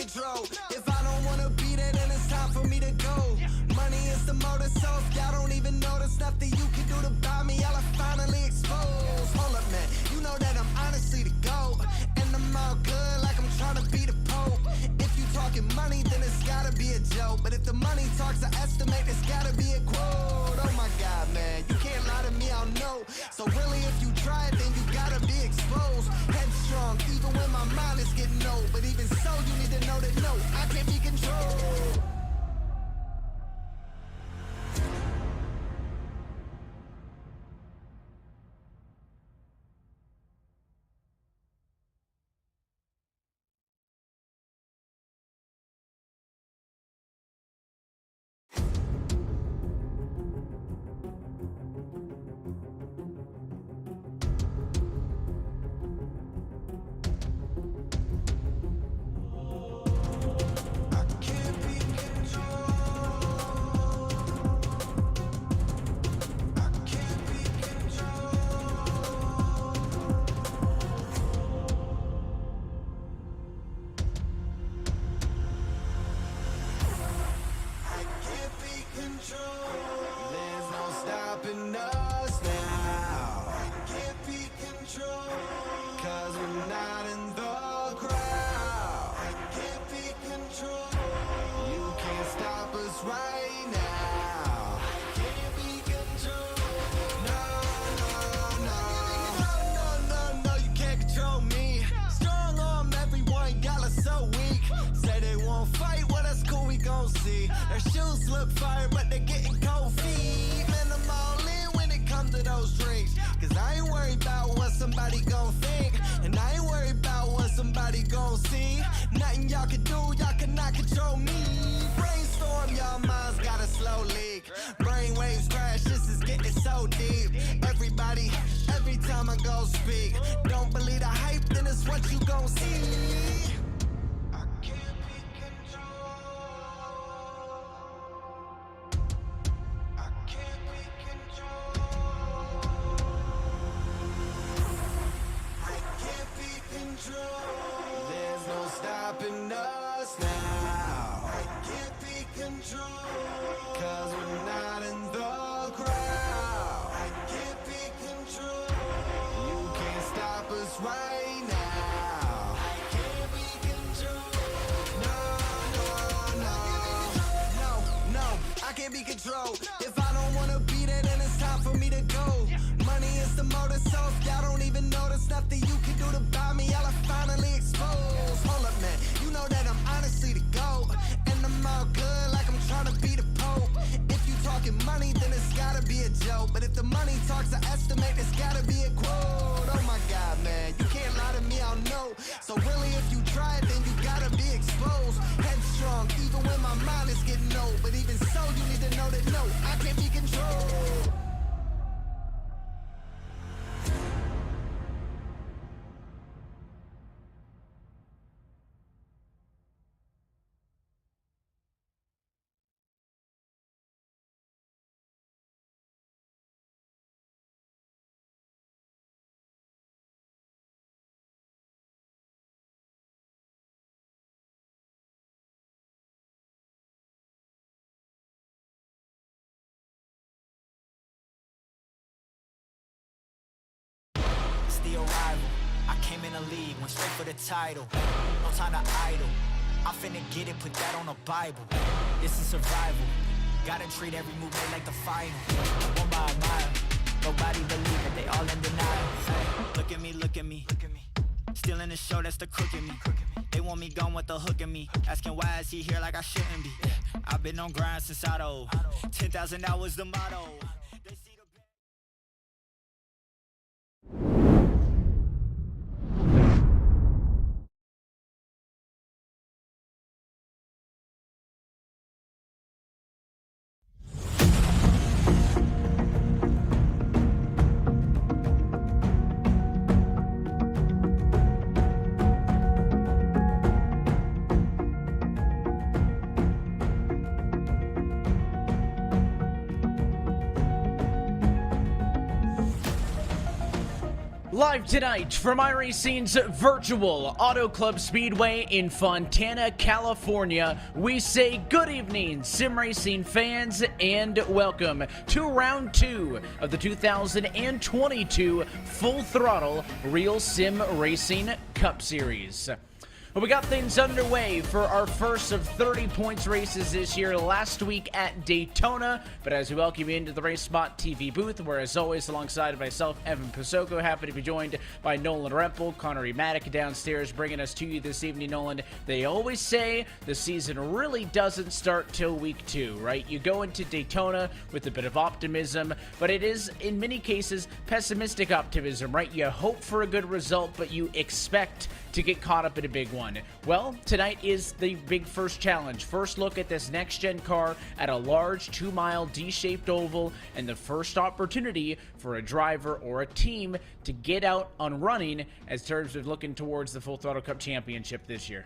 control. If I don't wanna be there, then it's time for me to go. Money is the motor, so if y'all don't even know there's nothing you can do to buy me, y'all are finally exposed. Hold up, man, you know that I'm honestly the GOAT, and I'm all good like I'm trying to be the Pope. If you talking money, then it's gotta be a joke, but if the money talks, I estimate it's gotta be a quote. Oh my God, man, you can't lie to me, I'll know. So really, if you try it, then you gotta be exposed. Headstrong, even when my mind is getting old, but even so, you need to know that no, I can't be controlled. There's no stopping us now. I can't be controlled, 'cause we're not in the crowd. I can't be controlled. You can't stop us right now. I can't be controlled. No, no, no. No, you can't control me. Strong arm everyone, y'all are so weak. Say they won't fight, well that's cool, we gon' see. Their shoes look fire, but they're getting cold feet. Man, I'm all in when it comes to those drinks, 'cause I ain't worried about what somebody gon' think, and I ain't worried about what somebody gon' see. Nothing y'all can do, y'all cannot control me. Brainstorm, y'all minds got a slow leak. Brainwaves crash, this is getting so deep. Everybody, every time I go speak, don't believe the hype, then it's what you gon' see. There's no stopping us now. I can't be controlled, 'cause we're not in the crowd. I can't be controlled. You can't stop us right now. I can't be controlled. No, I can't be controlled. If I don't wanna be there, then it's time for me to go. Money is the motor, so if y'all don't even know there's nothing you can do to buy me, y'all are finally exposed. Hold up, man, you know that I'm honestly the GOAT, and I'm all good like I'm trying to be the Pope. If you talking money, then it's gotta be a joke, but if the money talks, I estimate it's gotta be a quote. Oh my God, man, you can't lie to me, I'll know. So really, if you try it, then you gotta be exposed. Headstrong, even when my mind is getting old, but even so, you need to know that no, I can't be controlled. The arrival, I came in the league, went straight for the title. No time to idle, I'm finna get it, put that on the Bible. This is survival, gotta treat every move made like the final. One by a mile, nobody believe it, they all in denial. Look at me, look at me, still in the show, that's the crook in me. They want me gone with the hook in me, asking why is he here like I shouldn't be. I've been on grind since I old, 10,000 hours the motto. They see the Live tonight from iRacing's virtual Auto Club Speedway in Fontana, California, we say good evening, sim racing fans, and welcome to round 2 of the 2022 Full Throttle Real Sim Racing Cup Series. Well, we got things underway for our first of 30 points races this year last week at Daytona. But as we welcome you into the RaceSpotTV booth, where as always, alongside myself, Evan Pasoko, happy to be joined by Nolan Rempel, Connor Ematic downstairs, bringing us to you this evening. Nolan, they always say the season really doesn't start till week 2, right? You go into Daytona with a bit of optimism, but it is, in many cases, pessimistic optimism, right? You hope for a good result, but you expect to get caught up in a big one. Well, tonight is the big first challenge. First look at this next-gen car at a large 2-mile D-shaped oval, and the first opportunity for a driver or a team to get out on running as terms of looking towards the Full Throttle Cup Championship this year.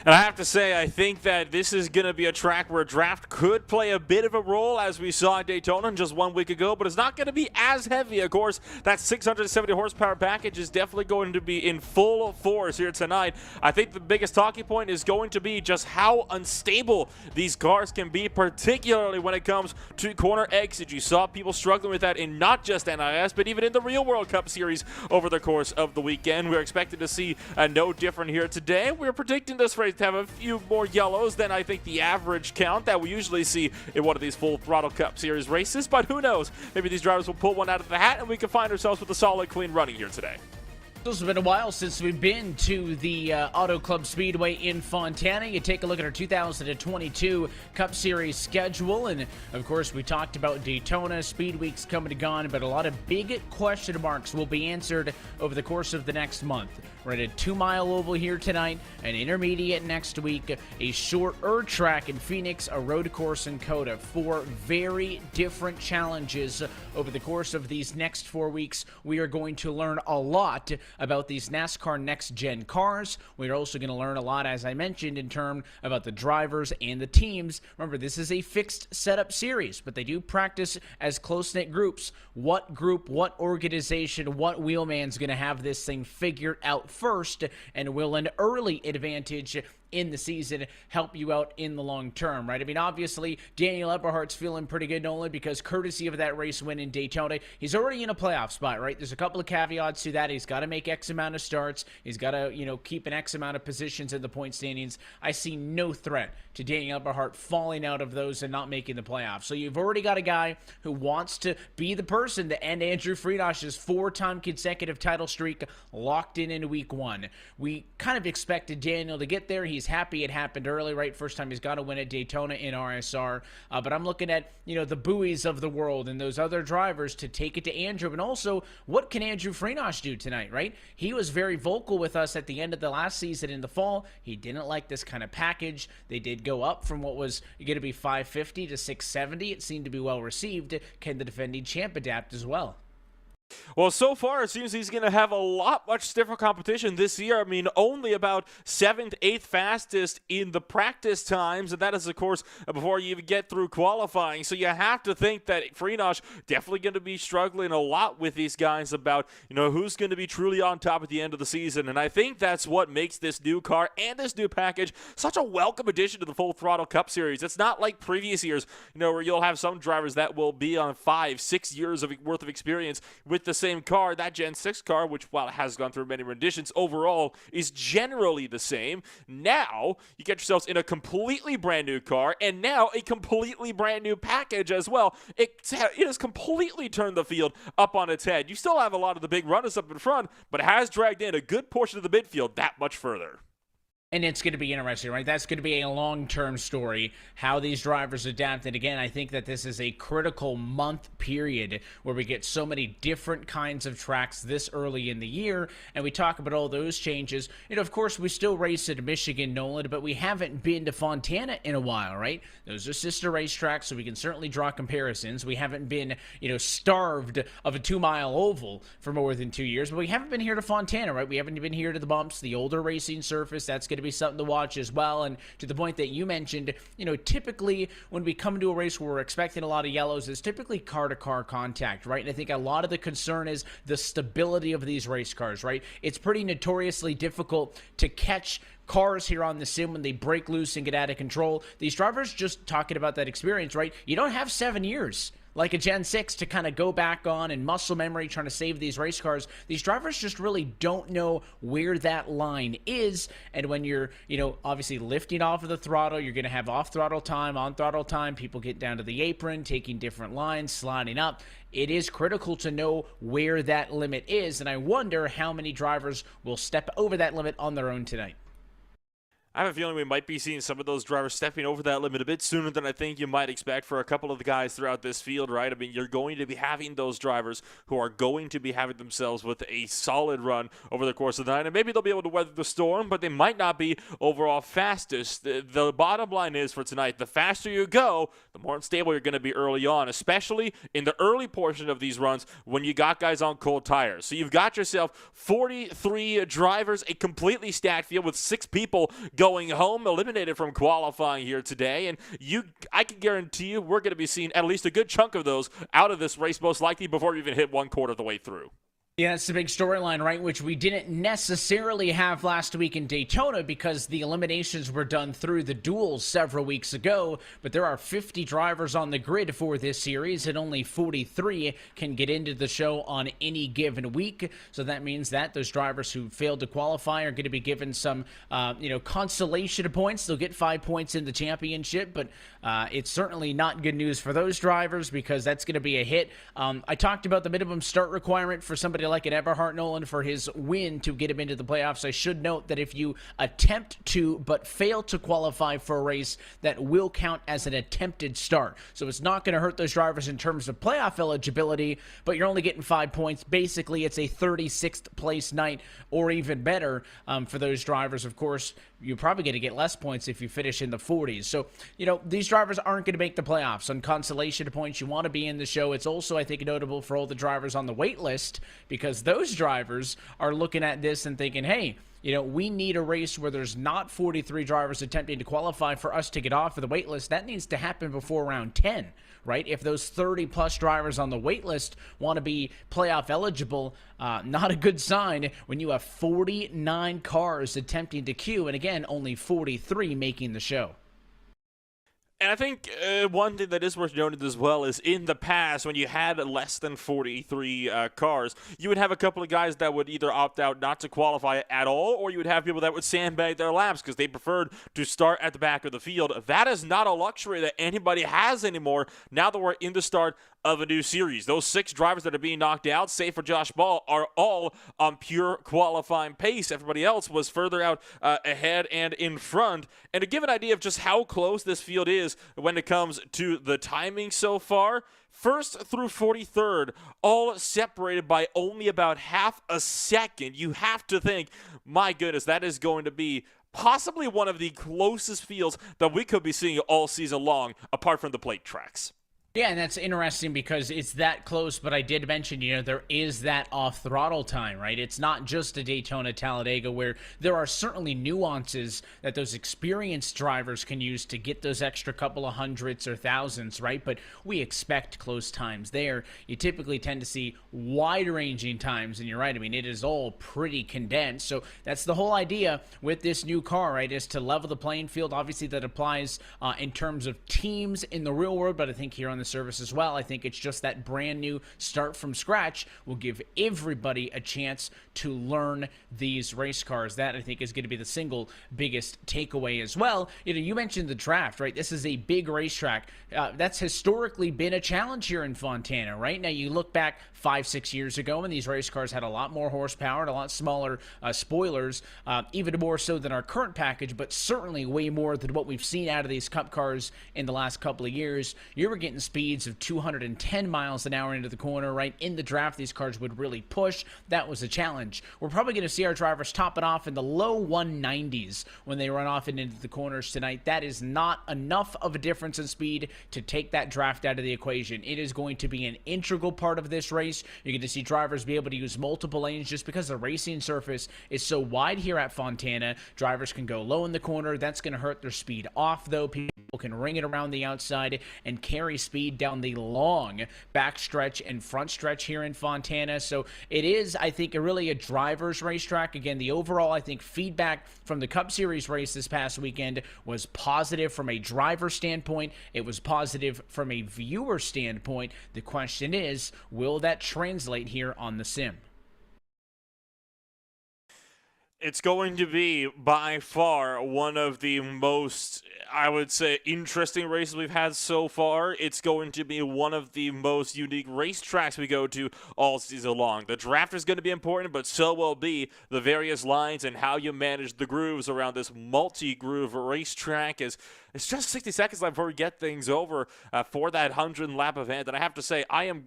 And I have to say, I think that this is going to be a track where draft could play a bit of a role, as we saw in Daytona just 1 week ago, but it's not going to be as heavy. Of course, that 670 horsepower package is definitely going to be in full force here tonight. I think the biggest talking point is going to be just how unstable these cars can be, particularly when it comes to corner exit. You saw people struggling with that in not just NIS, but even in the Real World Cup Series over the course of the weekend. We're expected to see no different here today. We're predicting this race to have a few more yellows than I think the average count that we usually see in one of these Full Throttle Cup Series races, but who knows? Maybe these drivers will pull one out of the hat and we can find ourselves with a solid, clean running here today. It's been a while since we've been to the Auto Club Speedway in Fontana. You take a look at our 2022 Cup Series schedule, and of course we talked about Daytona, Speed Week's coming and gone, but a lot of big question marks will be answered over the course of the next month. We're at a 2-mile oval here tonight, an intermediate next week, a shorter track in Phoenix, a road course in Coda. 4 very different challenges over the course of these next 4 weeks. We are going to learn a lot about these NASCAR next-gen cars. We're also going to learn a lot, as I mentioned, in terms about the drivers and the teams. Remember, this is a fixed setup series, but they do practice as close-knit groups. What group, what organization, what wheelman's going to have this thing figured out first, and will an early advantage in the season help you out in the long term, right? I mean, obviously, Daniel Eberhardt's feeling pretty good, Nolan, because courtesy of that race win in Daytona, he's already in a playoff spot, right? There's a couple of caveats to that. He's got to make X amount of starts. He's got to, keep an X amount of positions in the point standings. I see no threat to Daniel Eberhardt falling out of those and not making the playoffs. So you've already got a guy who wants to be the person to end Andrew Friedosch's 4-time consecutive title streak locked in week 1. We kind of expected Daniel to get there. He's happy it happened early, right? First time he's got to win at Daytona in RSR. But I'm looking at, the buoys of the world and those other drivers to take it to Andrew. And also, what can Andrew Friedosch do tonight, right? He was very vocal with us at the end of the last season in the fall. He didn't like this kind of package. They did go up from what was going to be 550 to 670. It seemed to be well received. Can the defending champ adapt as well? Well, so far, it seems he's going to have a much stiffer competition this year. I mean, only about 7th, 8th fastest in the practice times, and that is, of course, before you even get through qualifying. So you have to think that Friedosch definitely going to be struggling a lot with these guys about, who's going to be truly on top at the end of the season. And I think that's what makes this new car and this new package such a welcome addition to the Full Throttle Cup Series. It's not like previous years, where you'll have some drivers that will be on 5-6 years worth of experience with the same car. That Gen 6 car, which while it has gone through many renditions, overall is generally the same. Now you get yourselves in a completely brand new car, and now a completely brand new package as well. It has completely turned the field up on its head. You still have a lot of the big runners up in front, but it has dragged in a good portion of the midfield that much further. And it's going to be interesting, right? That's going to be a long-term story, how these drivers adapt. And again, I think that this is a critical month period where we get so many different kinds of tracks this early in the year. And we talk about all those changes. Of course, we still race at Michigan, Nolan, but we haven't been to Fontana in a while, right? Those are sister racetracks, so we can certainly draw comparisons. We haven't been, starved of a 2-mile oval for more than 2 years, but we haven't been here to Fontana, right? We haven't been here to the bumps, the older racing surface. That's going going to be something to watch as well. And to the point that you mentioned, typically when we come to a race where we're expecting a lot of yellows, it's typically car-to-car contact, right? And I think a lot of the concern is the stability of these race cars, right? It's pretty notoriously difficult to catch cars here on the sim when they break loose and get out of control. These drivers, just talking about that experience, right? You don't have 7 years like a Gen 6 to kind of go back on and muscle memory trying to save these race cars. These drivers just really don't know where that line is. And when you're, obviously lifting off of the throttle, you're going to have off throttle time, on throttle time, people get down to the apron, taking different lines, sliding up. It is critical to know where that limit is. And I wonder how many drivers will step over that limit on their own tonight. I have a feeling we might be seeing some of those drivers stepping over that limit a bit sooner than I think you might expect for a couple of the guys throughout this field, right? I mean, you're going to be having those drivers who are going to be having themselves with a solid run over the course of the night, and maybe they'll be able to weather the storm, but they might not be overall fastest. The bottom line is for tonight, the faster you go, the more unstable you're going to be early on, especially in the early portion of these runs when you got guys on cold tires. So you've got yourself 43 drivers, a completely stacked field with 6 people going home, eliminated from qualifying here today, and I can guarantee you we're going to be seeing at least a good chunk of those out of this race, most likely before we even hit 1/4 of the way through. Yeah, it's the big storyline, right, which we didn't necessarily have last week in Daytona because the eliminations were done through the duels several weeks ago, but there are 50 drivers on the grid for this series, and only 43 can get into the show on any given week, so that means that those drivers who failed to qualify are going to be given some, consolation points. They'll get 5 points in the championship, but it's certainly not good news for those drivers because that's going to be a hit. I talked about the minimum start requirement for somebody like an Eberhard Nolan for his win to get him into the playoffs. I should note that if you attempt to but fail to qualify for a race, that will count as an attempted start. So it's not going to hurt those drivers in terms of playoff eligibility, but you're only getting 5 points. Basically, it's a 36th place night or even better for those drivers. Of course, you're probably going to get less points if you finish in the 40s. So, these drivers aren't going to make the playoffs. On consolation points, you want to be in the show. It's also, I think, notable for all the drivers on the wait list because those drivers are looking at this and thinking, hey, we need a race where there's not 43 drivers attempting to qualify for us to get off of the wait list. That needs to happen before round 10, right? If those 30-plus drivers on the wait list want to be playoff eligible, not a good sign when you have 49 cars attempting to queue, and again, only 43 making the show. And I think one thing that is worth noting as well is in the past, when you had less than 43 cars, you would have a couple of guys that would either opt out not to qualify at all, or you would have people that would sandbag their laps because they preferred to start at the back of the field. That is not a luxury that anybody has anymore now that we're in the start of a new series. Those 6 drivers that are being knocked out, save for Josh Ball, are all on pure qualifying pace. Everybody else was further out ahead and in front. And to give an idea of just how close this field is when it comes to the timing so far, 1st through 43rd, all separated by only about half a second. You have to think, my goodness, that is going to be possibly one of the closest fields that we could be seeing all season long, apart from the plate tracks. Yeah, and that's interesting because it's that close, but I did mention, there is that off-throttle time, right? It's not just a Daytona Talladega where there are certainly nuances that those experienced drivers can use to get those extra couple of hundreds or thousands, right? But we expect close times there. You typically tend to see wide-ranging times, and you're right. I mean, it is all pretty condensed. So that's the whole idea with this new car, right, is to level the playing field. Obviously, that applies in terms of teams in the real world, but I think here on the service as well, I think it's just that brand new start from scratch will give everybody a chance to learn these race cars. That I think is going to be the single biggest takeaway as well. You mentioned the draft, right? This is a big racetrack. That's historically been a challenge here in Fontana, right? Now you look back 5-6 years ago when these race cars had a lot more horsepower and a lot smaller spoilers, even more so than our current package, but certainly way more than what we've seen out of these cup cars in the last couple of years. You were getting speeds of 210 miles an hour into the corner, right? In the draft, these cars would really push. That was a challenge. We're probably going to see our drivers top it off in the low 190s when they run off and into the corners tonight. That is not enough of a difference in speed to take that draft out of the equation. It is going to be an integral part of this race. You're going to see drivers be able to use multiple lanes just because the racing surface is so wide here at Fontana. Drivers can go low in the corner. That's going to hurt their speed off, though. People can ring it around the outside and carry speed down the long back stretch and front stretch here in Fontana. So it is, I think, really a driver's racetrack. Again, the overall, I think, feedback from the Cup Series race this past weekend was positive from a driver standpoint. It was positive from a viewer standpoint. The question is, will that translate here on the sim? It's going to be by far one of the most, I would say, interesting races we've had so far. It's going to be one of the most unique racetracks we go to all season long. The draft is going to be important, but so will be the various lines and how you manage the grooves around this multi-groove racetrack. It's just 60 seconds left before we get things over for that 100-lap event. And I have to say, I am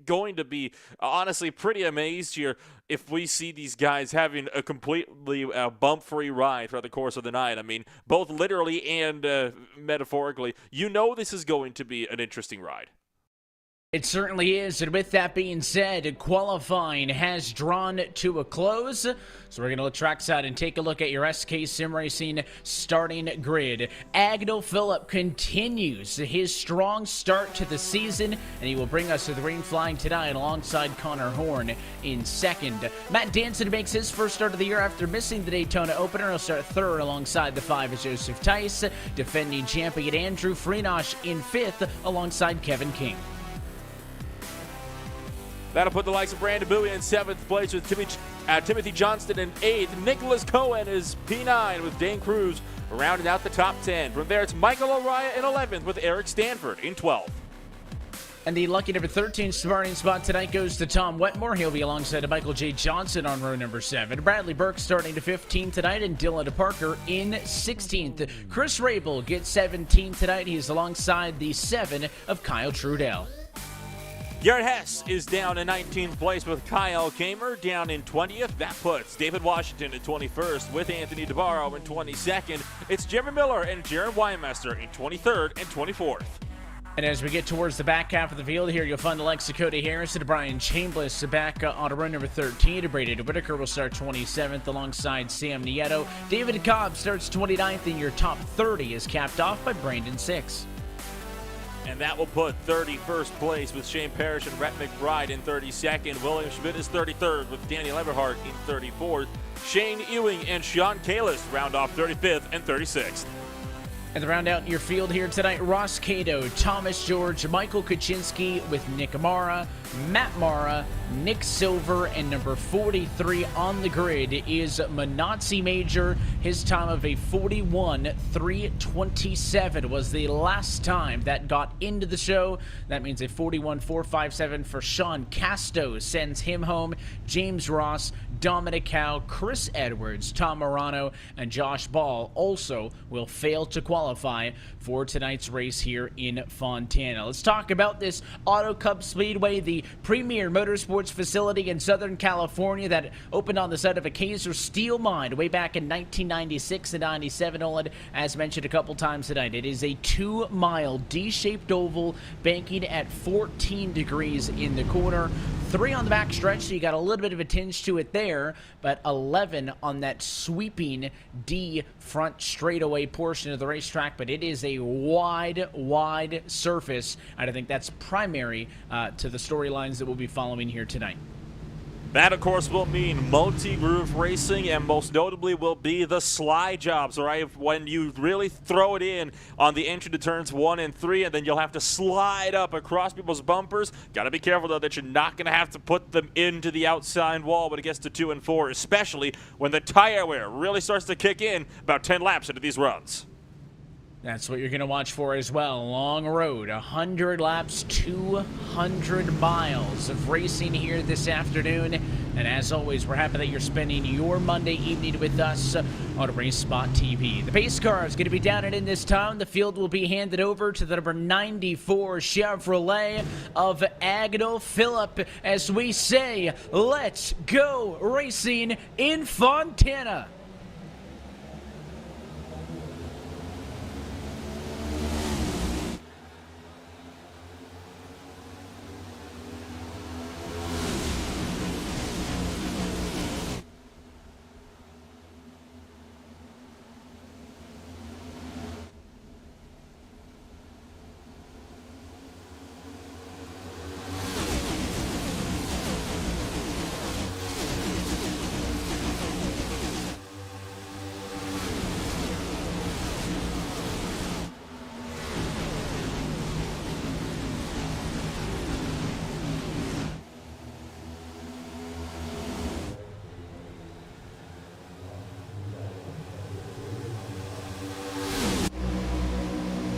going to be honestly pretty amazed here if we see these guys having a completely bump-free ride throughout the course of the night. I mean, both literally and metaphorically. You know this is going to be an interesting ride. It certainly is, and with that being said, qualifying has drawn to a close, so we're going to look trackside and take a look at your SK Sim Racing starting grid. Agnell Phillip continues his strong start to the season, and he will bring us to the green flying tonight alongside Connor Horn in second. Matt Danson makes his first start of the year after missing the Daytona opener. He'll start third alongside the 5 of Joseph Tice. Defending champion Andrew Freenosh in fifth alongside Kevin King. That'll put the likes of Brandon Bowie in 7th place with Timothy Johnston in 8th. Nicholas Cohen is P9 with Dane Cruz rounding out the top 10. From there, it's Michael Araya in 11th with Eric Stanford in 12th. And the lucky number 13 starting spot tonight goes to Tom Wetmore. He'll be alongside Michael J. Johnson on row number 7. Bradley Burke starting to 15 tonight, and Dylan Parker in 16th. Chris Rabel gets 17 tonight. He's alongside the 7 of Kyle Trudell. Garrett Hess is down in 19th place with Kyle Kamer down in 20th. That puts David Washington at 21st with Anthony DeBarro in 22nd. It's Jeremy Miller and Jaron Weinmeister in 23rd and 24th. And as we get towards the back half of the field here, you'll find Alexa Cody Harris and Brian Chambliss back on row number 13. Brady Whitaker will start 27th alongside Sam Nieto. David Cobb starts 29th, and your top 30 is capped off by Brandon Six. And that will put 31st place with Shane Parrish and Rhett McBride in 32nd. William Schmidt is 33rd with Daniel Eberhardt in 34th. Shane Ewing and Sean Kalis round off 35th and 36th. And to round out your field here tonight, Ross Cato, Thomas George, Michael Kuczynski with Nick Mara, Matt Mara, Nick Silver, and number 43 on the grid is Manatsi Major. His time of a 41.327 was the last time that got into the show. That means a 41.457 for Sean Casto sends him home. James Ross, Dominic Howe, Chris Edwards, Tom Morano, and Josh Ball also will fail to qualify for tonight's race here in Fontana. Let's talk about this Auto Cup Speedway, the premier motorsports facility in Southern California that opened on the site of a Kaiser Steel mine way back in 1996 and 97. Olin, as mentioned a couple times tonight, it is a 2-mile D-shaped oval banking at 14 degrees in the corner. 3 on the back stretch, so you got a little bit of a tinge to it there, but 11 on that sweeping D front straightaway portion of the racetrack. But it is a wide surface, and I think that's primary to the storylines that we'll be following here tonight. That, of course, will mean multi-groove racing, and most notably will be the slide jobs, right? When you really throw it in on the entry to turns 1 and 3, and then you'll have to slide up across people's bumpers. Got to be careful, though, that you're not going to have to put them into the outside wall when it gets to 2 and 4, especially when the tire wear really starts to kick in about 10 laps into these runs. That's what you're going to watch for as well. Long road, 100 laps, 200 miles of racing here this afternoon. And as always, we're happy that you're spending your Monday evening with us on RaceSpotTV. The pace car is going to be down and in this time. The field will be handed over to the number 94 Chevrolet of Agnell Phillip as we say, let's go racing in Fontana.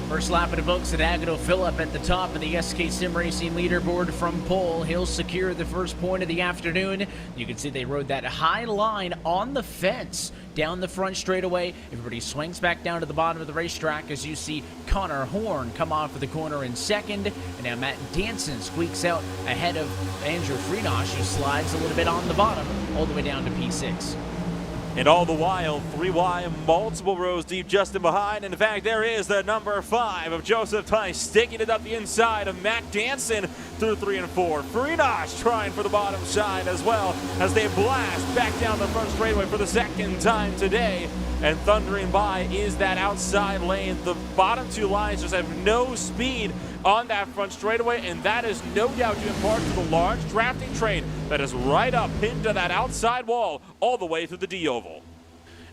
First lap of the books at Agnell Phillip at the top of the SK Sim Racing leaderboard from pole. He'll secure the first point of the afternoon. You can see they rode that high line on the fence down the front straightaway. Everybody swings back down to the bottom of the racetrack as you see Connor Horn come off of the corner in second. And now Matt Danson squeaks out ahead of Andrew Freenosh, who slides a little bit on the bottom all the way down to P6. And all the while, 3Y multiple rows deep just in behind. And in fact, there is the number 5 of Joseph Tice sticking it up the inside of Matt Danson through 3 and 4. Freenosh trying for the bottom side as well as they blast back down the front straightaway for the second time today. And thundering by is that outside lane. The bottom two lines just have no speed on that front straightaway, and that is no doubt due in part to the large drafting train that is right up into that outside wall all the way through the D-Oval.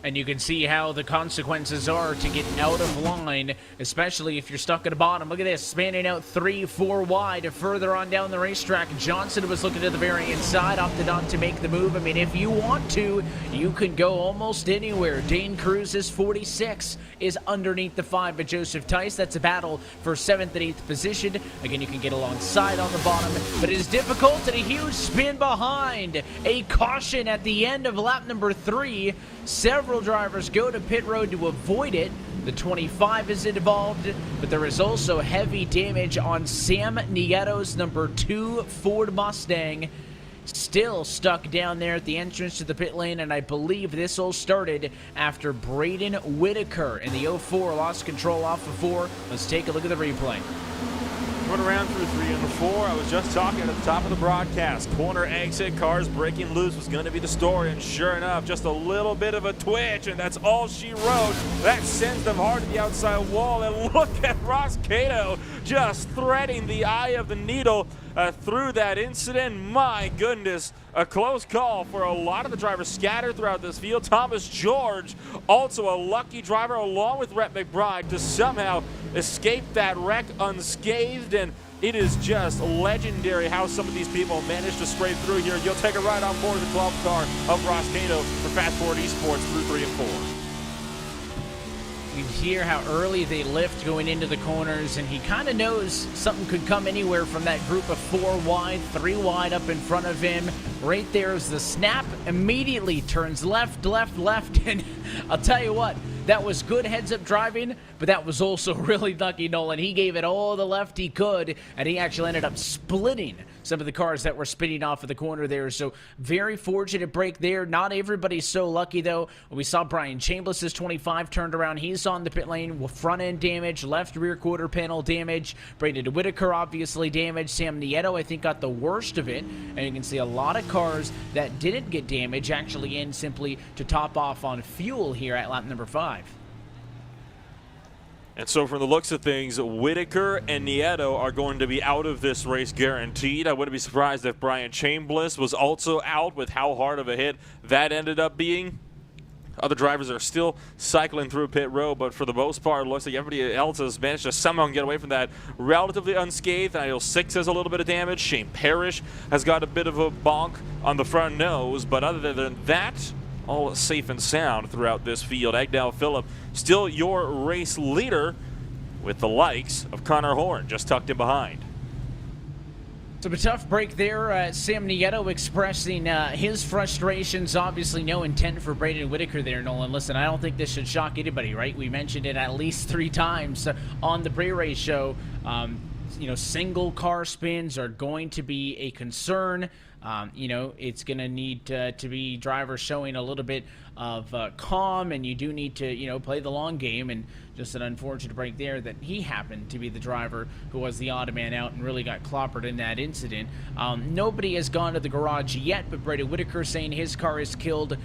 And you can see how the consequences are to get out of line, especially if you're stuck at the bottom. Look at this, spanning out 3-4 wide further on down the racetrack. Johnson was looking to the very inside, opted not to make the move. I mean, if you want to, you can go almost anywhere. Dane Cruz's 46 is underneath the 5 of Joseph Tice. That's a battle for 7th and 8th position. Again, you can get alongside on the bottom, but it is difficult and a huge spin behind. A caution at the end of lap number 3. Several drivers go to pit road to avoid it. The 25 is involved, but there is also heavy damage on Sam Nieto's number 2 Ford Mustang. Still stuck down there at the entrance to the pit lane, and I believe this all started after Braden Whitaker in the 04 lost control off of 4. Let's take a look at the replay. Run around through 3 and 4. I was just talking at the top of the broadcast. Corner exit, cars breaking loose was going to be the story, and sure enough, just a little bit of a twitch, and that's all she wrote. That sends them hard to the outside wall, and look at Ross Cato just threading the eye of the needle through that incident. My goodness, a close call for a lot of the drivers scattered throughout this field. Thomas George, also a lucky driver along with Rhett McBride to somehow escape that wreck unscathed, and it is just legendary how some of these people managed to scrape through here. You'll take a ride on board the 12th car of Ross Cato for Fast Forward Esports through 3 and 4. You hear how early they lift going into the corners, and he kind of knows something could come anywhere from that group of 4 wide, 3 wide up in front of him. Right there is the snap, immediately turns left, left, left, and I'll tell you what, that was good heads-up driving, but that was also really lucky, Nolan. He gave it all the left he could, and he actually ended up splitting some of the cars that were spinning off of the corner there. So very fortunate break there. Not everybody's so lucky, though. We saw Brian Chambliss' 25 turned around. He's on the pit lane with front-end damage, left rear quarter panel damage. Braden Whitaker obviously damaged. Sam Nieto, I think, got the worst of it. And you can see a lot of cars that didn't get damage actually in simply to top off on fuel here at lap number 5. And so from the looks of things, Whitaker and Nieto are going to be out of this race guaranteed. I wouldn't be surprised if Brian Chambliss was also out with how hard of a hit that ended up being. Other drivers are still cycling through pit road, but for the most part, it looks like everybody else has managed to somehow get away from that relatively unscathed. I know 6 has a little bit of damage. Shane Parrish has got a bit of a bonk on the front nose, but other than that, all safe and sound throughout this field. Agnell Phillip still your race leader with the likes of Connor Horn just tucked in behind. So a tough break there. Sam Nieto expressing his frustrations. Obviously, no intent for Braden Whitaker there, Nolan. Listen, I don't think this should shock anybody, right? We mentioned it at least 3 times on the pre-race show. Single car spins are going to be a concern. It's going to need to be drivers showing a little bit of calm, and you do need to, play the long game. And just an unfortunate break there that he happened to be the driver who was the odd man out and really got clobbered in that incident. Nobody has gone to the garage yet, but Brady Whitaker saying his car is killed,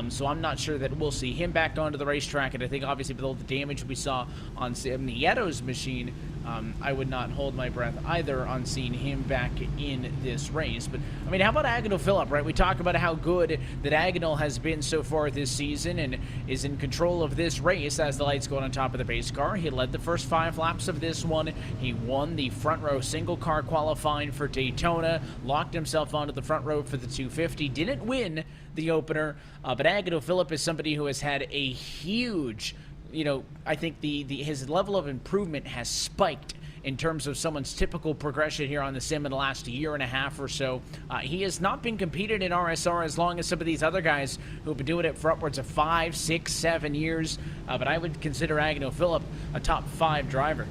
so I'm not sure that we'll see him back onto the racetrack. And I think obviously with all the damage we saw on Sam Nieto's machine, I would not hold my breath either on seeing him back in this race. But, how about Agnell Phillip, right? We talk about how good that Agnell has been so far this season and is in control of this race as the lights go on top of the base car. He led the first 5 laps of this one. He won the front row single car qualifying for Daytona, locked himself onto the front row for the 250, didn't win the opener, but Agnell Phillip is somebody who has had a huge, I think his level of improvement has spiked in terms of someone's typical progression here on the sim in the last year and a half or so. He has not been competed in RSR as long as some of these other guys who have been doing it for upwards of 5, 6, 7 years, but I would consider Agnell Phillip a top 5 driver.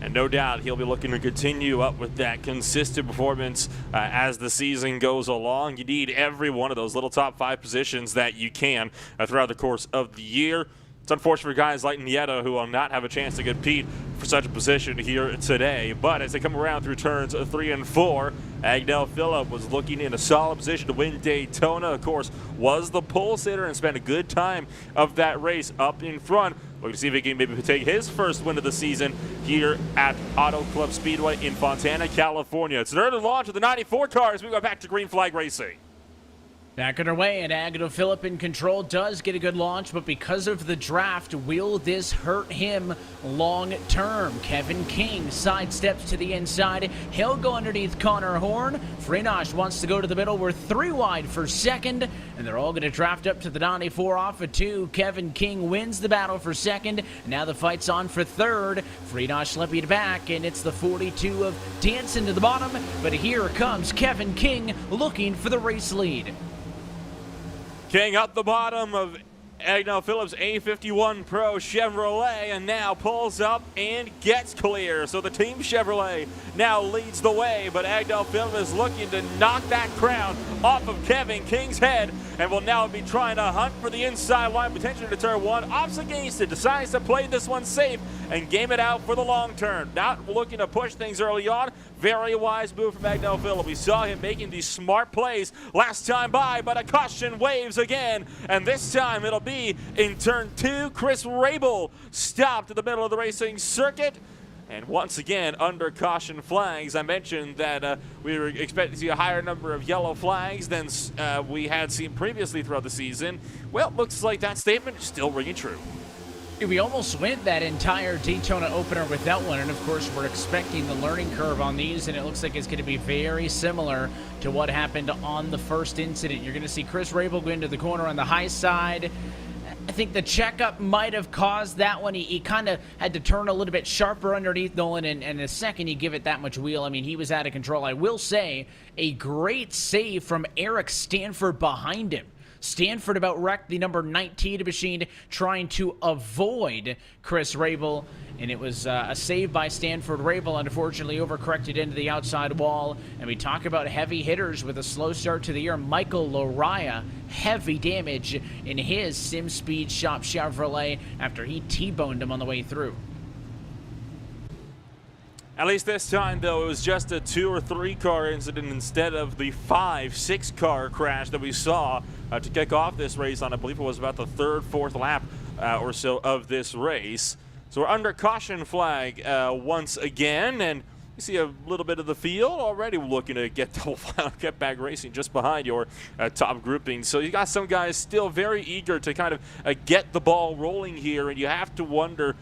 And no doubt he'll be looking to continue up with that consistent performance as the season goes along. You need every one of those little top 5 positions that you can throughout the course of the year. It's unfortunate for guys like Nieto who will not have a chance to compete for such a position here today. But as they come around through turns 3 and 4, Agnell Phillip was looking in a solid position to win Daytona. Of course, was the pole sitter and spent a good time of that race up in front. Looking to see if he can maybe take his first win of the season here at Auto Club Speedway in Fontana, California. It's an early launch of the 94 cars. We go back to Green Flag Racing. Back underway, and Agnell Phillip in control does get a good launch, but because of the draft, will this hurt him long term? Kevin King sidesteps to the inside. He'll go underneath Connor Horn. Freenosh wants to go to the middle. We're 3 wide for second, and they're all going to draft up to the 94 off of 2. Kevin King wins the battle for second. Now the fight's on for third. Freenosh slipping back, and it's the 42 of Danson to the bottom, but here comes Kevin King looking for the race lead. King up the bottom of Agnell Phillip's A51 Pro Chevrolet and now pulls up and gets clear. So the Team Chevrolet now leads the way, but Agnell Phillip is looking to knock that crown off of Kevin King's head and will now be trying to hunt for the inside line, potentially to turn 1. Opts against it, decides to play this one safe and game it out for the long term. Not looking to push things early on. Very wise move from Agnell Phillip. We saw him making these smart plays last time by, but a caution waves again, and this time it'll be in turn 2. Chris Rabel stopped in the middle of the racing circuit. And once again, under caution flags. I mentioned that we were expecting to see a higher number of yellow flags than we had seen previously throughout the season. Well, looks like that statement is still ringing true. We almost went that entire Daytona opener without one, and of course we're expecting the learning curve on these, and it looks like it's going to be very similar to what happened on the first incident. You're going to see Chris Rabel go into the corner on the high side. I think the checkup might have caused that one. He kind of had to turn a little bit sharper underneath Nolan, and the second you give it that much wheel, he was out of control. I will say, a great save from Eric Stanford behind him. Stanford about wrecked the number 19 machine trying to avoid Chris Rabel, and it was a save by Stanford. Rabel unfortunately overcorrected into the outside wall, and we talk about heavy hitters with a slow start to the year. Michael Loraya, heavy damage in his Sim Speed Shop Chevrolet after he T-boned him on the way through. At least this time, though, it was just a 2 or 3 car incident instead of the 5, 6 car crash that we saw to kick off this race on, I believe it was about the 3rd, 4th lap or so of this race. So we're under caution flag once again, and you see a little bit of the field already looking to get double file, get back racing just behind your top grouping. So you got some guys still very eager to kind of get the ball rolling here, and you have to wonder,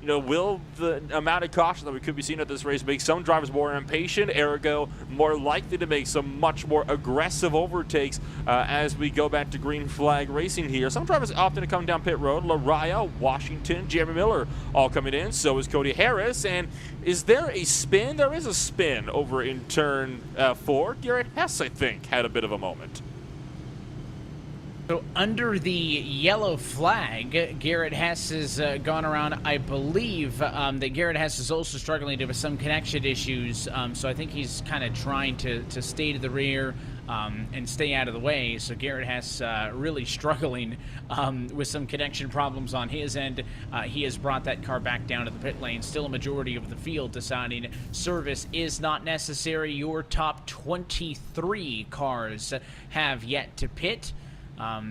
will the amount of caution that we could be seeing at this race make some drivers more impatient, ergo more likely to make some much more aggressive overtakes as we go back to green flag racing here. Some drivers opting to come down pit road. Lariah, Washington, Jeremy Miller all coming in. So is Cody Harris. And is there a spin? There is a spin over in turn 4. Garrett Hess, I think, had a bit of a moment. So under the yellow flag, Garrett Hess has gone around. I believe that Garrett Hess is also struggling with some connection issues. So I think he's kind of trying to stay to the rear and stay out of the way. So Garrett Hess really struggling with some connection problems on his end. He has brought that car back down to the pit lane. Still a majority of the field deciding service is not necessary. Your top 23 cars have yet to pit.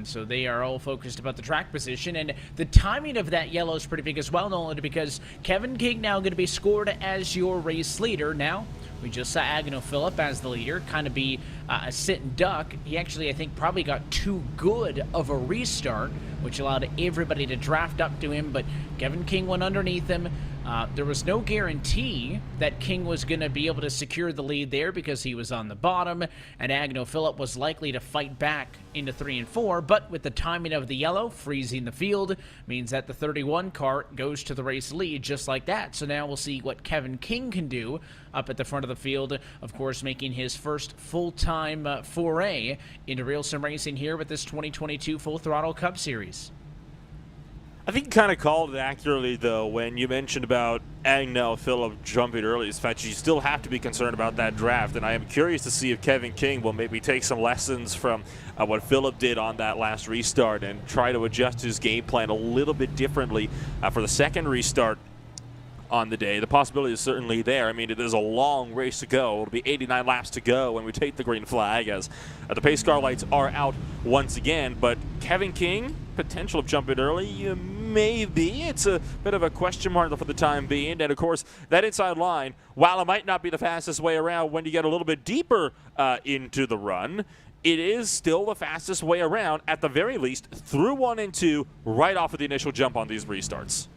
So they are all focused about the track position, and the timing of that yellow is pretty big as well, not only because Kevin King now going to be scored as your race leader. Now, we just saw Agnew Phillip as the leader, kind of be a sit and duck. He actually, I think, probably got too good of a restart, which allowed everybody to draft up to him, but Kevin King went underneath him. There was no guarantee that King was going to be able to secure the lead there because he was on the bottom, and Agnew Phillip was likely to fight back into 3 and 4, but with the timing of the yellow freezing the field means that the 31 car goes to the race lead just like that. So now we'll see what Kevin King can do up at the front of the field, of course making his first full-time foray into real sim racing here with this 2022 Full Throttle Cup Series. I think you kind of called it accurately, though, when you mentioned about Agnew Phillip jumping early. In fact, you still have to be concerned about that draft, and I am curious to see if Kevin King will maybe take some lessons from what Phillip did on that last restart and try to adjust his game plan a little bit differently for the second restart on the day. The possibility is certainly there. I mean, it is a long race to go. It'll be 89 laps to go when we take the green flag as the pace car lights are out once again. But Kevin King, potential of jumping early, maybe. It's a bit of a question mark for the time being. And, of course, that inside line, while it might not be the fastest way around when you get a little bit deeper into the run, it is still the fastest way around, at the very least, through 1 and 2, right off of the initial jump on these restarts.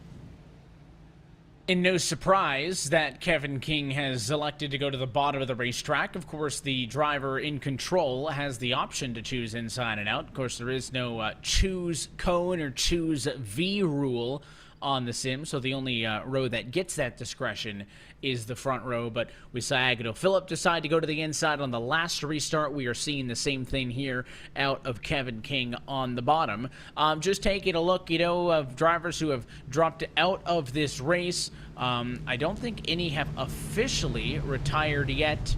And no surprise that Kevin King has elected to go to the bottom of the racetrack. Of course, the driver in control has the option to choose inside and out. Of course, there is no choose cone or choose V rule on the sim, so the only row that gets that discretion is the front row. But we saw Agnew Phillip decide to go to the inside on the last restart. We are seeing the same thing here out of Kevin King on the bottom. Just taking a look, of drivers who have dropped out of this race. I don't think any have officially retired yet.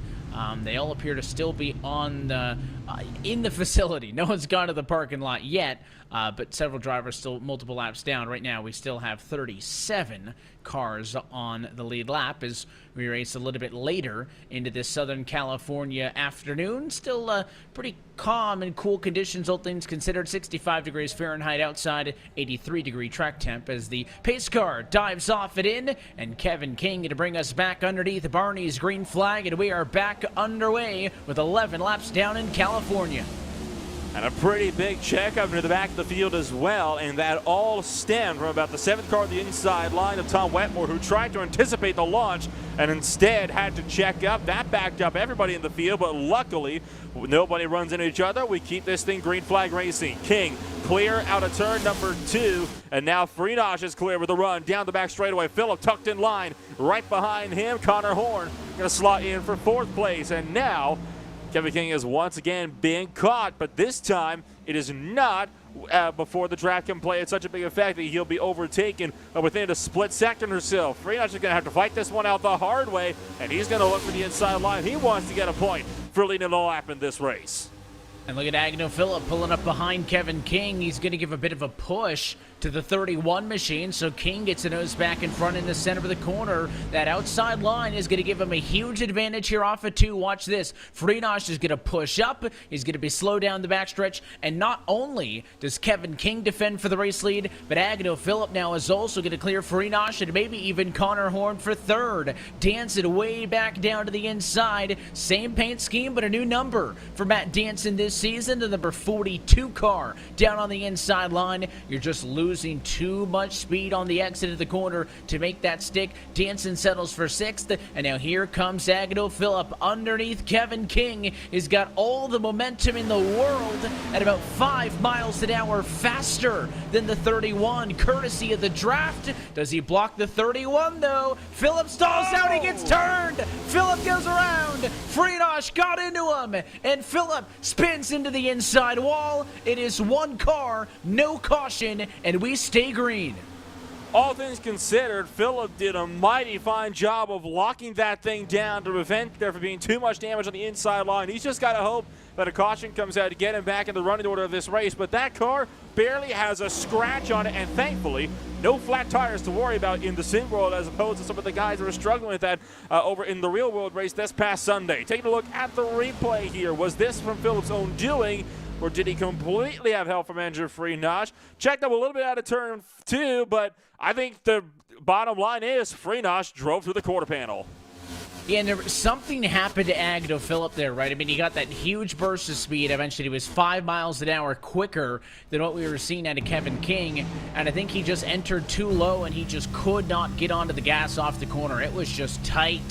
They all appear to still be on in the facility. No one's gone to the parking lot yet, but several drivers still multiple laps down. Right now, we still have 37 cars on the lead lap as we race a little bit later into this Southern California afternoon. Still pretty calm and cool conditions, all things considered. 65 degrees Fahrenheit outside, 83-degree track temp as the pace car dives off it in, and Kevin King to bring us back underneath Barney's green flag, and we are back underway with 11 laps down in California. And a pretty big checkup into the back of the field as well, and that all stemmed from about the 7th car on the inside line of Tom Wetmore, who tried to anticipate the launch and instead had to check up. That backed up everybody in the field, but luckily nobody runs into each other. We keep this thing green flag racing. King clear out of turn number 2, and now Freenage is clear with a run down the back straightaway. Phillip tucked in line right behind him. Connor Horn going to slot in for 4th place, and now Kevin King is once again being caught, but this time it is not before the draft can play. It's such a big effect that he'll be overtaken within a split second or so. Freenage is going to have to fight this one out the hard way, and he's going to look for the inside line. He wants to get a point for leading the lap in this race. And look at Agnew Phillip pulling up behind Kevin King. He's going to give a bit of a push to the 31 machine, so King gets a nose back in front in the center of the corner. That outside line is going to give him a huge advantage here off of 2. Watch this. Freenage is going to push up. He's going to be slow down the backstretch, and not only does Kevin King defend for the race lead, but Agnew Phillip now is also going to clear Freenage and maybe even Connor Horn for 3rd. Danson way back down to the inside. Same paint scheme, but a new number for Matt Danson this season, the number 42 car down on the inside line. You're just losing losing too much speed on the exit of the corner to make that stick. Danson settles for 6th, and now here comes Agnew Phillip underneath Kevin King. He's got all the momentum in the world at about 5 miles an hour faster than the 31, courtesy of the draft. Does he block the 31, though? Phillip stalls out, he gets turned! Phillip goes around! Freenosh got into him, and Phillip spins into the inside wall. It is one car, no caution, and we stay green. All things considered, Phillip did a mighty fine job of locking that thing down to prevent there from being too much damage on the inside line. He's just got to hope that a caution comes out to get him back in the running order of this race. But that car barely has a scratch on it, and thankfully, no flat tires to worry about in the sim world as opposed to some of the guys that were struggling with that over in the real world race this past Sunday. Taking a look at the replay here. Was this from Phillip's own doing, or did he completely have help from Andrew Freenosh? Checked up a little bit out of turn 2, but I think the bottom line is Freenosh drove through the quarter panel. Yeah, and something happened to Agnew Phillip there, right? I mean, he got that huge burst of speed. Eventually, he was 5 miles an hour quicker than what we were seeing out of Kevin King. And I think he just entered too low, and he just could not get onto the gas off the corner. It was just tight.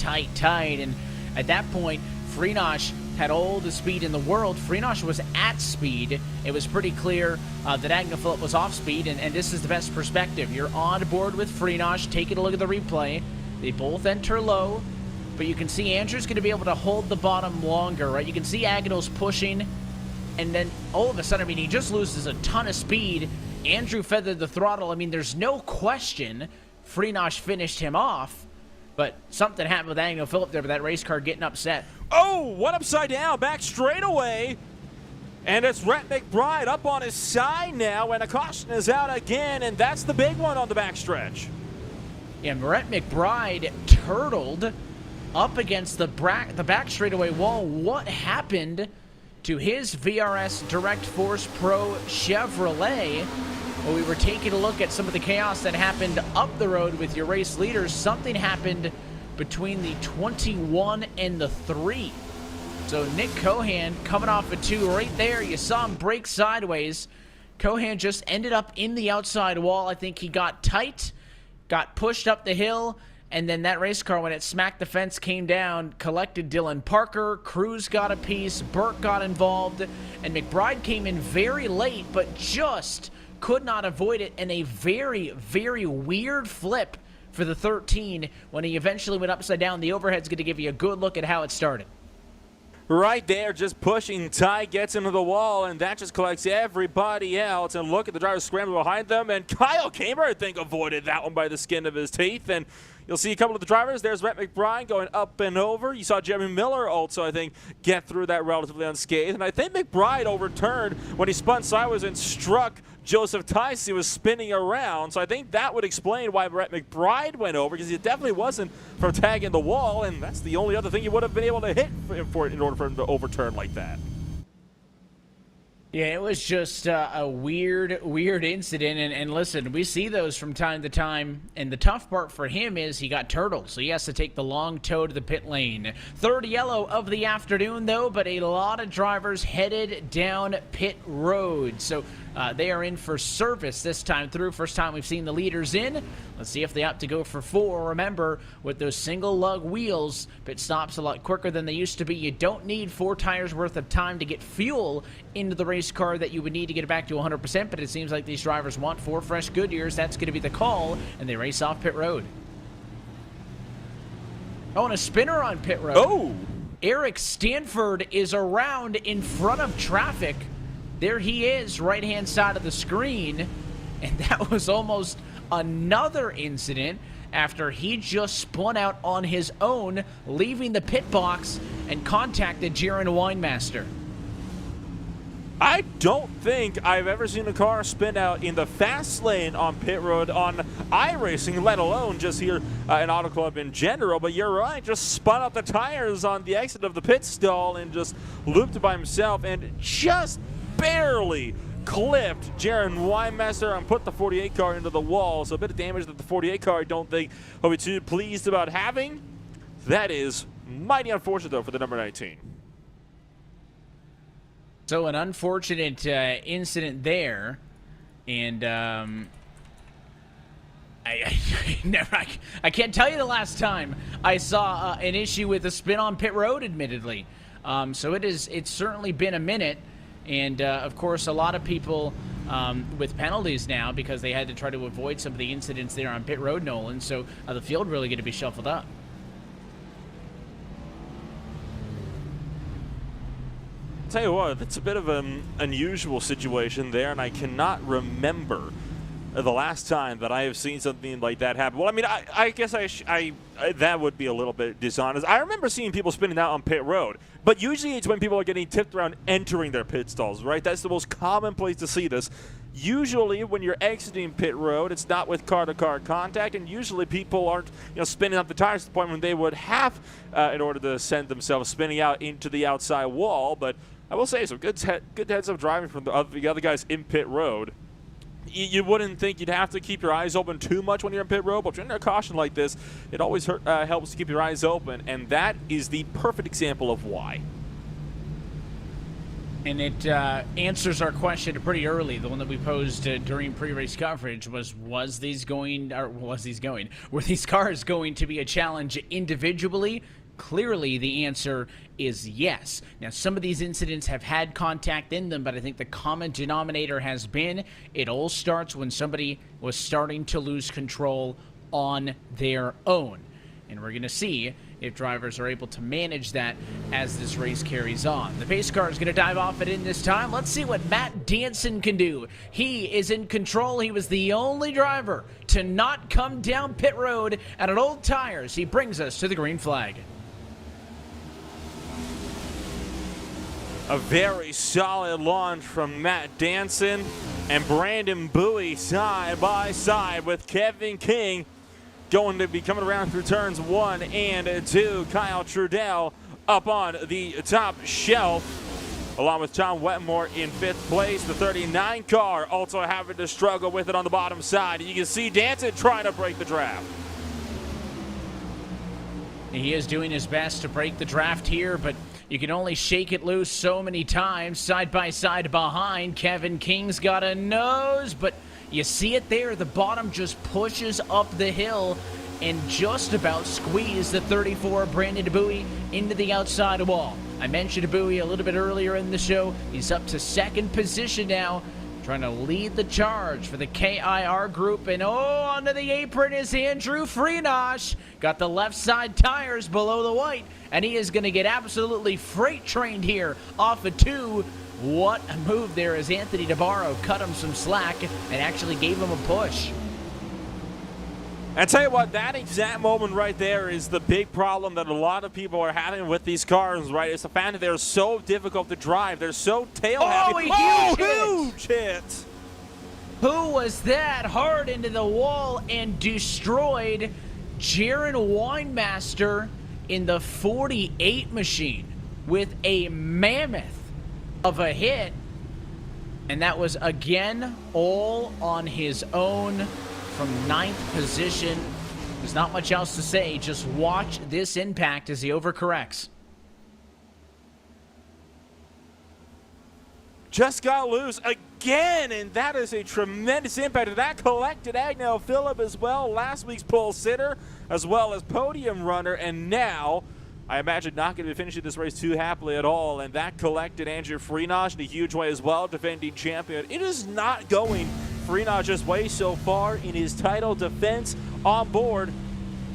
And at that point, Freenosh had all the speed in the world. Freenosh was at speed. It was pretty clear that Agnew Phillip was off speed, and this is the best perspective. You're on board with Freenosh. Taking a look at the replay. They both enter low. But you can see Andrew's going to be able to hold the bottom longer, right? You can see Agnew's pushing, and then all of a sudden, I mean, he just loses a ton of speed. Andrew feathered the throttle. I mean, there's no question Freenosh finished him off, but something happened with Agnew Phillip there with that race car getting upset. Oh, one upside down, back straight away. And it's Rhett McBride up on his side now, and a caution is out again, and that's the big one on the backstretch. Yeah, Rhett McBride turtled up against the back straightaway wall. What happened to his VRS Direct Force Pro Chevrolet? Well, we were taking a look at some of the chaos that happened up the road with your race leaders. Something happened between the 21 and the 3. So Nick Cohan coming off a 2 right there. You saw him break sideways. Cohan just ended up in the outside wall. I think he got tight, got pushed up the hill, and then that race car, when it smacked the fence, came down, collected Dylan Parker. Cruz got a piece. Burke got involved. And McBride came in very late, but just could not avoid it in a very, very weird flip for the 13 when he eventually went upside down. The overhead's going to give you a good look at how it started. Right there, just pushing. Ty gets into the wall, and that just collects everybody else. And look at the driver scrambling behind them. And Kyle Kamer, I think, avoided that one by the skin of his teeth. And you'll see a couple of the drivers. There's Rhett McBride going up and over. You saw Jeremy Miller also, I think, get through that relatively unscathed. And I think McBride overturned when he spun sideways and struck Joseph Tice. He was spinning around. So I think that would explain why Rhett McBride went over, because it definitely wasn't from tagging the wall. And that's the only other thing he would have been able to hit for in order for him to overturn like that. Yeah, it was just a weird incident, and listen, we see those from time to time, and the tough part for him is he got turtled, so he has to take the long tow to the pit lane. Third yellow of the afternoon, though, but a lot of drivers headed down pit road, so they are in for service this time through. First time we've seen the leaders in. Let's see if they opt to go for 4. Remember, with those single lug wheels, pit stops a lot quicker than they used to be. You don't need 4 tires worth of time to get fuel into the race car that you would need to get it back to 100%, but it seems like these drivers want 4 fresh Goodyears. That's going to be the call, and they race off pit road. Oh, and a spinner on pit road. Oh! Eric Stanford is around in front of traffic. There he is, right-hand side of the screen, and that was almost another incident after he just spun out on his own, leaving the pit box and contacted Jaron Winemaster. I don't think I've ever seen a car spin out in the fast lane on pit road on iRacing, let alone just here in Auto Club in general. But you're right, just spun out the tires on the exit of the pit stall and just looped by himself and just barely clipped Jaron Winemaster and put the 48 car into the wall. So a bit of damage that the 48 car I don't think he'll be too pleased about having. That is mighty unfortunate, though, for the number 19. So an unfortunate incident there, and I can't tell you the last time I saw an issue with a spin on pit road, admittedly. So it's certainly been a minute. And, of course, a lot of people with penalties now because they had to try to avoid some of the incidents there on pit road, Nolan. So the field really going to be shuffled up. Tell you what, it's a bit of an unusual situation there, and I cannot remember the last time that I have seen something like that happen. Well, I mean, I guess that would be a little bit dishonest. I remember seeing people spinning out on pit road, but usually it's when people are getting tipped around entering their pit stalls, right? That's the most common place to see this. Usually when you're exiting pit road, it's not with car-to-car contact, and usually people aren't spinning up the tires to the point when they would have in order to send themselves spinning out into the outside wall. But I will say, some good heads-up driving from the other guys in pit road. You wouldn't think you'd have to keep your eyes open too much when you're in pit road, but if you're under a caution like this, it always helps to keep your eyes open, and that is the perfect example of why. And it answers our question pretty early. The one that we posed during pre-race coverage were these cars going to be a challenge individually? Clearly, the answer is yes. Now, some of these incidents have had contact in them, but I think the common denominator has been it all starts when somebody was starting to lose control on their own. And we're going to see if drivers are able to manage that as this race carries on. The pace car is going to dive off it in this time. Let's see what Matt Danson can do. He is in control. He was the only driver to not come down pit road at an old tires. He brings us to the green flag. A very solid launch from Matt Danson and Brandon Bowie side by side with Kevin King going to be coming around through turns 1 and 2. Kyle Trudell up on the top shelf along with Tom Wetmore in 5th place. The 39 car also having to struggle with it on the bottom side. You can see Danson trying to break the draft. He is doing his best to break the draft here, but you can only shake it loose so many times. Side by side behind, Kevin King's got a nose, but you see it there. The bottom just pushes up the hill and just about squeeze the 34 Brandon Bowie into the outside wall. I mentioned Bowie a little bit earlier in the show. He's up to 2nd position now, trying to lead the charge for the KIR group. And onto the apron is Andrew Freenosh. Got the left side tires below the white, and he is going to get absolutely freight trained here off of 2. What a move there as Anthony DeBarro cut him some slack and actually gave him a push. I tell you what, that exact moment right there is the big problem that a lot of people are having with these cars, right? It's the fact that they're so difficult to drive. They're so tail-heavy. Huge hit! Who was that? Hard into the wall and destroyed Jaron Winemaster in the 48 machine with a mammoth of a hit. And that was, again, all on his own from 9th position. There's not much else to say. Just watch this impact as he overcorrects. Just got loose again, and that is a tremendous impact. And that collected Agnell Phillip as well, last week's pole sitter, as well as podium runner, and now I imagine not going to be finishing this race too happily at all, and that collected Andrew Freenosh in a huge way as well, defending champion. It is not going Freenosh's way so far in his title defense on board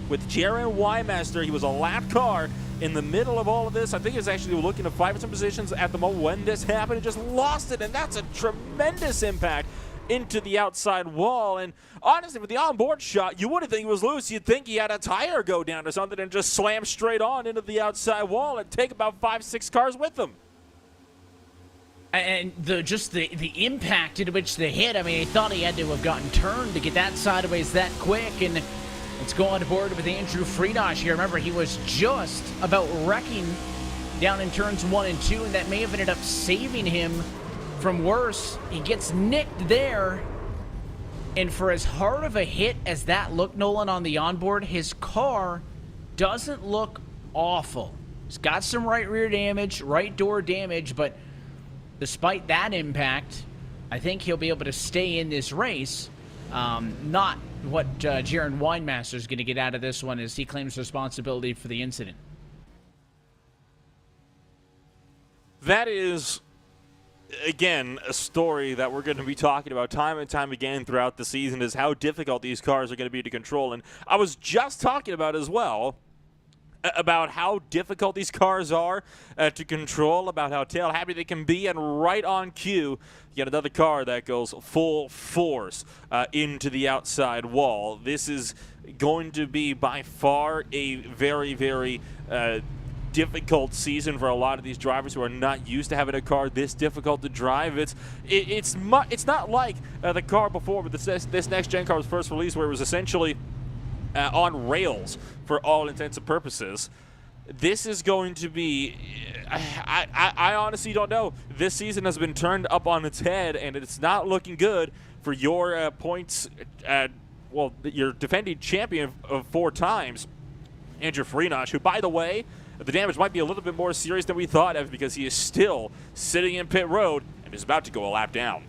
with Jaron Winemaster. He was a lap car in the middle of all of this. I think he was actually looking to 5 positions at the moment when this happened and just lost it, and that's a tremendous impact into the outside wall. And honestly, with the onboard shot, you wouldn't think he was loose. You'd think he had a tire go down or something and just slam straight on into the outside wall and take about 5-6 cars with him. And the impact into which the hit, I mean, he thought he had to have gotten turned to get that sideways that quick. And let's go on board with Andrew Freenosh here. Remember, he was just about wrecking down in turns 1 and 2, and that may have ended up saving him from worse. He gets nicked there, and for as hard of a hit as that looked, Nolan, on the onboard, his car doesn't look awful. He's got some right rear damage, right door damage, but despite that impact, I think he'll be able to stay in this race. Not what Jaron Weinmaster is going to get out of this one as he claims responsibility for the incident. That is, again, a story that we're going to be talking about time and time again throughout the season, is how difficult these cars are going to be to control. And I was just talking about as well, about how difficult these cars are to control, about how tail happy they can be, and right on cue, you get another car that goes full force into the outside wall. This is going to be by far a very, very difficult season for a lot of these drivers who are not used to having a car this difficult to drive. It's not like the car before, but this next gen car was first released, where it was essentially on rails for all intents and purposes. This is going to be, I honestly don't know. This season has been turned up on its head, and it's not looking good for your points. Well, your defending champion of 4 times, Andrew Freenosh, who, by the way, the damage might be a little bit more serious than we thought of, because he is still sitting in pit road and is about to go a lap down.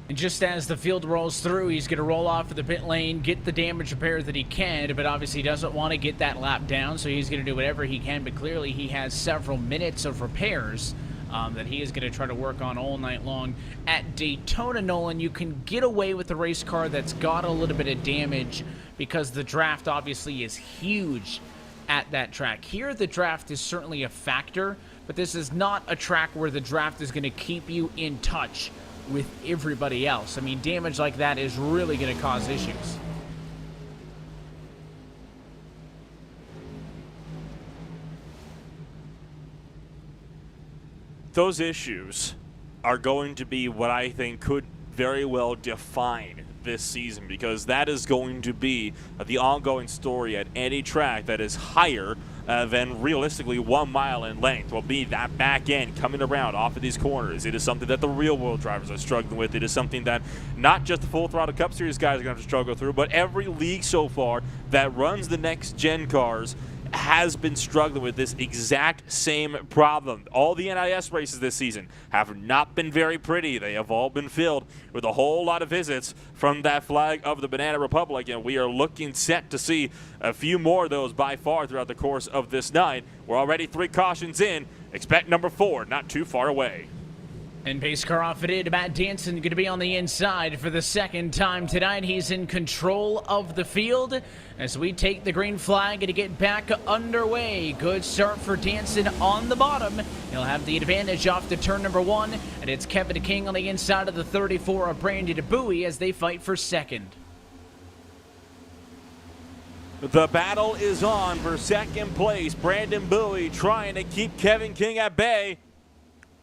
And just as the field rolls through, he's going to roll off of the pit lane, get the damage repaired that he can, but obviously doesn't want to get that lap down, so he's going to do whatever he can. But clearly he has several minutes of repairs that he is going to try to work on all night long. At Daytona, Nolan, you can get away with a race car that's got a little bit of damage because the draft obviously is huge at that track. Here, the draft is certainly a factor, but this is not a track where the draft is going to keep you in touch with everybody else. I mean, damage like that is really going to cause issues. Those issues are going to be what I think could very well define this season, because that is going to be the ongoing story at any track that is higher than realistically 1 mile in length. Will be that back end coming around off of these corners. It is something that the real world drivers are struggling with. It is something that not just the Full Throttle Cup Series guys are going to have to struggle through, but every league so far that runs the next gen cars has been struggling with this exact same problem. All the NIS races this season have not been very pretty. They have all been filled with a whole lot of visits from that flag of the Banana Republic, and we are looking set to see a few more of those by far throughout the course of this night. We're already 3 cautions in. Expect number 4 not too far away. And pace car outfitted, Matt Danson going to be on the inside for the second time tonight. He's in control of the field as we take the green flag to get back underway. Good start for Danson on the bottom. He'll have the advantage off to turn number 1, and it's Kevin King on the inside of the 34 of Brandon Bowie as they fight for second. The battle is on for second place. Brandon Bowie trying to keep Kevin King at bay.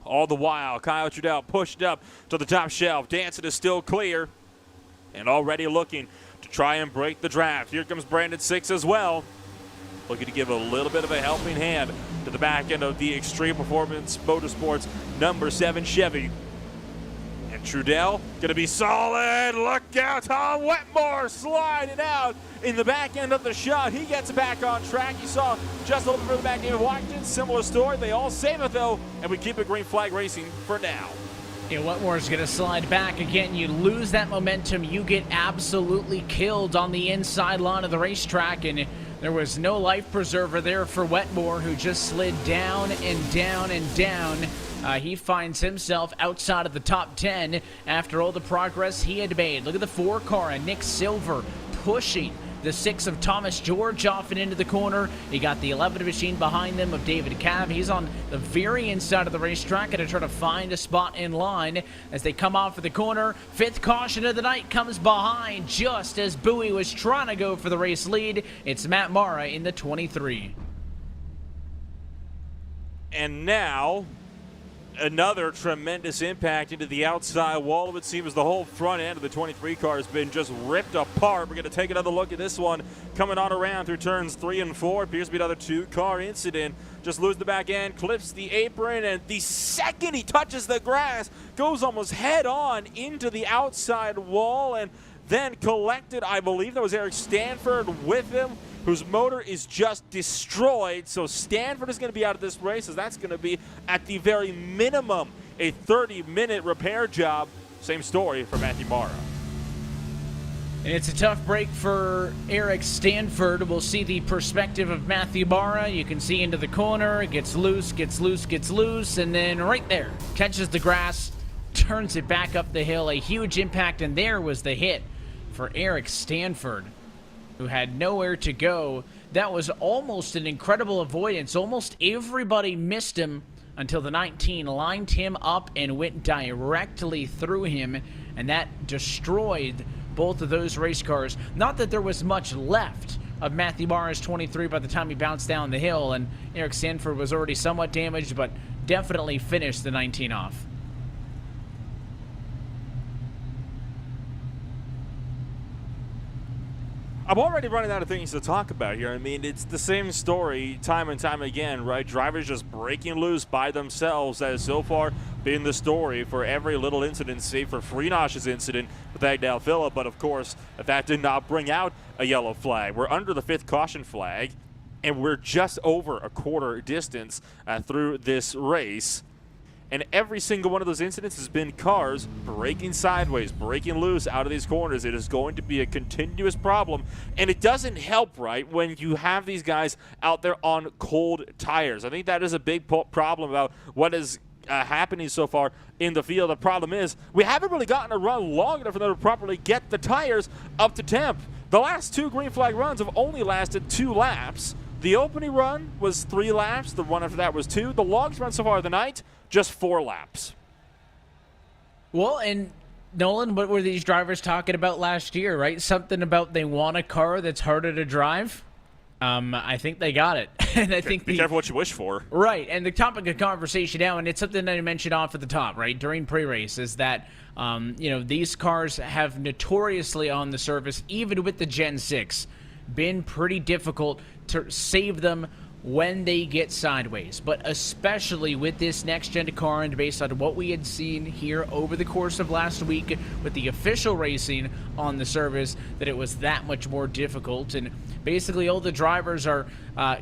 All the while, Kyle Trudell pushed up to the top shelf. Danson is still clear and already looking to try and break the draft. Here comes Brandon 6 as well, looking to give a little bit of a helping hand to the back end of the Extreme Performance Motorsports number 7 Chevy. And Trudell going to be solid. Look out, Tom Wetmore sliding out in the back end of the shot. He gets back on track. You saw just a little bit further back David Washington. Similar story. They all save it, though, and we keep it green flag racing for now. Yeah, Wetmore's going to slide back again. You lose that momentum. You get absolutely killed on the inside line of the racetrack, and there was no life preserver there for Wetmore, who just slid down and down and down. He finds himself outside of the top 10 after all the progress he had made. Look at the 4 car and Nick Silver pushing the 6 of Thomas George off and into the corner. You got the 11 machine behind them of David Cav. He's on the very inside of the racetrack and to try to find a spot in line as they come off of the corner. 5th caution of the night comes behind just as Bowie was trying to go for the race lead. It's Matt Mara in the 23. And now another tremendous impact into the outside wall. It would seem as the whole front end of the 23 car has been just ripped apart. We're going to take another look at this one coming on around through turns 3 and 4. Appears to be another 2-car incident. Just lose the back end, clips the apron, and the second he touches the grass, goes almost head on into the outside wall and then collected. I believe that was Eric Stanford with him, whose motor is just destroyed. So Stanford is going to be out of this race, as that's going to be, at the very minimum, a 30-minute repair job. Same story for Matthew Mara. And it's a tough break for Eric Stanford. We'll see the perspective of Matthew Barra. You can see into the corner. It gets loose, and then right there, catches the grass, turns it back up the hill. A huge impact, and there was the hit for Eric Stanford, who had nowhere to go. That was almost an incredible avoidance. Almost everybody missed him until the 19 lined him up and went directly through him, and that destroyed both of those race cars. Not that there was much left of Matthew Barra's 23 by the time he bounced down the hill, and Eric Stanford was already somewhat damaged, but definitely finished the 19 off. I'm already running out of things to talk about here. I mean, it's the same story time and time again, right? Drivers just breaking loose by themselves. That has so far been the story for every little incident, save for Freenosh's incident with Agdal Phillip. But, of course, that did not bring out a yellow flag. We're under the 5th caution flag, and we're just over a quarter distance through this race. And every single one of those incidents has been cars breaking sideways, breaking loose out of these corners. It is going to be a continuous problem. And it doesn't help, right, when you have these guys out there on cold tires. I think that is a big problem about what is happening so far in the field. The problem is we haven't really gotten a run long enough for them to properly get the tires up to temp. The last 2 green flag runs have only lasted 2 laps. The opening run was 3 laps. The one after that was 2. The longest run so far of the night, just 4 laps. Well, and Nolan, what were these drivers talking about last year, right? Something about they want a car that's harder to drive. I think they got it. And I think be careful what you wish for. Right, and the topic of conversation now, and it's something that I mentioned off at the top, right, during pre-race, is that, these cars have notoriously on the surface, even with the Gen 6, been pretty difficult to save them when they get sideways, but especially with this next-gen car, and based on what we had seen here over the course of last week with the official racing on the service, that it was that much more difficult. And basically all the drivers are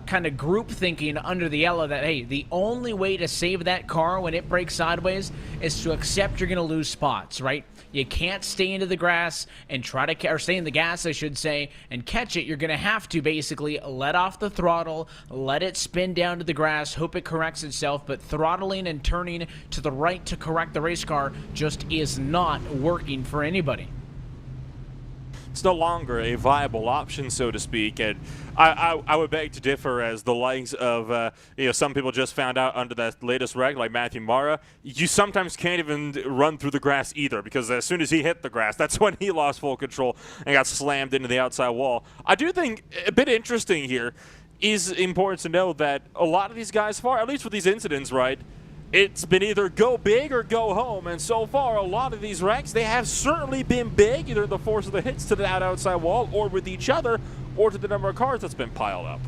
kind of group thinking under the yellow that, hey, the only way to save that car when it breaks sideways is to accept you're going to lose spots, right? You can't stay into the grass and try to, or stay in the gas, I should say, and catch it. You're going to have to basically let off the throttle, let it spin down to the grass, hope it corrects itself, but throttling and turning to the right to correct the race car just is not working for anybody. It's no longer a viable option, so to speak, and I would beg to differ, as the likes of some people just found out under that latest wreck, like Matthew Mara. You sometimes can't even run through the grass either, because as soon as he hit the grass, that's when he lost full control and got slammed into the outside wall. I do think a bit interesting here is important to know that a lot of these guys, at least with these incidents, right, it's been either go big or go home, and so far a lot of these wrecks, they have certainly been big, either the force of the hits to that outside wall or with each other or to the number of cars that's been piled up.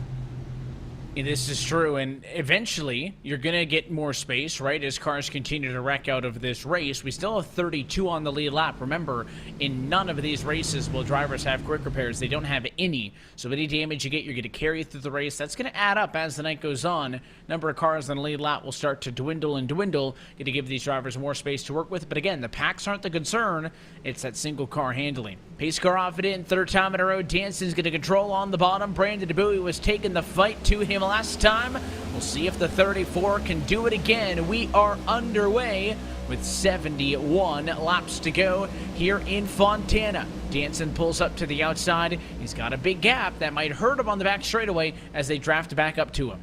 And this is true, and eventually you're going to get more space, right, as cars continue to wreck out of this race. We still have 32 on the lead lap. Remember, in none of these races will drivers have quick repairs. They don't have any. So any damage you get, you're going to carry through the race. That's going to add up as the night goes on. Number of cars on the lead lap will start to dwindle and dwindle, going to give these drivers more space to work with. But again, the packs aren't the concern. It's that single car handling. Pace car off it in, 3rd time in a row. Danson's going to control on the bottom. Brandon DeBowie was taking the fight to him last time. We'll see if the 34 can do it again. We are underway with 71 laps to go here in Fontana. Danson pulls up to the outside. He's got a big gap that might hurt him on the back straightaway as they draft back up to him.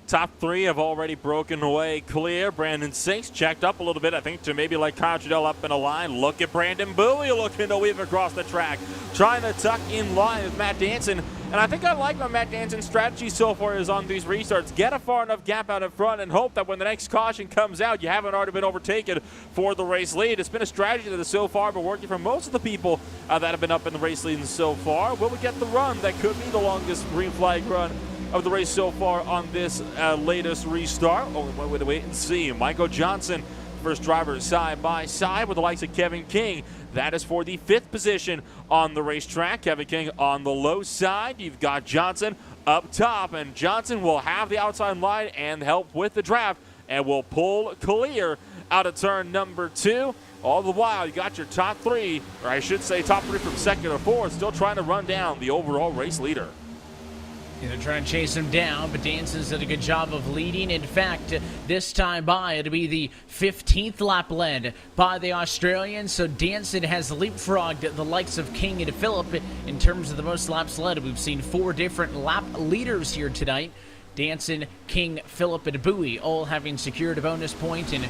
Top 3 have already broken away clear. Brandon Sinks checked up a little bit, I think, to maybe like Kyle Trudell up in a line. Look at Brandon Bowie looking to weave across the track, trying to tuck in line with Matt Danson. And I think I like what Matt Danson's strategy so far is on these restarts. Get a far enough gap out in front and hope that when the next caution comes out, you haven't already been overtaken for the race lead. It's been a strategy that has so far been working for most of the people that have been up in the race lead so far. Will we get the run that could be the longest green flag run of the race so far on this latest restart? Oh, we'll wait and see. Michael Johnson, first driver side by side with the likes of Kevin King. That is for the 5th position on the racetrack. Kevin King on the low side. You've got Johnson up top, and Johnson will have the outside line and help with the draft and will pull clear out of turn number 2. All the while, you got your top three, or I should say top three from second or fourth, still trying to run down the overall race leader. Yeah, they're trying to chase him down, but Danson's did a good job of leading. In fact, this time by, it'll be the 15th lap led by the Australian. So Danson has leapfrogged the likes of King and Phillip in terms of the most laps led. We've seen 4 different lap leaders here tonight. Danson, King, Phillip, and Bowie all having secured a bonus point, and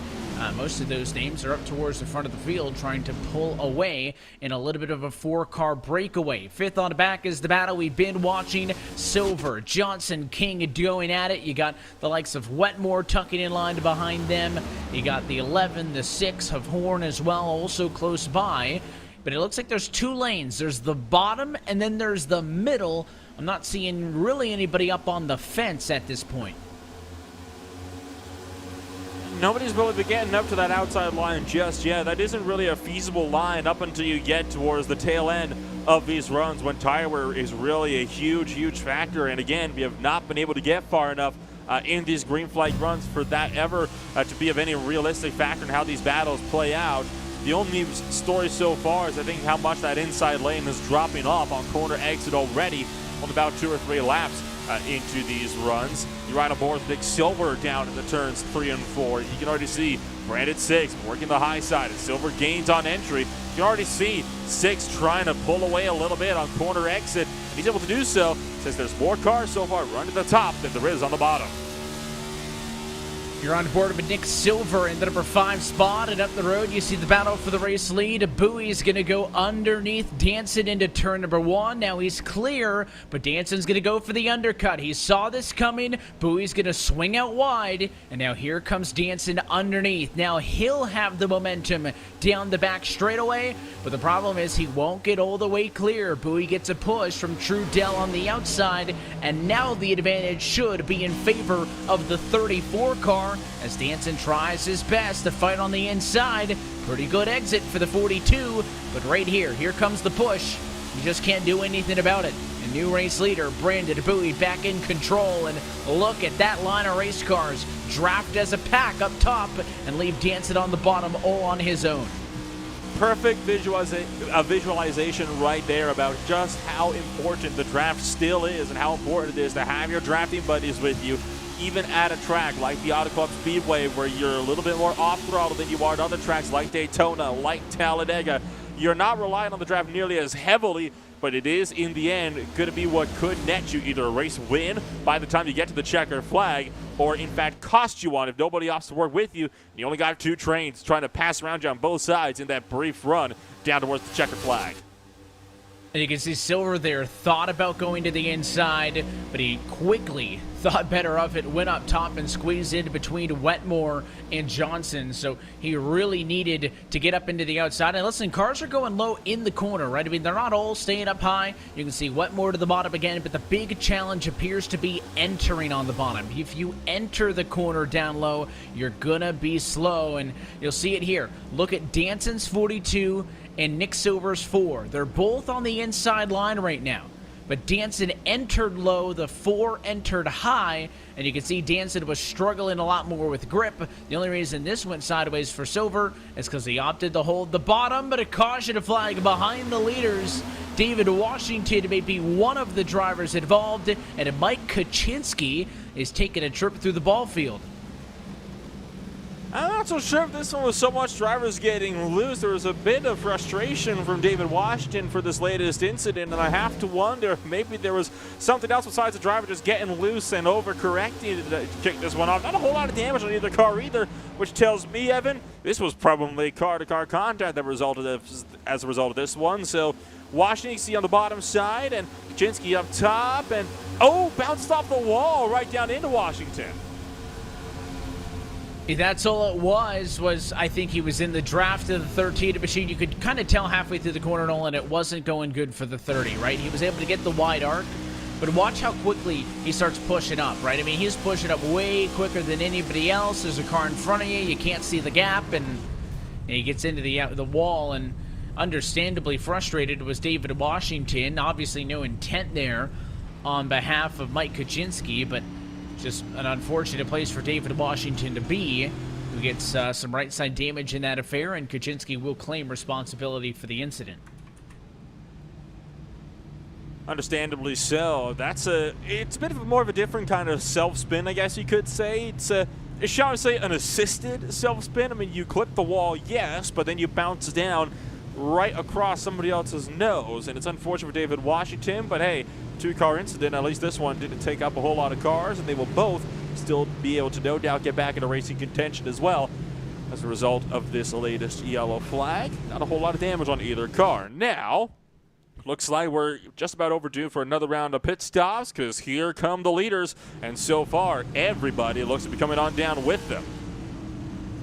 most of those names are up towards the front of the field trying to pull away in a little bit of a 4-car breakaway. 5th on the back is the battle we've been watching. Silver, Johnson, King going at it. You got the likes of Wetmore tucking in line behind them. You got the 11, the 6 of Horn as well, also close by. But it looks like there's 2 lanes. There's the bottom, and then there's the middle. I'm not seeing really anybody up on the fence at this point. Nobody's really getting up to that outside line just yet. That isn't really a feasible line up until you get towards the tail end of these runs when tire wear is really a huge factor. And again, we have not been able to get far enough in these green flag runs for that ever to be of any realistic factor in how these battles play out. The only story so far is I think how much that inside lane is dropping off on corner exit already on about 2 or 3 laps into these runs. You ride aboard Nick Silver down in the turns 3 and 4. You can already see Brandon 6 working the high side, and Silver gains on entry. You can already see 6 trying to pull away a little bit on corner exit, and he's able to do so since there's more cars so far running to the top than there is on the bottom. You're on board with Nick Silver in the number 5 spot, and up the road you see the battle for the race lead. Bowie's going to go underneath Danson into turn number 1. Now he's clear, but Danson's going to go for the undercut. He saw this coming. Bowie's going to swing out wide, and now here comes Danson underneath. Now he'll have the momentum down the back straightaway, but the problem is he won't get all the way clear. Bowie gets a push from Trudell on the outside, and now the advantage should be in favor of the 34 car. As Danson tries his best to fight on the inside. Pretty good exit for the 42, but right here comes the push. You just can't do anything about it. A new race leader, Brandon Bowie, back in control, and look at that line of race cars. Draft as a pack up top and leave Danson on the bottom all on his own. Perfect visualization right there about just how important the draft still is and how important it is to have your drafting buddies with you, even at a track like the Auto Club Speedway where you're a little bit more off-throttle than you are at other tracks like Daytona, like Talladega. You're not relying on the draft nearly as heavily, but it is, in the end, going to be what could net you either a race win by the time you get to the checker flag, or in fact cost you one if nobody opts to work with you. And you only got 2 trains trying to pass around you on both sides in that brief run down towards the checker flag. And you can see Silver there thought about going to the inside, but he quickly thought better of it, went up top and squeezed in between Wetmore and Johnson. So he really needed to get up into the outside. And listen, cars are going low in the corner, right? I mean, they're not all staying up high. You can see Wetmore to the bottom again, but the big challenge appears to be entering on the bottom. If you enter the corner down low, you're gonna be slow, and you'll see it here. Look at Danson's 42 and Nick Silver's 4. They're both on the inside line right now. But Danson entered low, the 4 entered high, and you can see Danson was struggling a lot more with grip. The only reason this went sideways for Silver is because he opted to hold the bottom, but a caution flag behind the leaders. David Washington may be one of the drivers involved, and Mike Kaczynski is taking a trip through the ball field. I'm not so sure if this one was so much drivers getting loose. There was a bit of frustration from David Washington for this latest incident, and I have to wonder if maybe there was something else besides the driver just getting loose and overcorrecting to kick this one off. Not a whole lot of damage on either car either, which tells me, Evan, this was probably car-to-car contact that resulted as a result of this one. So Washington, you see on the bottom side, and Kaczynski up top, and bounced off the wall right down into Washington. That's all it was I think he was in the draft of the 13 machine. You could kind of tell halfway through the corner, Nolan, it wasn't going good for the 30, right? He was able to get the wide arc, but watch how quickly he starts pushing up, right? I mean, he's pushing up way quicker than anybody else. There's a car in front of you. You can't see the gap, and he gets into the wall, and understandably frustrated was David Washington. Obviously no intent there on behalf of Mike Kaczynski, but just an unfortunate place for David Washington to be. who gets some right side damage in that affair, and Kuczynski will claim responsibility for the incident. Understandably so. It's a bit of more of a different kind of self-spin, I guess you could say. It's shall I say, an assisted self-spin. I mean, you clip the wall, yes, but then you bounce down right across somebody else's nose, and it's unfortunate for David Washington, but hey, two-car incident. At least this one didn't take up a whole lot of cars, and they will both still be able to no doubt get back into racing contention as well as a result of this latest yellow flag. Not a whole lot of damage on either car. Now, looks like we're just about overdue for another round of pit stops, because here come the leaders, and so far everybody looks to be coming on down with them.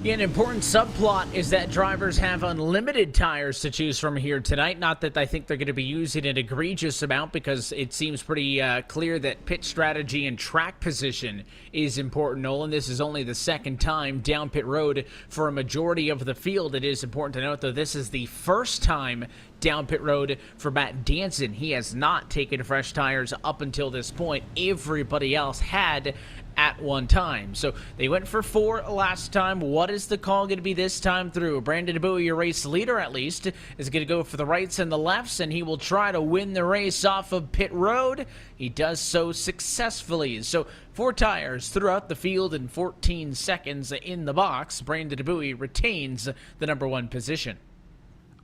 Yeah, an important subplot is that drivers have unlimited tires to choose from here tonight. Not that I think they're going to be using an egregious amount, because it seems pretty clear that pit strategy and track position is important, Nolan. This is only the second time down pit road for a majority of the field. It is important to note, though, this is the first time down pit road for Matt Danson. He has not taken fresh tires up until this point. Everybody else had at one time. So they went for 4 last time. What is the call going to be this time through? Brandon Bowie, your race leader at least, is going to go for the rights and the lefts, and he will try to win the race off of pit road. He does so successfully. So 4 tires throughout the field in 14 seconds in the box. Brandon Bowie retains the #1 position.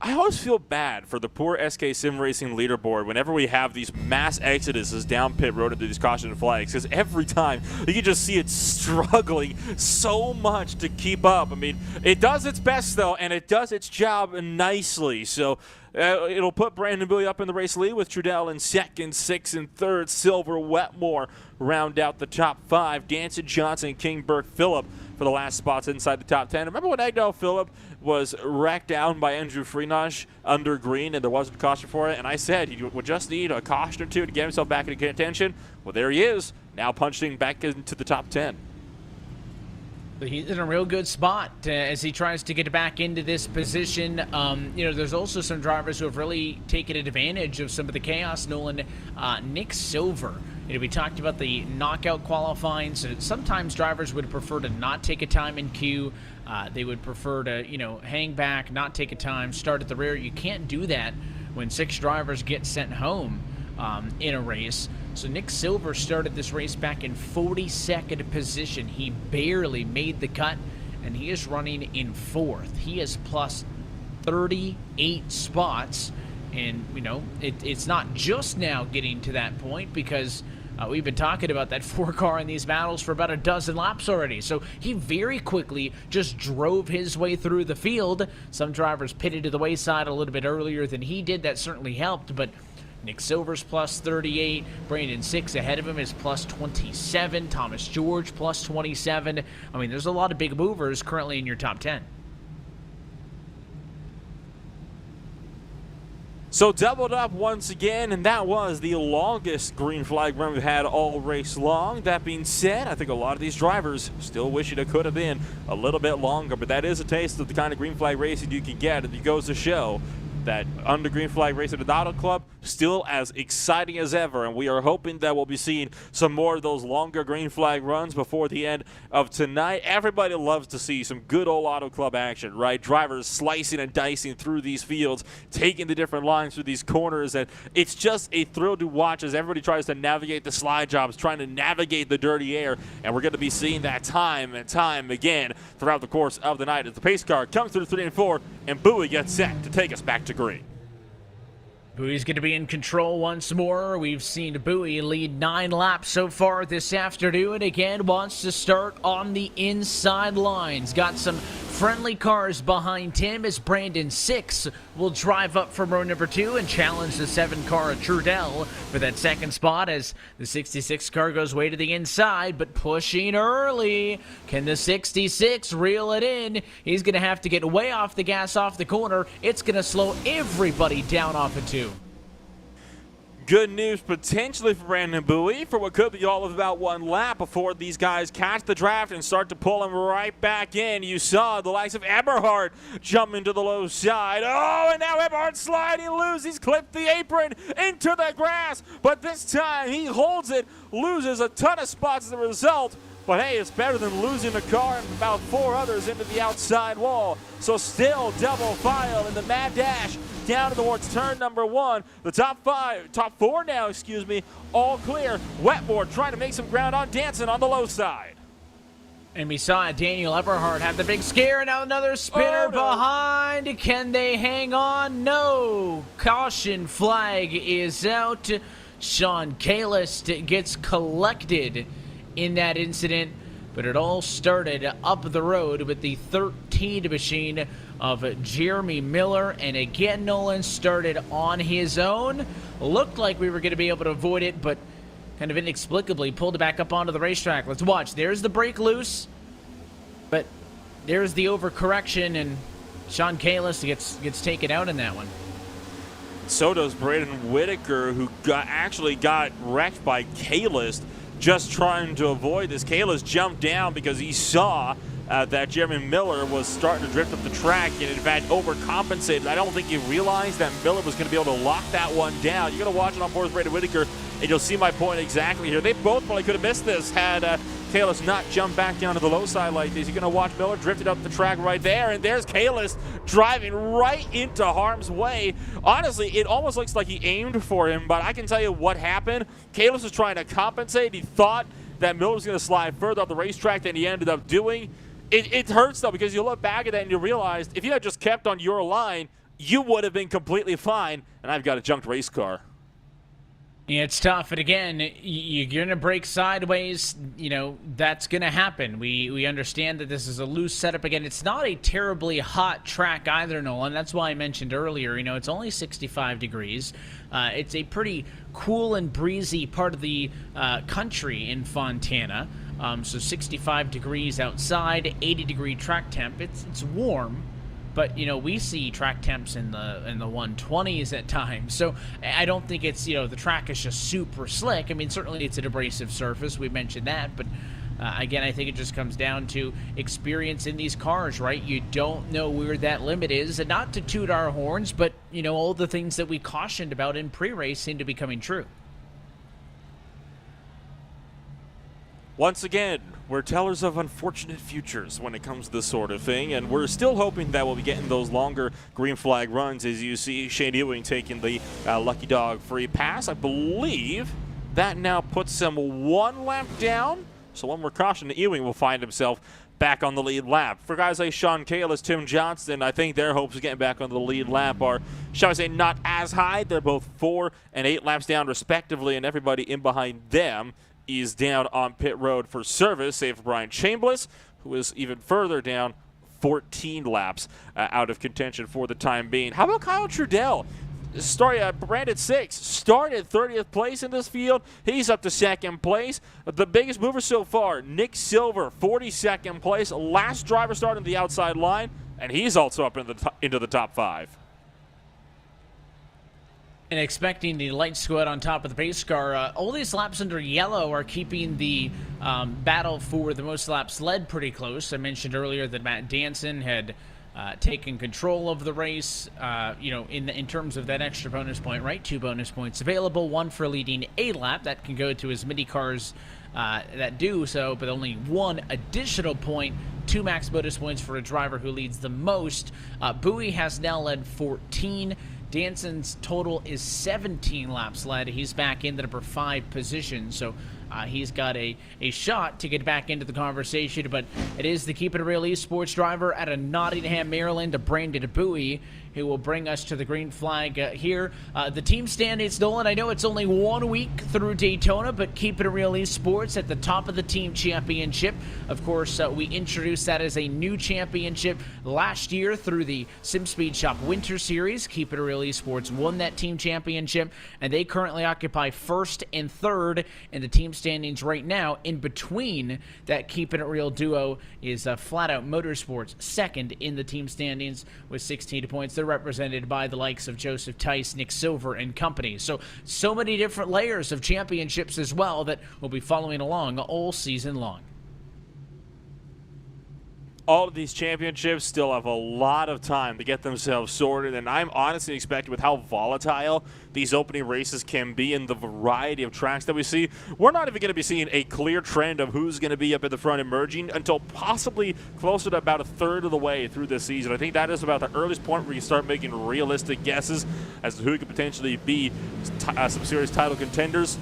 I always feel bad for the poor SK Sim Racing leaderboard whenever we have these mass exoduses down pit road into these caution flags, because every time you can just see it struggling so much to keep up. I mean, it does its best, though, and it does its job nicely. So it'll put Brandon Bowie up in the race lead, with Trudell in second, 6 in third. Silver, Wetmore round out the top 5. Danson, Johnson, King, Burke, Phillip for the last spots inside the top 10. Remember when Agdal Phillip was racked down by Andrew Freenage under green and there wasn't a caution for it? And I said he would just need a caution or two to get himself back into contention. Well, there he is, now punching back into the top 10. But he's in a real good spot as he tries to get back into this position. There's also some drivers who have really taken advantage of some of the chaos. Nolan, Nick Silver. We talked about the knockout qualifying. So sometimes drivers would prefer to not take a time in queue. They would prefer to, hang back, not take a time, start at the rear. You can't do that when 6 drivers get sent home in a race. So Nick Silver started this race back in 42nd position. He barely made the cut, and he is running in 4th. He is plus 38 spots, and, it's not just now getting to that point, because we've been talking about that 4-car in these battles for about a dozen laps already. So he very quickly just drove his way through the field. Some drivers pitted to the wayside a little bit earlier than he did. That certainly helped, but Nick Silver's plus 38. Brandon 6 ahead of him is plus 27. Thomas George plus 27. I mean, there's a lot of big movers currently in your top 10. So doubled up once again, and that was the longest green flag run we've had all race long. That being said, I think a lot of these drivers still wish it could have been a little bit longer, but that is a taste of the kind of green flag racing you can get. It goes to show that under green flag racing at the Auto Club, still as exciting as ever, and we are hoping that we'll be seeing some more of those longer green flag runs before the end of tonight. Everybody loves to see some good old Auto Club action, right? Drivers slicing and dicing through these fields, taking the different lines through these corners, and it's just a thrill to watch as everybody tries to navigate the slide jobs, trying to navigate the dirty air, and we're going to be seeing that time and time again throughout the course of the night as the pace car comes through 3 and 4, and Bowie gets set to take us back to green. Bowie's going to be in control once more. We've seen Bowie lead 9 laps so far this afternoon. Again, wants to start on the inside lines. Got some friendly cars behind him as Brandon 6 will drive up from row number 2 and challenge the 7-car Trudell for that second spot as the 66 car goes way to the inside, but pushing early. Can the 66 reel it in? He's going to have to get way off the gas off the corner. It's going to slow everybody down off of 2. Good news potentially for Brandon Bowie for what could be all of about 1 lap before these guys catch the draft and start to pull him right back in. You saw the likes of Eberhard jump into the low side. Oh, and now Eberhard sliding loose. He's clipped the apron into the grass, but this time he holds it, loses a ton of spots as a result. But hey, it's better than losing a car and about 4 others into the outside wall. So still double file in the mad dash down towards turn number 1. The top 4 now, all clear. Wetmore trying to make some ground on Danson on the low side. And we saw Daniel Eberhardt have the big scare, and now another spinner behind. Can they hang on? No. Caution flag is out. Sean Kalis gets collected in that incident, but it all started up the road with the 13 machine of Jeremy Miller, and again Nolan started on his own. Looked like we were going to be able to avoid it, but kind of inexplicably pulled it back up onto the racetrack. Let's watch. There's the brake loose, but there's the overcorrection, and Sean Kalis gets taken out in that one. So does Braden Whitaker, who actually got wrecked by Kalis, just trying to avoid this. Kalis jumped down because he saw that Jeremy Miller was starting to drift up the track and in fact overcompensated. I don't think he realized that Miller was going to be able to lock that one down. You're going to watch it on board with Braden Whitaker, and you'll see my point exactly here. They both probably could have missed this had Kalis not jumped back down to the low side like this. You're going to watch Miller drifted up the track right there, and there's Kalis driving right into harm's way. Honestly, it almost looks like he aimed for him, but I can tell you what happened. Kalis was trying to compensate. He thought that Miller was going to slide further up the racetrack than he ended up doing. It hurts, though, because you look back at that and you realize if you had just kept on your line, you would have been completely fine, and I've got a junked race car. Yeah, it's tough, and again, you're going to break sideways. That's going to happen. We understand that this is a loose setup. Again, it's not a terribly hot track either, Nolan. That's why I mentioned earlier, it's only 65 degrees. It's a pretty cool and breezy part of the country in Fontana. So 65 degrees outside, 80-degree track temp. It's warm. But, we see track temps in the 120s at times. So I don't think it's, the track is just super slick. I mean, certainly it's an abrasive surface. We mentioned that. But, again, I think it just comes down to experience in these cars, right? You don't know where that limit is. And not to toot our horns, but, all the things that we cautioned about in pre-race seem to be coming true. Once again, we're tellers of unfortunate futures when it comes to this sort of thing, and we're still hoping that we'll be getting those longer green flag runs. As you see Shane Ewing taking the Lucky Dog free pass. I believe that now puts him 1 lap down, so one more caution to Ewing will find himself back on the lead lap. For guys like Sean Kalis, Tim Johnston, I think their hopes of getting back on the lead lap are, shall I say, not as high. They're both 4 and 8 laps down respectively, and everybody in behind them is down on pit road for service, save for Brian Chambliss, who is even further down, 14 laps out of contention for the time being. How about Kyle Trudell? Brandon 6 started 30th place in this field. He's up to 2nd place. The biggest mover so far, Nick Silver, 42nd place. Last driver starting the outside line, and he's also up into the top 5. And expecting the light squad on top of the pace car, all these laps under yellow are keeping the battle for the most laps led pretty close. I mentioned earlier that Matt Danson had taken control of the race, in terms of that extra bonus point, right? 2 bonus points available, 1 for leading a lap. That can go to as many cars that do so, but only 1 additional point, 2 max bonus points for a driver who leads the most. Bowie has now led 14. Danson's total is 17 laps led. He's back in the number 5 position, so he's got a shot to get back into the conversation, but it is the Keep It Real Esports driver out of Nottingham, Maryland, Brandon Bowie, who will bring us to the green flag here. The team standings, Nolan, I know it's only 1 week through Daytona, but Keep It Real Esports at the top of the team championship. Of course, we introduced that as a new championship last year through the SimSpeed Shop Winter Series. Keep It Real Esports won that team championship, and they currently occupy 1st and 3rd in the team standings right now. In between that Keep It Real duo is Flat Out Motorsports, 2nd in the team standings with 16 points. They're represented by the likes of Joseph Tice, Nick Silver, and company. So many different layers of championships as well that we'll be following along all season long. all of these championships still have a lot of time to get themselves sorted, and I'm honestly expecting with how volatile these opening races can be and the variety of tracks that we see, we're not even going to be seeing a clear trend of who's going to be up at the front emerging until possibly closer to about a third of the way through this season. I think that is about the earliest point where you start making realistic guesses as to who could potentially be some serious title contenders.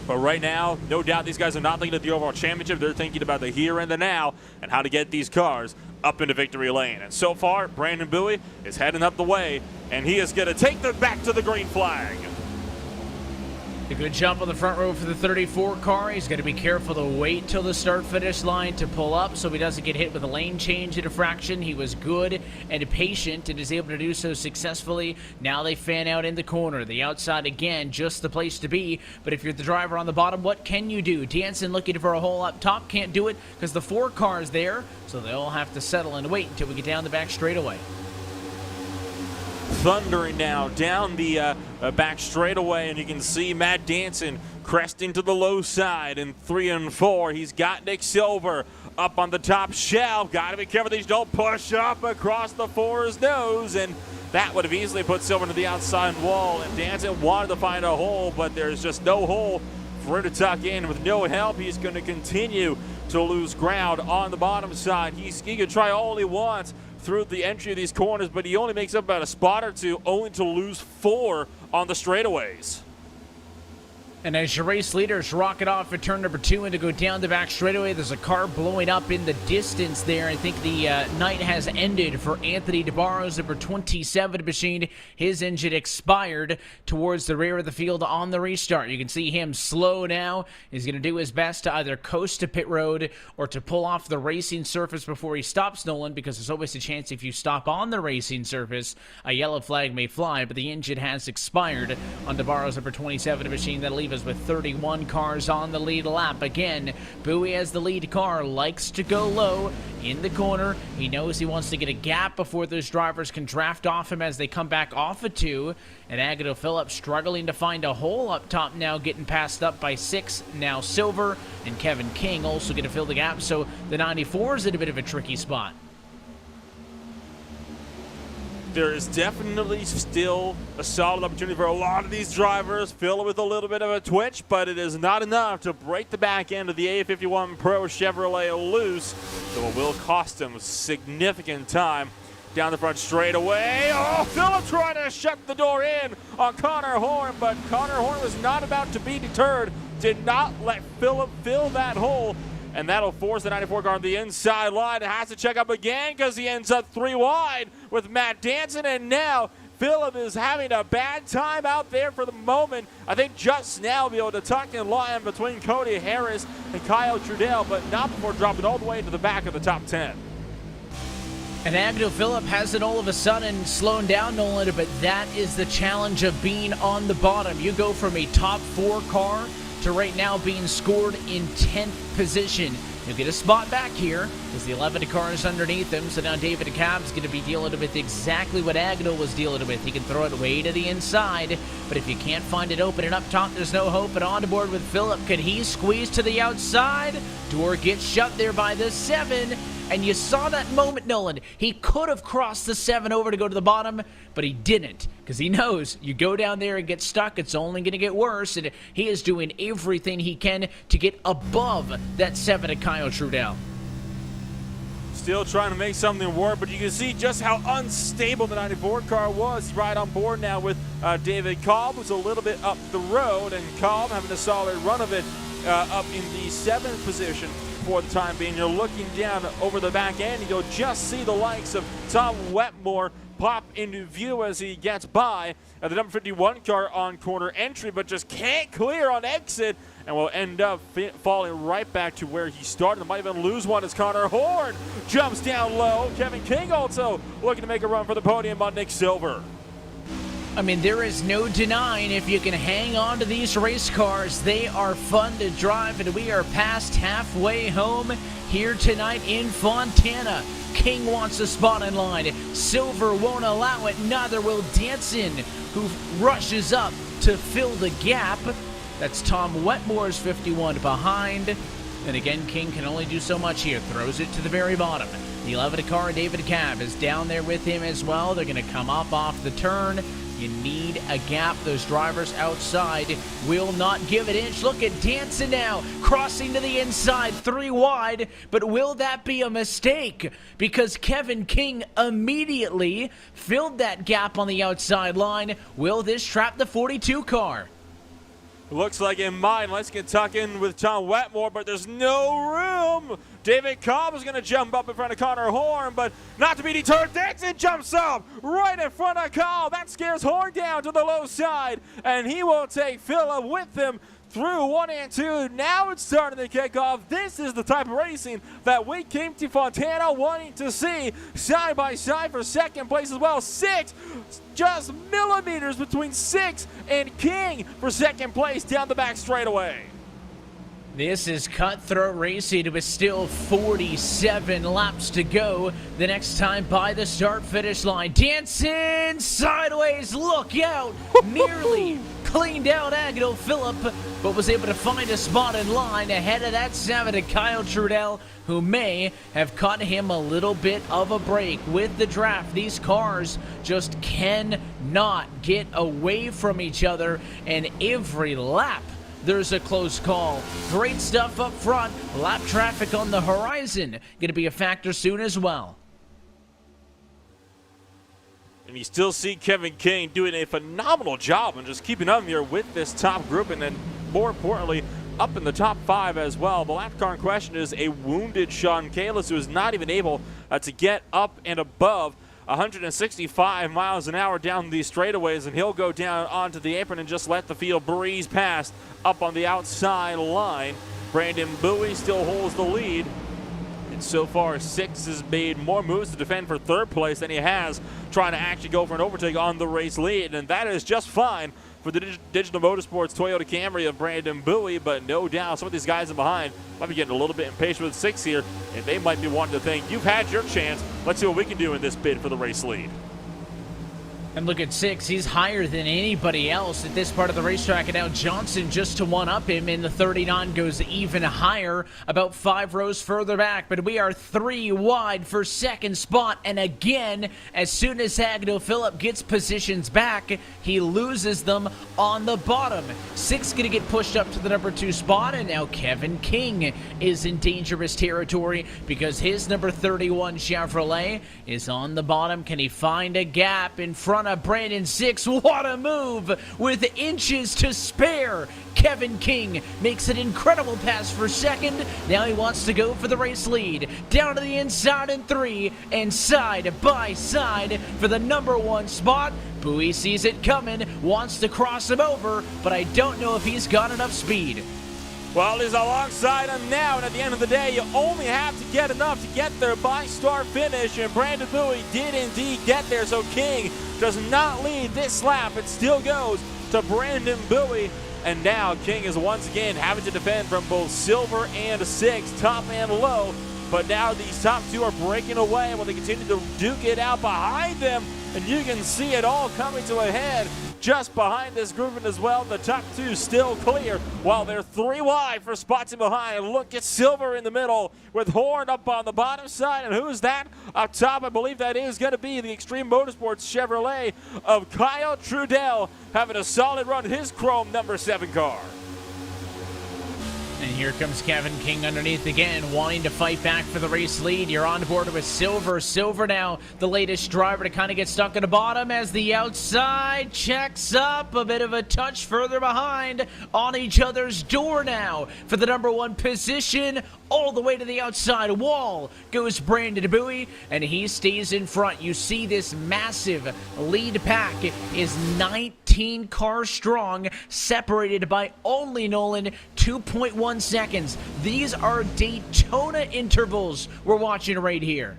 But right now, no doubt these guys are not thinking of the overall championship. They're thinking about the here and the now and how to get these cars up into victory lane. And so far, Brandon Bowie is heading up the way, and he is going to take them back to the green flag. A good jump on the front row for the 34 car. He's going to be careful to wait till the start-finish line to pull up so he doesn't get hit with a lane change at a fraction. He was good and patient and is able to do so successfully. Now they fan out in the corner. The outside, again, just the place to be. But if you're the driver on the bottom, what can you do? Danson looking for a hole up top. Can't do it because the 4 car's there, so they'll have to settle and wait until we get down the back straightaway. Thundering now down the back straightaway, and you can see Matt Danson cresting to the low side in 3 and 4. He's got Nick Silver up on the top shelf. Got to be careful these don't push up across the 4's nose, and that would have easily put Silver to the outside wall. And Danson wanted to find a hole, but there's just no hole for him to tuck in. With no help, he's going to continue to lose ground on the bottom side. He can try all he wants through the entry of these corners, but he only makes up about a spot or two, only to lose 4 on the straightaways. And as your race leaders rocket off at turn number 2 and to go down the back straightaway, there's a car blowing up in the distance there. I think the night has ended for Anthony DeBarros, number 27 machine. His engine expired towards the rear of the field on the restart. You can see him slow now. He's going to do his best to either coast to pit road or to pull off the racing surface before he stops, Nolan, because there's always a chance if you stop on the racing surface, a yellow flag may fly, but the engine has expired on DeBarros, number 27 machine. That'll leave us with 31 cars on the lead lap. Again, Bowie as the lead car likes to go low in the corner. He knows he wants to get a gap before those drivers can draft off him as they come back off of 2. And Agnew Phillips struggling to find a hole up top now, getting passed up by 6. Now Silver and Kevin King also going to fill the gap. So the 94 is in a bit of a tricky spot. There is definitely still a solid opportunity for a lot of these drivers, filled with a little bit of a twitch, but it is not enough to break the back end of the A51 Pro Chevrolet loose, so it will cost them significant time down the front straightaway. Oh, Phillip trying to shut the door in on Connor Horn, but Connor Horn was not about to be deterred, did not let Phillip fill that hole. And that'll force the 94 car on the inside line. It has to check up again because he ends up 3 wide with Matt Danson. And now Phillip is having a bad time out there for the moment. I think just now be able to tuck in line between Cody Harris and Kyle Trudell, but not before dropping all the way into the back of the top 10. And Agnew Phillip hasn't all of a sudden slowed down, Nolan, but that is the challenge of being on the bottom. You go from a top 4 car to right now being scored in 10th position. You'll get a spot back here as the 11 cars underneath him. So now David DeCab's going to be dealing with exactly what Agnew was dealing with. He can throw it way to the inside, but if you can't find it open and up top, there's no hope. And on board with Phillip, could he squeeze to the outside? Door gets shut there by the 7. And you saw that moment, Nolan. He could have crossed the 7 over to go to the bottom, but he didn't because he knows you go down there and get stuck, it's only going to get worse. And he is doing everything he can to get above that 7 to Kyle Trudell. Still trying to make something work, but you can see just how unstable the 94 car was. He's right on board now with David Cobb, who's a little bit up the road, and Cobb having a solid run of it up in the 7th position for the time being. You're looking down over the back end, and you'll just see the likes of Tom Wetmore pop into view as he gets by the number 51 car on corner entry, but just can't clear on exit, and will end up falling right back to where he started. They might even lose one as Connor Horn jumps down low. Kevin King also looking to make a run for the podium on Nick Silver. I mean, there is no denying if you can hang on to these race cars, they are fun to drive, and we are past halfway home here tonight in Fontana. King wants a spot in line. Silver won't allow it, neither will Danson, who rushes up to fill the gap. That's Tom Wetmore's 51 behind. And again, King can only do so much here. Throws it to the very bottom. The 11 car, David Cab, is down there with him as well. They're going to come up off the turn. You need a gap. Those drivers outside will not give an inch. Look at Danson now, crossing to the inside, 3 wide. But will that be a mistake? Because Kevin King immediately filled that gap on the outside line. Will this trap the 42 car? Looks like it might. Let's get tucked in with Tom Wetmore, but there's no room. David Cobb is going to jump up in front of Connor Horn, but not to be deterred. Danson jumps up right in front of Cobb. That scares Horn down to the low side, and he will take Phillip with him through 1 and 2. Now it's starting to kick off. This is the type of racing that we came to Fontana wanting to see. Side by side for second place as well. 6, just millimeters between 6 and King for second place down the back straightaway. This is cutthroat racing with still 47 laps to go. The next time by the start-finish line. Danson sideways, look out! Nearly cleaned out Agnew Phillip, but was able to find a spot in line ahead of that 7 to Kyle Trudell, who may have caught him a little bit of a break with the draft. These cars just cannot get away from each other, and every lap there's a close call. Great stuff up front. Lap traffic on the horizon going to be a factor soon as well. And you still see Kevin King doing a phenomenal job and just keeping up here with this top group, and then more importantly, up in the top 5 as well. The lap car in question is a wounded Sean Kalis, who is not even able to get up and above 165 miles an hour down these straightaways, and he'll go down onto the apron and just let the field breeze past up on the outside line. Brandon Bowie still holds the lead, and so far 6 has made more moves to defend for 3rd place than he has trying to actually go for an overtake on the race lead, and that is just fine for the Digital Motorsports Toyota Camry of Brandon Bowie. But no doubt some of these guys in behind might be getting a little bit impatient with 6 here, and they might be wanting to think, you've had your chance, let's see what we can do in this bid for the race lead. And look at 6, he's higher than anybody else at this part of the racetrack, and now Johnson just to one-up him in the 39 goes even higher, about 5 rows further back, but we are 3 wide for second spot, and again, as soon as Agnew Phillip gets positions back, he loses them on the bottom. 6 gonna get pushed up to the number 2 spot, and now Kevin King is in dangerous territory because his number 31 Chevrolet is on the bottom. Can he find a gap in front of Brandon 6? What a move with inches to spare. Kevin King makes an incredible pass for second. Now he wants to go for the race lead. Down to the inside in 3 and side by side for the number 1 spot. Bowie sees it coming, wants to cross him over, but I don't know if he's got enough speed. Well, he's alongside him now, and at the end of the day, you only have to get enough to get there by start finish, and Brandon Bowie did indeed get there, so King does not lead this lap. It still goes to Brandon Bowie, and now King is once again having to defend from both silver and 6, top and low, but now these top 2 are breaking away while they continue to duke it out behind them, and you can see it all coming to a head just behind this grouping as well. The top 2 still clear while they're 3 wide for spots in behind. Look at Silver in the middle with Horn up on the bottom side. And who's that up top? I believe that is going to be the Extreme Motorsports Chevrolet of Kyle Trudell, having a solid run in his chrome number 7 car. And here comes Kevin King underneath again, wanting to fight back for the race lead. You're on board with Silver. Silver now the latest driver to kind of get stuck at the bottom as the outside checks up. A bit of a touch further behind on each other's door now for the number 1 position. All the way to the outside wall goes Brandon Bowie, and he stays in front. You see this massive lead pack is 19 cars strong, separated by only, Nolan, 2.1 seconds. These are Daytona intervals we're watching right here.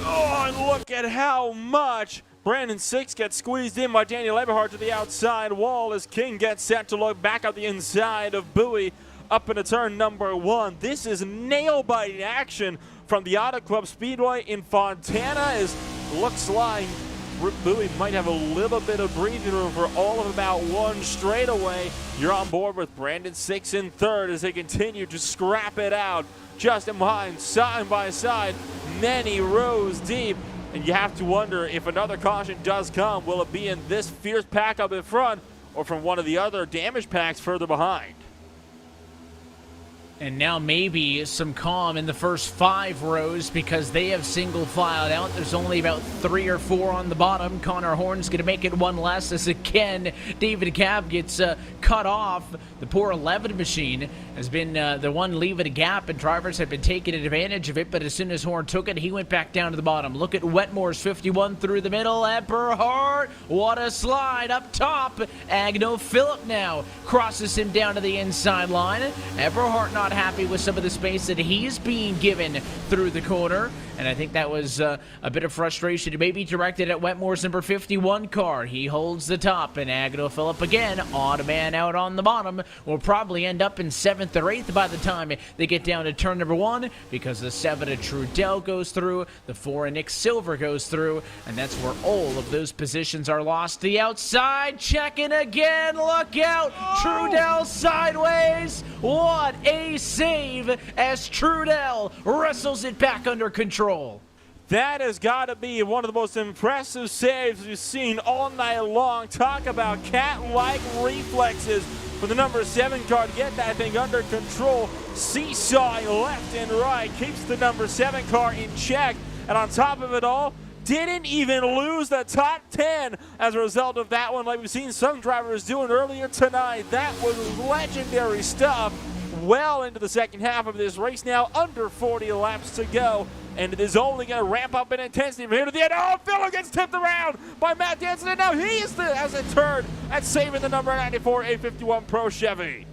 Oh, and look at how much Brandon 6 gets squeezed in by Daniel Eberhardt to the outside wall as King gets set to look back at the inside of Bowie up into turn number 1. This is nail-biting action from the Auto Club Speedway in Fontana. As looks like Bowie might have a little bit of breathing room for all of about one straightaway. You're on board with Brandon 6 in third as they continue to scrap it out. Justin behind, side by side, many rows deep. And you have to wonder if another caution does come, will it be in this fierce pack up in front or from one of the other damage packs further behind? And now maybe some calm in the first 5 rows because they have single filed out. There's only about 3 or 4 on the bottom. Connor Horn's going to make it one less as again David Cab gets cut off. The poor 11 machine has been the one leaving a gap, and drivers have been taking advantage of it. But as soon as Horn took it, he went back down to the bottom. Look at Wetmore's 51 through the middle. Eberhardt, what a slide up top. Agno Phillip now crosses him down to the inside line. Eberhardt not happy with some of the space that he's being given through the corner, and I think that was a bit of frustration maybe directed at Wetmore's number 51 car. He holds the top, and Agno Phillip again, odd man out on the bottom, will probably end up in 7th or 8th by the time they get down to turn number 1, because the 7 of Trudell goes through, the 4 of Nick Silver goes through, and that's where all of those positions are lost. The outside, checking again, look out, Trudell sideways, what a save as Trudell wrestles it back under control. That has got to be one of the most impressive saves we've seen all night long. Talk about cat-like reflexes for the number 7 car to get that thing under control. Seesawing left and right, keeps the number 7 car in check, and on top of it all, didn't even lose the top 10 as a result of that one, like we've seen some drivers doing earlier tonight. That was legendary stuff. Well into the second half of this race now, under 40 laps to go, and it is only going to ramp up in intensity from here to the end. Oh, Phillip gets tipped around by Matt Danson, and now he has a turn at saving the number 94 A51 Pro Chevy.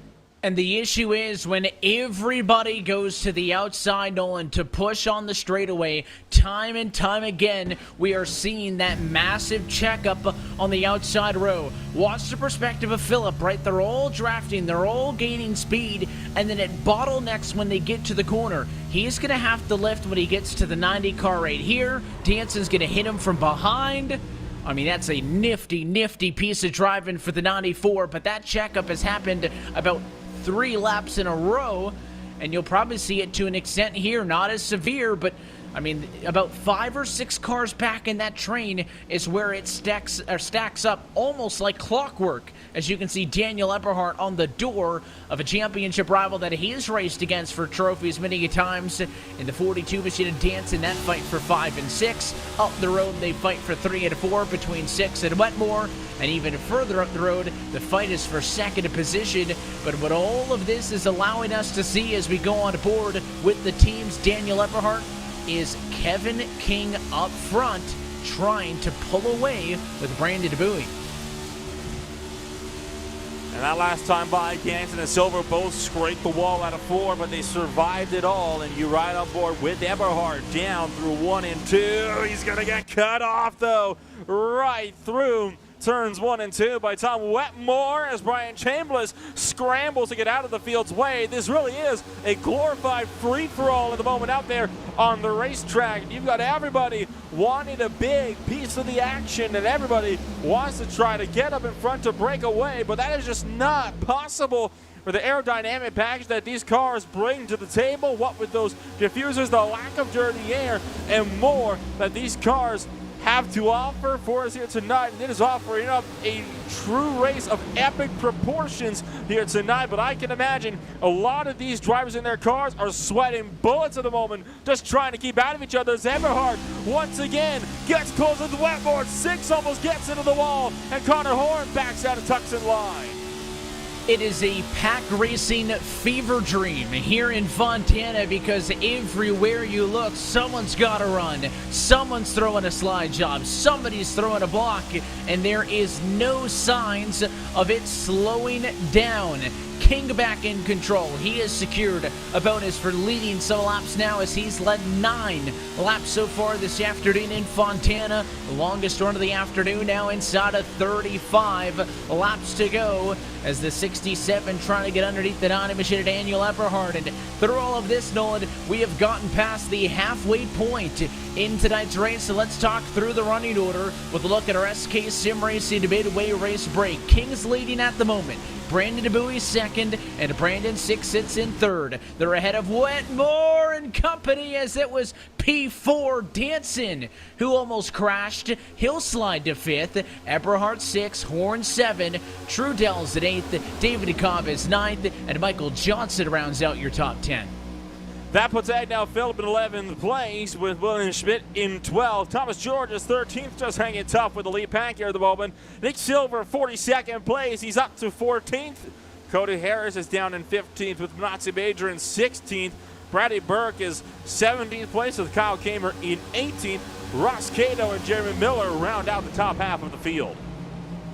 And the issue is when everybody goes to the outside, Nolan, to push on the straightaway, time and time again, we are seeing that massive checkup on the outside row. Watch the perspective of Phillip, right? They're all drafting, they're all gaining speed, and then it bottlenecks when they get to the corner. He's going to have to lift when he gets to the 90 car right here. Danson's going to hit him from behind. I mean, that's a nifty, nifty piece of driving for the 94, but that checkup has happened about 3 laps in a row, and you'll probably see it to an extent here, not as severe, but I mean, about 5 or 6 cars back in that train is where it stacks up almost like clockwork. As you can see, Daniel Eberhardt on the door of a championship rival that he's raced against for trophies many times. In the 42 machine of Dance in that fight for 5 and 6. Up the road, they fight for 3 and 4 between 6 and Wetmore. And even further up the road, the fight is for second position. But what all of this is allowing us to see as we go on board with the teams, Daniel Eberhardt, is Kevin King up front trying to pull away with Brandon Bowie. And that last time by, Danson and Silver both scraped the wall out of 4, but they survived it all, and you ride on board with Eberhardt down through 1 and 2. He's going to get cut off, though, right through turns 1 and 2 by Tom Wetmore as Brian Chambliss scrambles to get out of the field's way. This really is a glorified free-for-all at the moment out there on the racetrack. You've got everybody wanting a big piece of the action, and everybody wants to try to get up in front to break away, but that is just not possible for the aerodynamic package that these cars bring to the table. What with those diffusers, the lack of dirty air, and more that these cars have to offer for us here tonight. And it is offering up a true race of epic proportions here tonight. But I can imagine a lot of these drivers in their cars are sweating bullets at the moment, just trying to keep out of each other. As Eberhardt once again gets close with Wetmore. 6 almost gets into the wall, and Connor Horn backs out of tucks in line. It is a pack racing fever dream here in Fontana because everywhere you look, someone's got to run. Someone's throwing a slide job. Somebody's throwing a block, and there is no signs of it slowing down. King back in control. He has secured a bonus for leading some laps now as he's led 9 laps so far this afternoon in Fontana. The longest run of the afternoon now inside of 35 laps to go as the 67 trying to get underneath the Donnie machine at Daniel Eberhard. And through all of this, Nolan, we have gotten past the halfway point in tonight's race. So let's talk through the running order with a look at our SK Sim Racing midway race break. King's leading at the moment. Brandon DeBuey second, and Brandon 6 sits in third. They're ahead of Wetmore and company as it was P4 Danson who almost crashed. He'll slide to 5th. Eberhard 6, Horn 7, Trudell's at 8th, David Cobb is 9th, and Michael Johnson rounds out your top 10. That puts Agnell Phillip in 11th place with William Schmidt in 12th. Thomas George is 13th, just hanging tough with the lead pack here at the moment. Nick Silver, 42nd place. He's up to 14th. Cody Harris is down in 15th with Nazi Major in 16th. Brady Burke is 17th place with Kyle Kamer in 18th. Ross Cato and Jeremy Miller round out the top half of the field.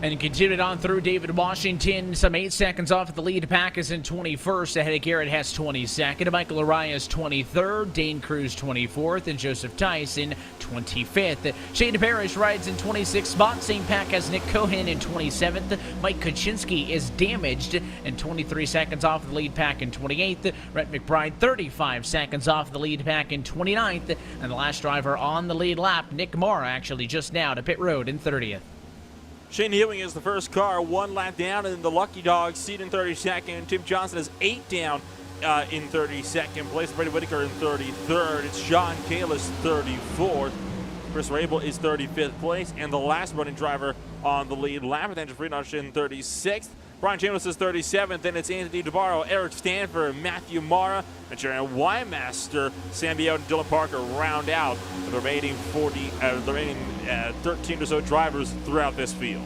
And continued on through David Washington, some 8 seconds off at the lead pack is in 21st. Ahead of Garrett Hess 22nd, Michael Arias 23rd, Dane Cruz 24th, and Joseph Tyson 25th. Shane Parrish rides in 26th spot. Same pack has Nick Cohen in 27th. Mike Kaczynski is damaged and 23 seconds off the lead pack in 28th. Rhett McBride 35 seconds off the lead pack in 29th. And the last driver on the lead lap, Nick Mara, actually just now to pit road in 30th. Shane Ewing is the first car, 1 lap down, and the Lucky Dogs seat in 32nd. Tim Johnson is 8 down in 32nd place. Brady Whitaker in 33rd. It's Sean Kalis 34th. Chris Rabel is 35th place, and the last running driver on the lead lap, Andrew Friedrich in 36th. Brian Chambliss is 37th, then it's Anthony DeBarro, Eric Stanford, Matthew Mara, and Jaron Wymaster, Sam Biot, and Dylan Parker round out the remaining 13 or so drivers throughout this field.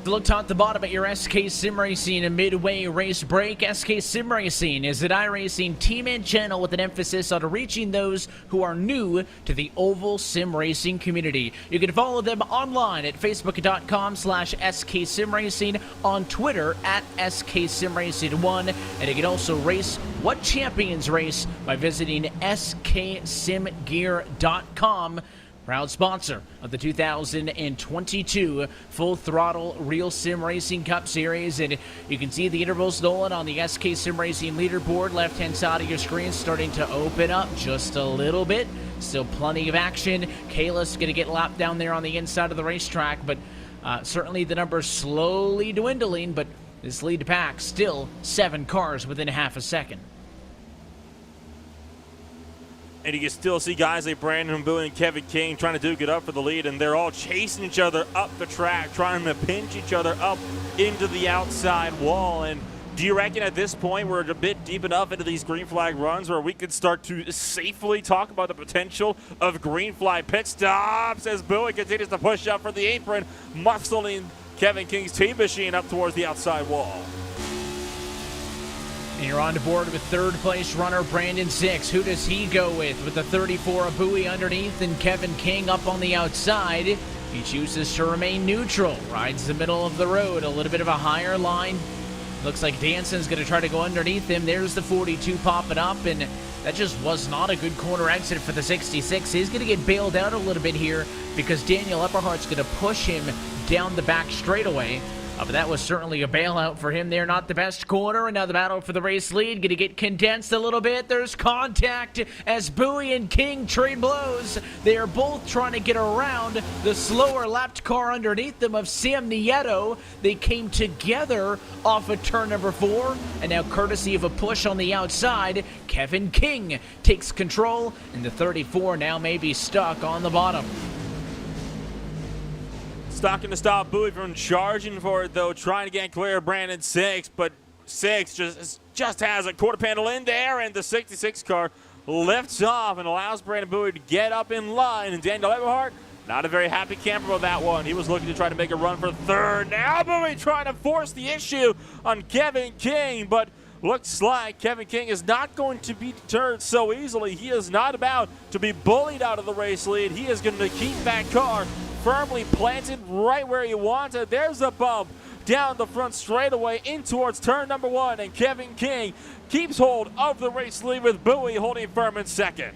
Look top to bottom at your SK Sim Racing and midway race break. SK Sim Racing is an iRacing team and channel with an emphasis on reaching those who are new to the oval sim racing community. You can follow them online at facebook.com/SK Sim Racing, on Twitter at SK Sim Racing 1, and you can also race what champions race by visiting sksimgear.com. Proud sponsor of the 2022 Full Throttle Real Sim Racing Cup Series. And you can see the intervals, Nolan, on the SK Sim Racing leaderboard. Left-hand side of your screen starting to open up just a little bit. Still plenty of action. Kayla's going to get lapped down there on the inside of the racetrack. But certainly the numbers slowly dwindling. But this lead pack still 7 cars within half a second. And you can still see guys like Brandon Boone and Kevin King trying to duke it up for the lead, and they're all chasing each other up the track, trying to pinch each other up into the outside wall. And do you reckon at this point we're a bit deep enough into these green flag runs where we could start to safely talk about the potential of green flag pit stops as Bowie continues to push up for the apron, muscling Kevin King's team machine up towards the outside wall? And you're on the board with third place runner Brandon 6. Who does he go with the 34 of Bowie underneath and Kevin King up on the outside? He chooses to remain neutral, rides the middle of the road, a little bit of a higher line. Looks like Danson's going to try to go underneath him. There's the 42 popping up, and that just was not a good corner exit for the 66. He's going to get bailed out a little bit here because Daniel Eberhardt's going to push him down the back straightaway. But that was certainly a bailout for him there. Not the best corner. And now the battle for the race lead. Going to get condensed a little bit. There's contact as Bowie and King trade blows. They are both trying to get around the slower lapped car underneath them of Sam Nieto. They came together off of turn number 4. And now courtesy of a push on the outside, Kevin King takes control. And the 34 now may be stuck on the bottom. Stocking to stop Bowie from charging for it, though, trying to get clear of Brandon 6, but 6 just has a quarter panel in there, and the 66 car lifts off and allows Brandon Bowie to get up in line. And Daniel Eberhardt, not a very happy camper with that one. He was looking to try to make a run for third. Now Bowie trying to force the issue on Kevin King, but looks like Kevin King is not going to be deterred so easily. He is not about to be bullied out of the race lead. He is going to keep that car firmly planted right where he wants it. There's a bump down the front straightaway in towards turn number 1, and Kevin King keeps hold of the race lead with Bowie holding firm in second.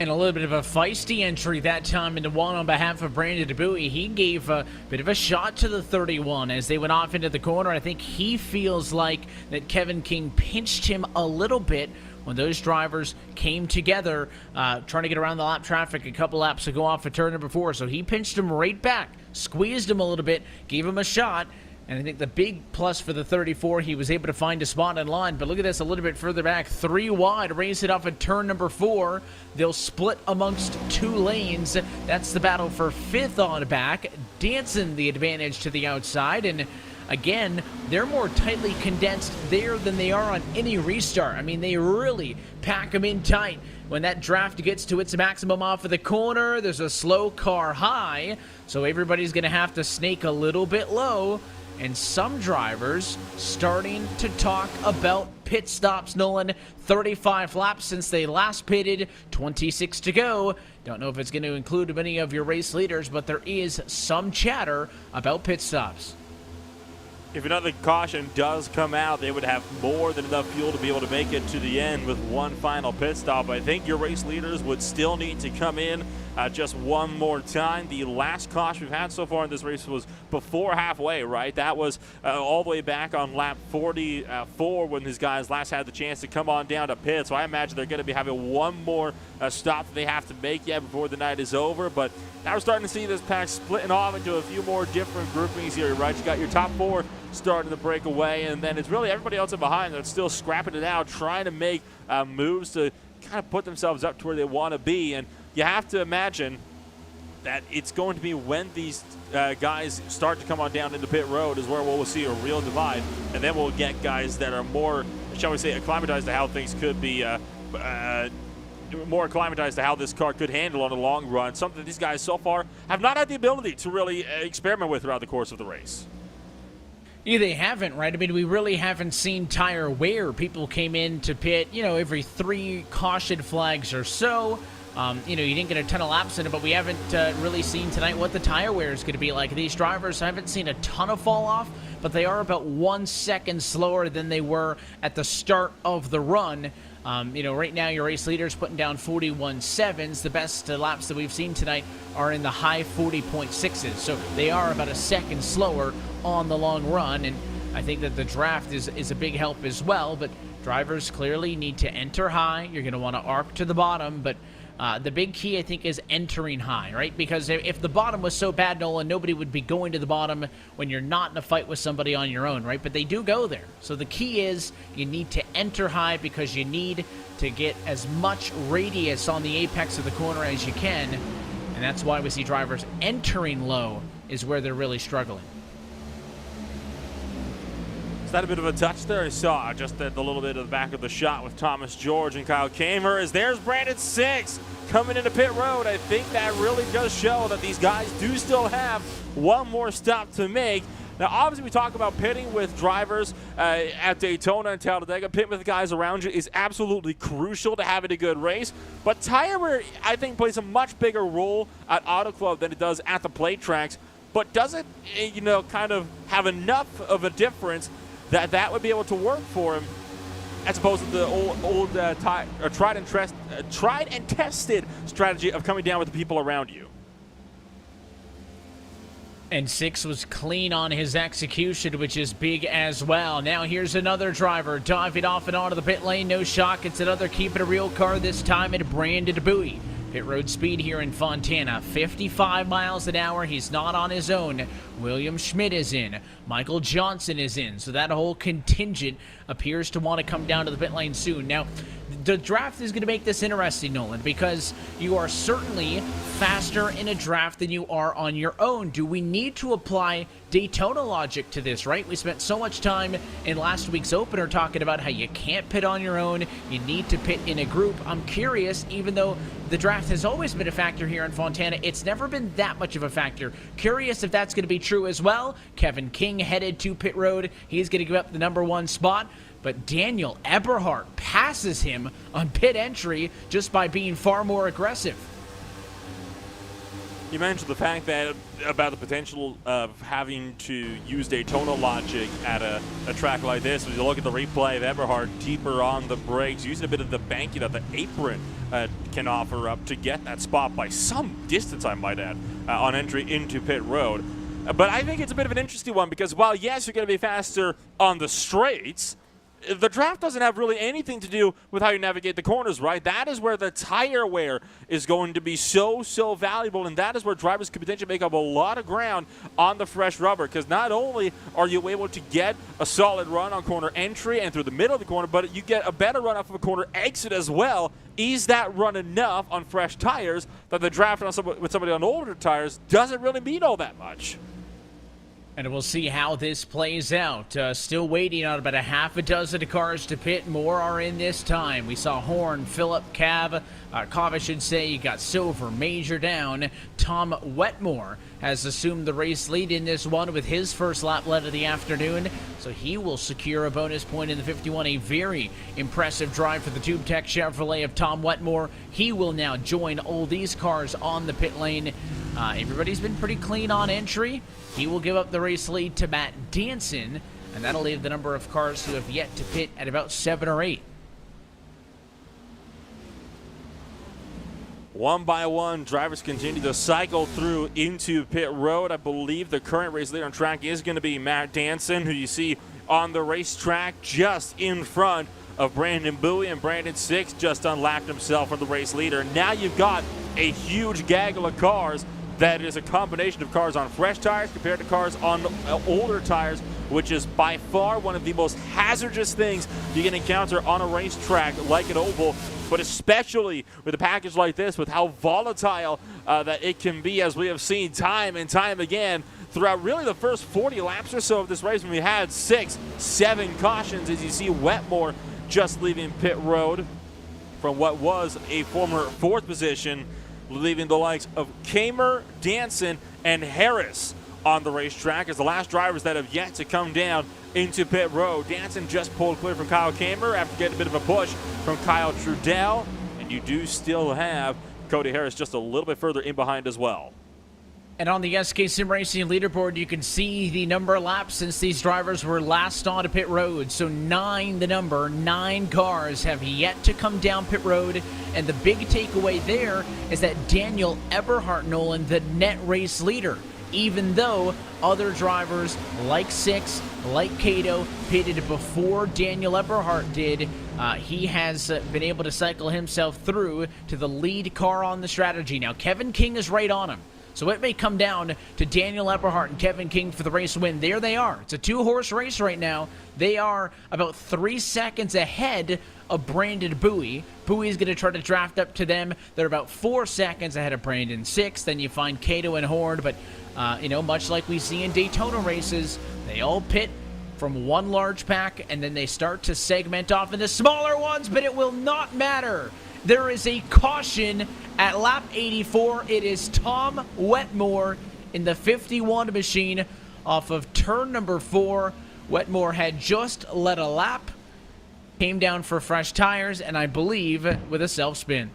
And a little bit of a feisty entry that time into one on behalf of Brandon Bowie. He gave a bit of a shot to the 31 as they went off into the corner. I think he feels like that Kevin King pinched him a little bit when those drivers came together trying to get around the lap traffic a couple laps to go off of turn number 4. So he pinched him right back, squeezed him a little bit, gave him a shot. And I think the big plus for the 34, he was able to find a spot in line. But look at this a little bit further back. 3 wide, race it off at turn number 4. They'll split amongst 2 lanes. That's the battle for 5th on back. Dancing the advantage to the outside. And again, they're more tightly condensed there than they are on any restart. I mean, they really pack them in tight. When that draft gets to its maximum off of the corner, there's a slow car high. So everybody's going to have to snake a little bit low. And some drivers starting to talk about pit stops, Nolan. 35 laps since they last pitted, 26 to go. Don't know if it's going to include many of your race leaders, but there is some chatter about pit stops. If another caution does come out, they would have more than enough fuel to be able to make it to the end with one final pit stop. I think your race leaders would still need to come in just one more time. The last caution we've had so far in this race was before halfway, right? That was all the way back on lap 44 when these guys last had the chance to come on down to pit. So I imagine they're going to be having one more stop that they have to make yet before the night is over. But now we're starting to see this pack splitting off into a few more different groupings here, right? You got your top 4 starting to break away, and then it's really everybody else in behind that's still scrapping it out, trying to make moves to kind of put themselves up to where they want to be. And you have to imagine that it's going to be when these guys start to come on down into pit road is where we'll see a real divide, and then we'll get guys that are more, shall we say, acclimatized to how things could be, more acclimatized to how this car could handle on a long run, something that these guys so far have not had the ability to really experiment with throughout the course of the race. Yeah, they haven't, right? I mean, we really haven't seen tire wear. People came in to pit, every 3 caution flags or so. You didn't get a ton of laps in it, but we haven't really seen tonight what the tire wear is going to be like. These drivers haven't seen a ton of fall off, but they are about 1 second slower than they were at the start of the run. Right now your race leaders putting down 41.7s. The best laps that we've seen tonight are in the high 40.6s. So they are about a second slower on the long run. And I think that the draft is a big help as well. But drivers clearly need to enter high. You're going to want to arc to the bottom. But the big key, I think, is entering high, right? Because if the bottom was so bad, Nolan, nobody would be going to the bottom when you're not in a fight with somebody on your own, right? But they do go there. So the key is you need to enter high because you need to get as much radius on the apex of the corner as you can. And that's why we see drivers entering low is where they're really struggling. Is that a bit of a touch there? I saw just at the little bit of the back of the shot with Thomas George and Kyle Kamer. As there's Brandon Six coming into pit road. I think that really does show that these guys do still have one more stop to make. Now, obviously, we talk about pitting with drivers at Daytona and Talladega. Pitting with the guys around you is absolutely crucial to having a good race. But tire wear, I think, plays a much bigger role at Auto Club than it does at the plate tracks. But does it, kind of have enough of a difference that would be able to work for him, as opposed to the old tried and tested strategy of coming down with the people around you? And Six was clean on his execution, which is big as well. Now here's another driver diving off and onto the pit lane. No shock. It's another Keep It A Real car, this time at Brandon Bowie. Pit road speed here in Fontana, 55 miles an hour. He's not on his own. William Schmidt is in. Michael Johnson is in. So that whole contingent appears to want to come down to the pit lane soon. Now, the draft is going to make this interesting, Nolan, because you are certainly faster in a draft than you are on your own. Do we need to apply Daytona logic to this, right? We spent so much time in last week's opener talking about how you can't pit on your own. You need to pit in a group. I'm curious, even though the draft has always been a factor here in Fontana, it's never been that much of a factor. Curious if that's going to be true as well. Kevin King headed to pit road. He's going to give up the #1 spot. But Daniel Eberhardt passes him on pit entry just by being far more aggressive. You mentioned the fact that about the potential of having to use Daytona logic at a track like this. When you look at the replay of Eberhard deeper on the brakes, using a bit of the banking that the apron can offer up to get that spot by some distance, I might add, on entry into pit road. But I think it's a bit of an interesting one because while, yes, you're going to be faster on the straights, the draft doesn't have really anything to do with how you navigate the corners, right? That is where the tire wear is going to be so valuable, and that is where drivers could potentially make up a lot of ground on the fresh rubber, because not only are you able to get a solid run on corner entry and through the middle of the corner, but you get a better run off of a corner exit as well. Is that run enough on fresh tires that the draft with somebody on older tires doesn't really mean all that much? And we'll see how this plays out. Still waiting on about a half a dozen cars to pit. More are in this time. We saw Horn, Phillip, Cobb, I should say. You got Silver, Major down. Tom Wetmore has assumed the race lead in this one with his first lap led of the afternoon. So he will secure a bonus point in the 51. A very impressive drive for the Tube Tech Chevrolet of Tom Wetmore. He will now join all these cars on the pit lane. Everybody's been pretty clean on entry. He will give up the race lead to Matt Danson, and that'll leave the number of cars who have yet to pit at about 7 or 8. One by one, drivers continue to cycle through into pit road. I believe the current race leader on track is going to be Matt Danson, who you see on the racetrack just in front of Brandon Bowie, and Brandon Six just unlapped himself from the race leader. Now you've got a huge gaggle of cars that is a combination of cars on fresh tires compared to cars on older tires, which is by far one of the most hazardous things you can encounter on a racetrack like an oval, but especially with a package like this, with how volatile that it can be, as we have seen time and time again throughout really the first 40 laps or so of this race, when we had 6-7 cautions, as you see Wetmore just leaving pit road from what was a former 4th position, leaving the likes of Kamer, Danson, and Harris on the racetrack as the last drivers that have yet to come down into pit road. Danson just pulled clear from Kyle Kamer after getting a bit of a push from Kyle Trudell, and you do still have Cody Harris just a little bit further in behind as well. And on the SK Sim Racing leaderboard, you can see the number of laps since these drivers were last on to pit road. So 9, the number, 9 cars have yet to come down pit road. And the big takeaway there is that Daniel Eberhard, Nolan, the net race leader, even though other drivers like Six, like Cato, pitted before Daniel Eberhard did, he has been able to cycle himself through to the lead car on the strategy. Now, Kevin King is right on him. So it may come down to Daniel Eberhard and Kevin King for the race win. There they are. It's a 2-horse race right now. They are about 3 seconds ahead of Brandon Bowie. Bowie's going to try to draft up to them. They're about 4 seconds ahead of Brandon Six. Then you find Cato and Horn. But, much like we see in Daytona races, they all pit from one large pack, and then they start to segment off into smaller ones, but it will not matter. There is a caution at lap 84. It is Tom Wetmore in the 51 machine off of turn number 4. Wetmore had just led a lap, came down for fresh tires, and I believe with a self-spin.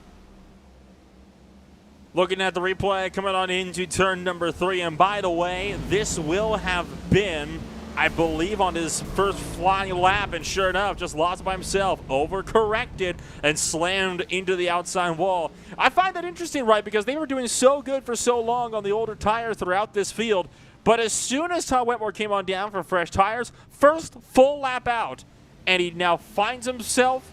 Looking at the replay coming on into turn number 3, and by the way, this will have been, I believe, on his first flying lap, and sure enough, just lost by himself, overcorrected, and slammed into the outside wall. I find that interesting, right, because they were doing so good for so long on the older tire throughout this field, but as soon as Tom Wetmore came on down for fresh tires, first full lap out, and he now finds himself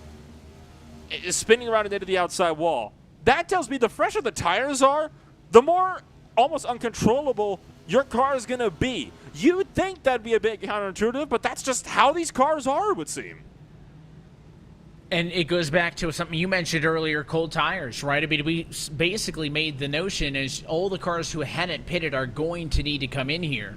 spinning around into the outside wall. That tells me the fresher the tires are, the more almost uncontrollable your car is going to be. You'd think that'd be a bit counterintuitive, but that's just how these cars are, it would seem. And it goes back to something you mentioned earlier, cold tires, right? I mean, we basically made the notion as all the cars who hadn't pitted are going to need to come in here.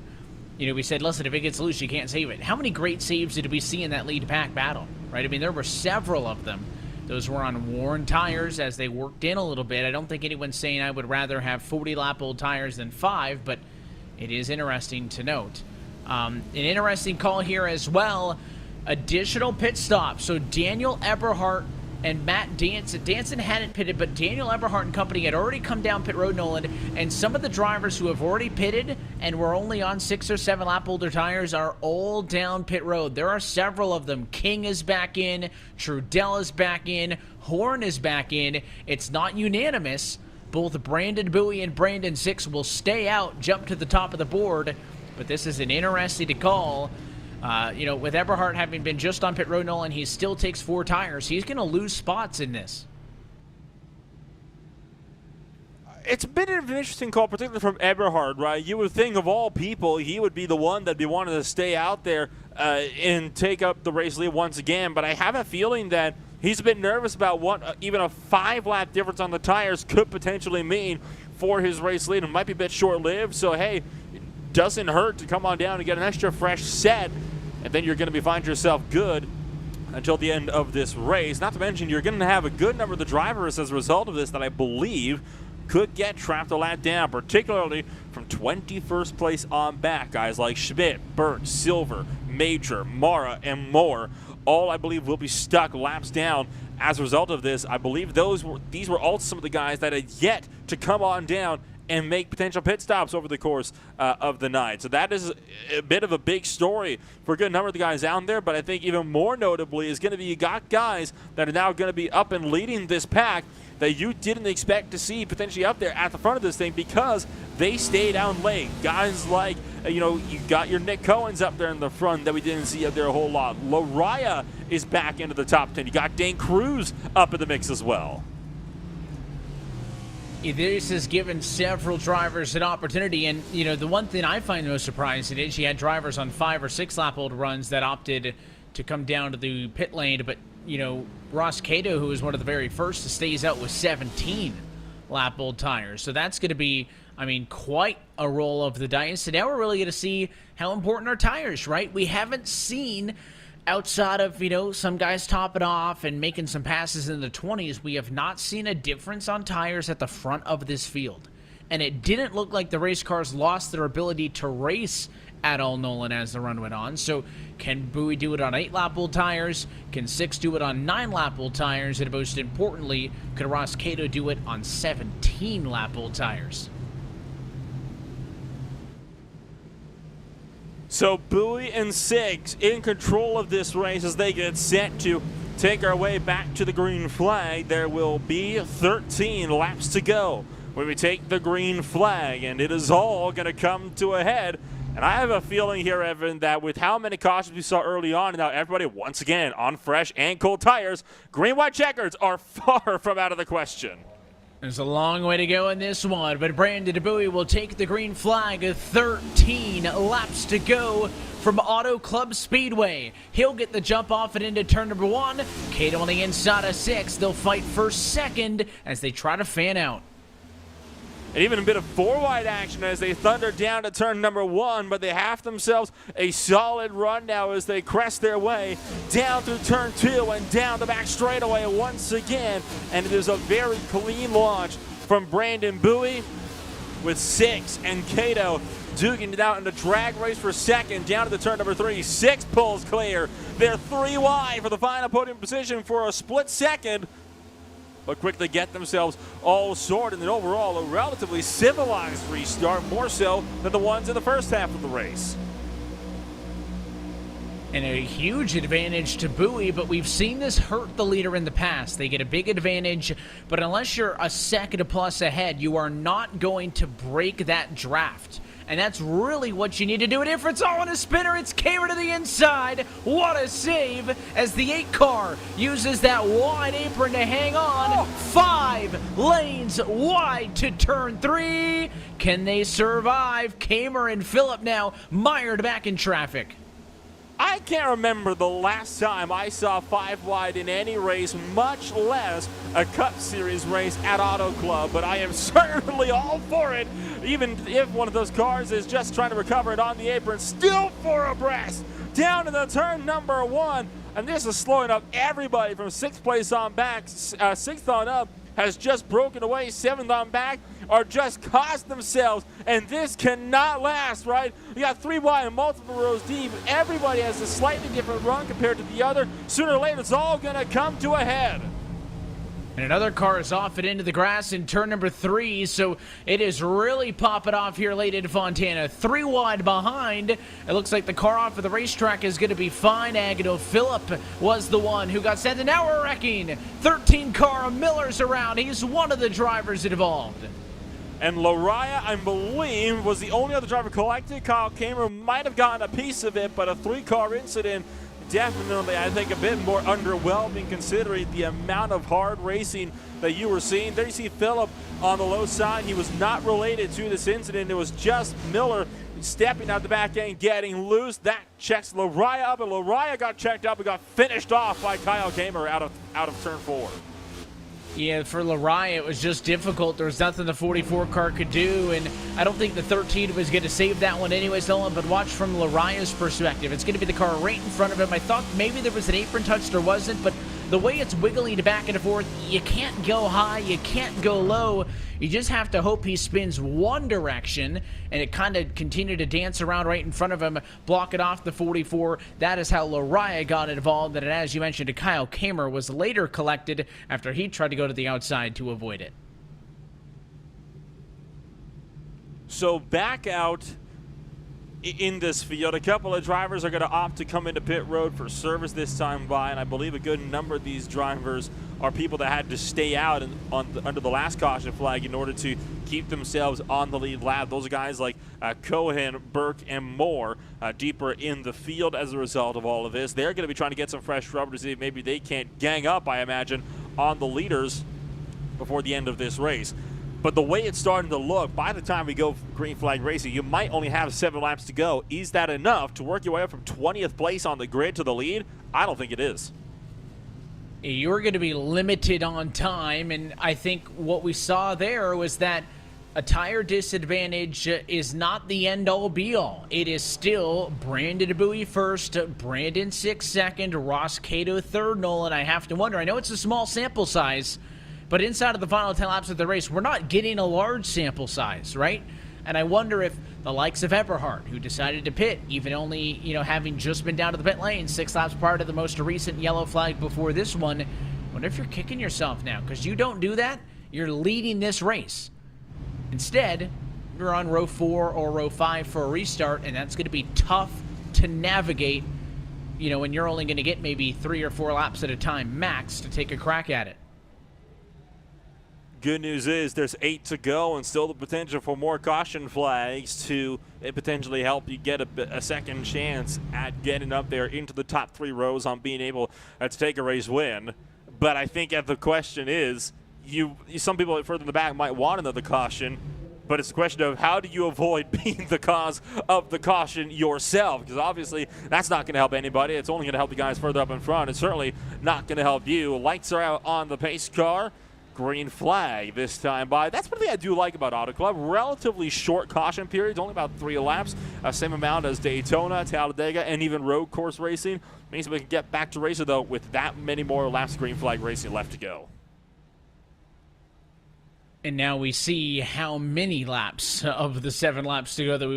We said, listen, if it gets loose, you can't save it. How many great saves did we see in that lead pack battle, right? I mean, there were several of them. Those were on worn tires as they worked in a little bit. I don't think anyone's saying I would rather have 40-lap old tires than 5, but it is interesting to note. An interesting call here as well, additional pit stop. So Daniel Eberhard and Matt Danson. Danson hadn't pitted, but Daniel Eberhardt and company had already come down pit road, Nolan, and some of the drivers who have already pitted and were only on 6 or 7 lap older tires are all down pit road. There are several of them. King is back in, Trudell is back in, Horn is back in. It's not unanimous. Both Brandon Bowie and Brandon Six will stay out, jump to the top of the board, but this is an interesting call. With Eberhardt having been just on pit road, Nolan, he still takes 4 tires. He's going to lose spots in this. It's been an interesting call, particularly from Eberhard, right? You would think of all people, he would be the one that'd be wanting to stay out there and take up the race lead once again. But I have a feeling that he's a bit nervous about what even a 5-lap difference on the tires could potentially mean for his race lead. It might be a bit short-lived, so hey, it doesn't hurt to come on down and get an extra fresh set, and then you're going to be finding yourself good until the end of this race. Not to mention, you're going to have a good number of the drivers as a result of this that I believe could get trapped a lap down, particularly from 21st place on back. Guys like Schmidt, Burt, Silver, Major, Mara, and more, all I believe will be stuck laps down as a result of this. I believe these were also some of the guys that had yet to come on down and make potential pit stops over the course of the night. So that is a bit of a big story for a good number of the guys out there, but I think even more notably is going to be you got guys that are now going to be up and leading this pack that you didn't expect to see potentially up there at the front of this thing because they stayed down late. Guys like, you got your Nick Cohen's up there in the front that we didn't see up there a whole lot. Lariah is back into the top 10. You got Dane Cruz up in the mix as well. This has given several drivers an opportunity, and the one thing I find most surprising is you had drivers on 5 or 6 lap old runs that opted to come down to the pit lane, but Ross Cato, who was one of the very first, stays out with 17 lap old tires. So that's going to be, quite a roll of the dice. And now we're really going to see how important are tires, right? We haven't seen, outside of, some guys topping off and making some passes in the 20s, we have not seen a difference on tires at the front of this field. And it didn't look like the race cars lost their ability to race at all, Nolan, as the run went on. So can Bowie do it on 8-lap old tires? Can Six do it on 9-lap old tires? And most importantly, could Ross Cato do it on 17-lap old tires? So Bowie and Six in control of this race as they get set to take our way back to the green flag. There will be 13 laps to go when we take the green flag, and it is all going to come to a head. And I have a feeling here, Evan, that with how many cautions we saw early on, and now everybody once again on fresh and cold tires, green-white checkers are far from out of the question. There's a long way to go in this one, but Brandon Bowie will take the green flag. 13 laps to go from Auto Club Speedway. He'll get the jump off and into turn number 1. Cato on the inside of 6. They'll fight for second as they try to fan out. And even a bit of 4-wide action as they thunder down to turn number 1, but they have themselves a solid run now as they crest their way down through turn 2 and down the back straightaway once again. And it is a very clean launch from Brandon Bowie with Six and Cato duking it out in the drag race for second down to the turn number 3. Six pulls clear. They're 3 wide for the final podium position for a split second, but quickly get themselves all sorted, and overall a relatively civilized restart, more so than the ones in the first half of the race. And a huge advantage to Bowie, but we've seen this hurt the leader in the past. They get a big advantage, but unless you're a second plus ahead, you are not going to break that draft. And that's really what you need to do. And if it's all in a spinner, it's Cameron to the inside. What a save as the 8 car uses that wide apron to hang on. 5 lanes wide to turn 3. Can they survive? Kamer and Phillip now mired back in traffic. I can't remember the last time I saw 5 wide in any race, much less a Cup Series race at Auto Club, but I am certainly all for it, even if one of those cars is just trying to recover it on the apron. Still 4 abreast, down to the turn number 1, and this is slowing up everybody from 6th place on back. 6th on up has just broken away. 7th on back are just cost themselves, and this cannot last, right? You got 3 wide and multiple rows deep. Everybody has a slightly different run compared to the other. Sooner or later, it's all going to come to a head. And another car is off and into the grass in turn number 3, so it is really popping off here late in Fontana. 3 wide behind. It looks like the car off of the racetrack is going to be fine. Agnew Phillip was the one who got sent, and now we're wrecking. 13 car, Miller's around. He's one of the drivers involved. And Lariah, I believe, was the only other driver collected. Kyle Kamer might have gotten a piece of it, but a 3-car incident, definitely, I think, a bit more underwhelming considering the amount of hard racing that you were seeing. There you see Phillip on the low side. He was not related to this incident. It was just Miller stepping out the back end, getting loose. That checks Lariah up, and Lariah got checked up and got finished off by Kyle Kamer out of turn 4. Yeah, for Lariah, it was just difficult. There was nothing the 44 car could do, and I don't think the 13 was going to save that one anyways, Nolan, but watch from Lariah's perspective. It's going to be the car right in front of him. I thought maybe there was an apron touch. There wasn't, but the way it's wiggling back and forth, you can't go high, you can't go low. You just have to hope he spins one direction, and it kind of continued to dance around right in front of him, block it off the 44. That is how Lariah got involved, and as you mentioned, Kyle Kamer was later collected after he tried to go to the outside to avoid it. So back out in this field, a couple of drivers are going to opt to come into pit road for service this time by, and I believe a good number of these drivers are people that had to stay out under the last caution flag in order to keep themselves on the lead lap. Those are guys like Cohen, Burke, and Moore deeper in the field as a result of all of this. They're going to be trying to get some fresh rubber to see if maybe they can't gang up, I imagine, on the leaders before the end of this race. But the way it's starting to look, by the time we go green flag racing, you might only have 7 laps to go. Is that enough to work your way up from 20th place on the grid to the lead? I don't think it is. You're going to be limited on time, and I think what we saw there was that a tire disadvantage is not the end-all be-all. It is still Brandon Bowie first, Brandon 6th second, Ross Cato 3rd, Nolan. I have to wonder, I know it's a small sample size, but inside of the final 10 laps of the race, we're not getting a large sample size, right? And I wonder if the likes of Eberhard, who decided to pit, even only, having just been down to the pit lane 6 laps prior to the most recent yellow flag before this one, I wonder if you're kicking yourself now, because you don't do that, you're leading this race. Instead, you're on row 4 or row 5 for a restart, and that's going to be tough to navigate, when you're only going to get maybe 3 or 4 laps at a time max to take a crack at it. Good news is there's 8 to go and still the potential for more caution flags to potentially help you get a second chance at getting up there into the top 3 rows on being able to take a race win. But I think the question is, some people further in the back might want another caution, but it's a question of how do you avoid being the cause of the caution yourself? Because obviously that's not going to help anybody. It's only going to help the guys further up in front. It's certainly not going to help you. Lights are out on the pace car. Green flag this time by. That's one thing I do like about Auto Club. Relatively short caution periods, only about 3 laps. Same amount as Daytona, Talladega, and even road course racing. Means we can get back to racing, though, with that many more laps of green flag racing left to go. And now we see how many laps of the 7 laps to go that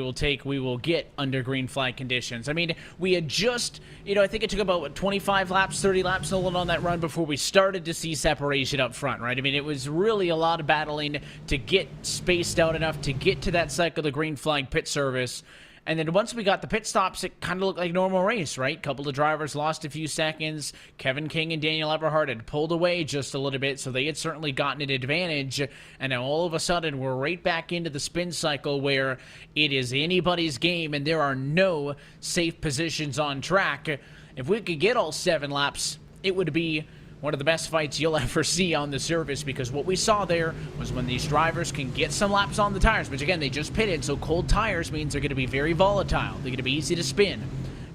we will get under green flag conditions. I mean, we had just, I think it took about 25 laps, 30 laps on that run before we started to see separation up front, right? I mean, it was really a lot of battling to get spaced out enough to get to that cycle of green flag pit service. And then once we got the pit stops, it kind of looked like a normal race, right? A couple of drivers lost a few seconds. Kevin King and Daniel Eberhard had pulled away just a little bit, so they had certainly gotten an advantage. And now all of a sudden, we're right back into the spin cycle where it is anybody's game and there are no safe positions on track. If we could get all 7 laps, it would be one of the best fights you'll ever see on the surface, because what we saw there was when these drivers can get some laps on the tires, which again, they just pitted, so cold tires means they're going to be very volatile. They're going to be easy to spin.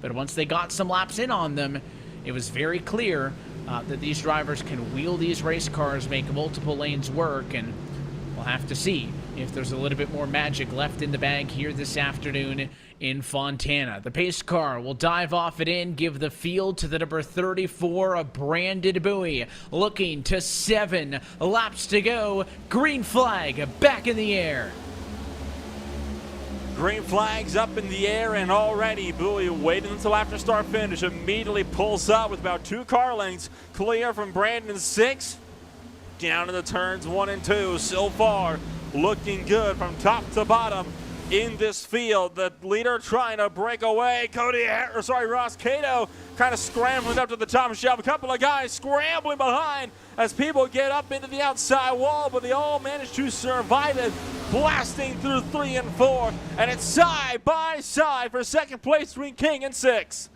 But once they got some laps in on them, it was very clear that these drivers can wheel these race cars, make multiple lanes work, and we'll have to see if there's a little bit more magic left in the bag here this afternoon in Fontana. The pace car will dive off it in, give the field to the number 34 of Brandon Bowie. Looking to 7 laps to go. Green flag back in the air. Green flag's up in the air, and already Bowie, waiting until after start finish, immediately pulls up with about 2 car lengths clear from Brandon 6. down in the turns 1 and 2. So far, looking good from top to bottom in this field. The leader trying to break away. Ross Cato kind of scrambling up to the top shelf. A couple of guys scrambling behind as people get up into the outside wall, but they all manage to survive it, blasting through 3 and 4, and it's side by side for second place between King and 6.